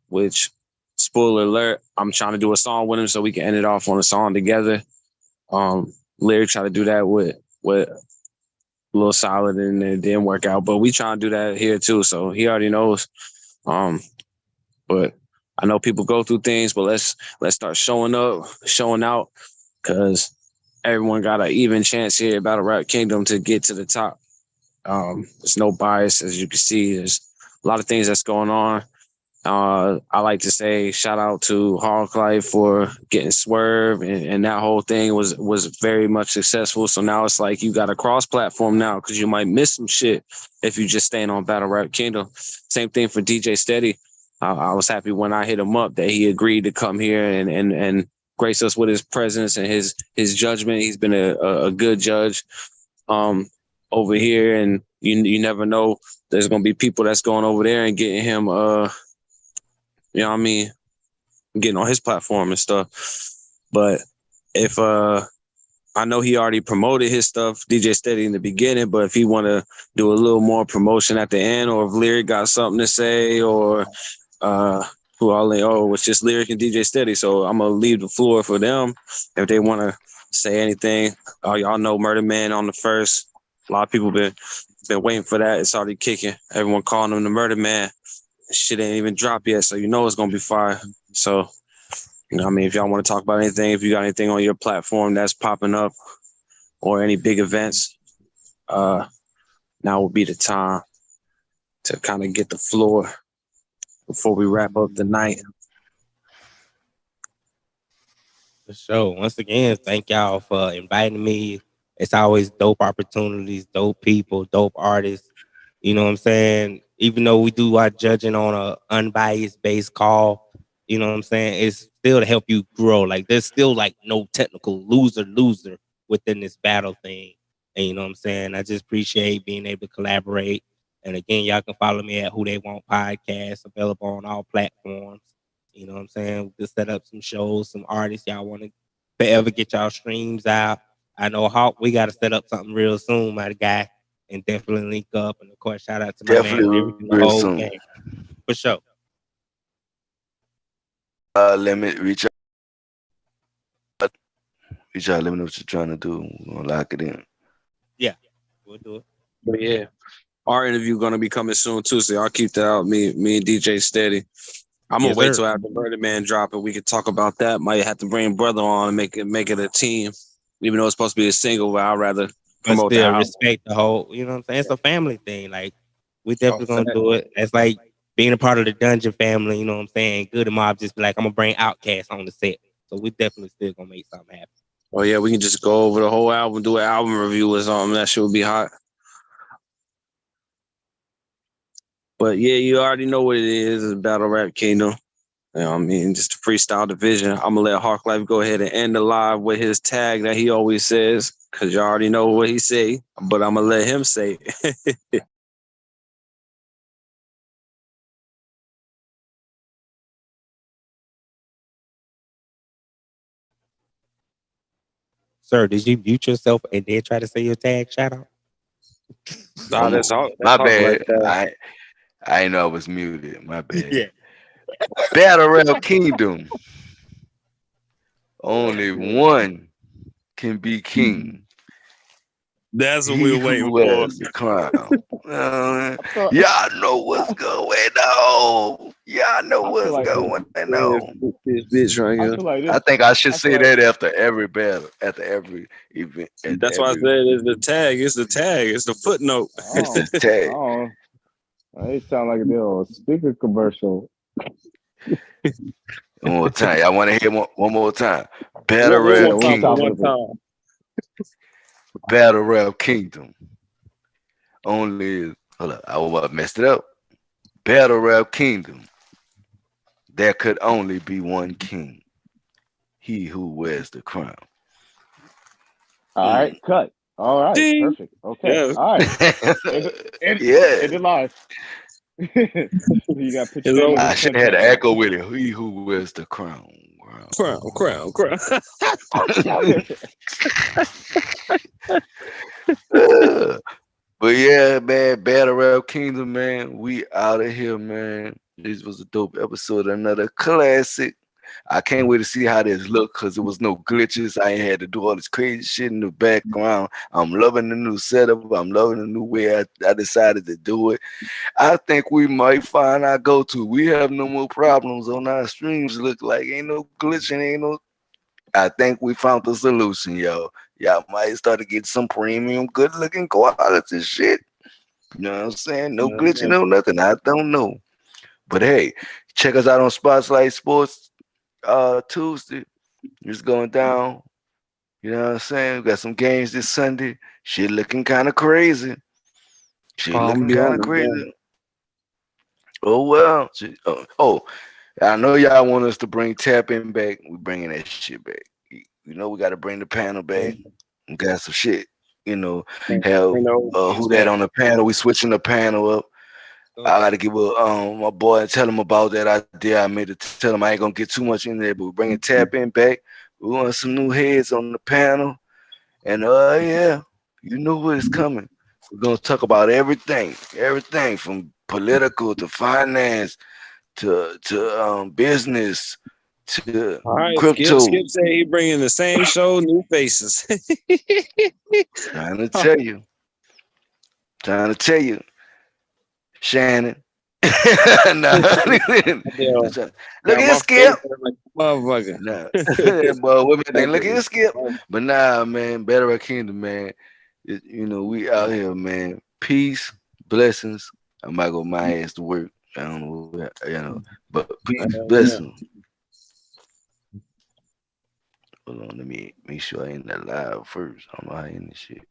which, spoiler alert, I'm trying to do a song with him so we can end it off on a song together. Lyric try to do that with Lil Solid and it didn't work out, but we trying to do that here too, so he already knows. But I know people go through things, but let's start showing up, showing out, because everyone got an even chance here at Battle Rap Kingdom to get to the top. There's no bias, as you can see. There's a lot of things that's going on. I like to say shout out to Hog Life for getting Swerve, and that whole thing was very much successful. So now it's like you got a cross platform now because you might miss some shit if you just staying on Battle Rap Kingdom. Same thing for DJ Steady. I was happy when I hit him up that he agreed to come here and grace us with his presence and his judgment. He's been a good judge over here, and you never know. There's gonna be people that's going over there and getting him you know what I mean, getting on his platform and stuff. But if I know he already promoted his stuff, DJ Steady, in the beginning, but if he want to do a little more promotion at the end, or if Lyric got something to say, or it's just Lyric and DJ Steady. So I'm gonna leave the floor for them if they want to say anything. Y'all know Murder Man on the first. A lot of people been waiting for that. It's already kicking. Everyone calling him the Murder Man. Shit ain't even dropped yet, so you know it's gonna be fire. So, you know what I mean, if y'all want to talk about anything, if you got anything on your platform that's popping up or any big events, now would be the time to kind of get the floor before we wrap up the night. For sure. Once again, thank y'all for inviting me. It's always dope opportunities, dope people, dope artists. You know what I'm saying? Even though we do our judging on a unbiased based call, you know what I'm saying? It's still to help you grow. Like there's still like no technical loser within this battle thing. And you know what I'm saying? I just appreciate being able to collaborate. And again, y'all can follow me at Who They Want Podcast, available on all platforms. You know what I'm saying? We just set up some shows, some artists y'all want to forever get y'all streams out. I know Hawk, we got to set up something real soon, my guy, and definitely link up. And of course, shout out to my man Lyric and the real whole soon. gang. For sure. Let me reach out. Let me know what you're trying to do. We're gonna lock it in. Yeah, we'll do it. But yeah, our interview gonna be coming soon too, so I'll keep that out. Me and DJ Steady. I'm gonna wait till after Murder Man drop and we can talk about that. Might have to bring Brother on and make it a team, even though it's supposed to be a single. But I'd rather promote but still that. respect the whole. You know what I'm saying? It's a family thing. Like we definitely gonna do it. It's like being a part of the Dungeon family. You know what I'm saying? Good and Mob just be like, I'm gonna bring Outkast on the set. So we definitely still gonna make something happen. Oh yeah, we can just go over the whole album, do an album review or something. That shit would be hot. But yeah, you already know what it is. It's Battle Rap Kingdom. You know what I mean? Just a freestyle division. I'm gonna let Hawk Life go ahead and end the live with his tag that he always says, because you already know what he say, but I'm gonna let him say it. Sir, did you mute yourself and then try to say your tag shout out? Nah, that's Hawk My Life bad. tag. I didn't know I was muted. My bad. Yeah. Battle Rap Kingdom. Only one can be king. That's what He we're who waiting for. wears the crown. Y'all know what's going on. Y'all know what's like going This on. bitch right I here. feel like I this. think I should I feel say like that after every battle, after every event, after That's why I every. said it's the tag. It's the tag. It's the footnote. It's the I tag. don't. It sound like a little speaker commercial. One more time. I want to hear one more time. Battle One Yeah, Rap more one time for time Kingdom. for one the time. Battle Rap Kingdom. Only is, hold up, I messed it up. Battle Rap Kingdom. There could only be one king. He who wears the crown. All right, cut. All right, Ding. perfect. Okay, Yeah. all right. End Yeah. it live. You got to put It's your name on over. the I should have had contract an now. echo with it. He who wears the crown. Crown. But yeah, man, Battle Rap Kingdom, man. We out of here, man. This was a dope episode, another classic. I can't wait to see how this look because there was no glitches. I ain't had to do all this crazy shit in the background. I'm loving the new setup. I'm loving the new way I decided to do it. I think we might find our go-to. We have no more problems on our streams. Look like ain't no glitching, ain't no. I think we found the solution, yo. Y'all might start to get some premium, good-looking quality shit. You know what I'm saying? No glitching, no nothing. I don't know. But hey, check us out on Spotlight Sports Tuesday. It's going down. You know what I'm saying? We got some games this Sunday. Shit looking kind of crazy. Shit looking Be kind on of the game. crazy. Oh well. I know y'all want us to bring tapping back. We bringing that shit back. You know we got to bring the panel back. We got some shit. You know, have who that on the panel? We switching the panel up. I gotta give my boy and tell him about that idea I made to tell him I ain't gonna get too much in there, but we're bringing tap in back. We want some new heads on the panel, and yeah, you know what is coming. We're gonna talk about everything from political to finance to business to All right, crypto. Skip said he bringing the same show, new faces. Trying to tell you, Shannon. Nah. Yo, Look got at my Skip. face like a motherfucker. Nah, but what we think? Look at Skip. But nah, man, Better Rock Kingdom, man. You know, we out here, man. Peace, blessings. I'm about to go my ass to work. I don't know, but peace, blessings. Hold on, let me make sure I end that live first. I don't know how I end this shit.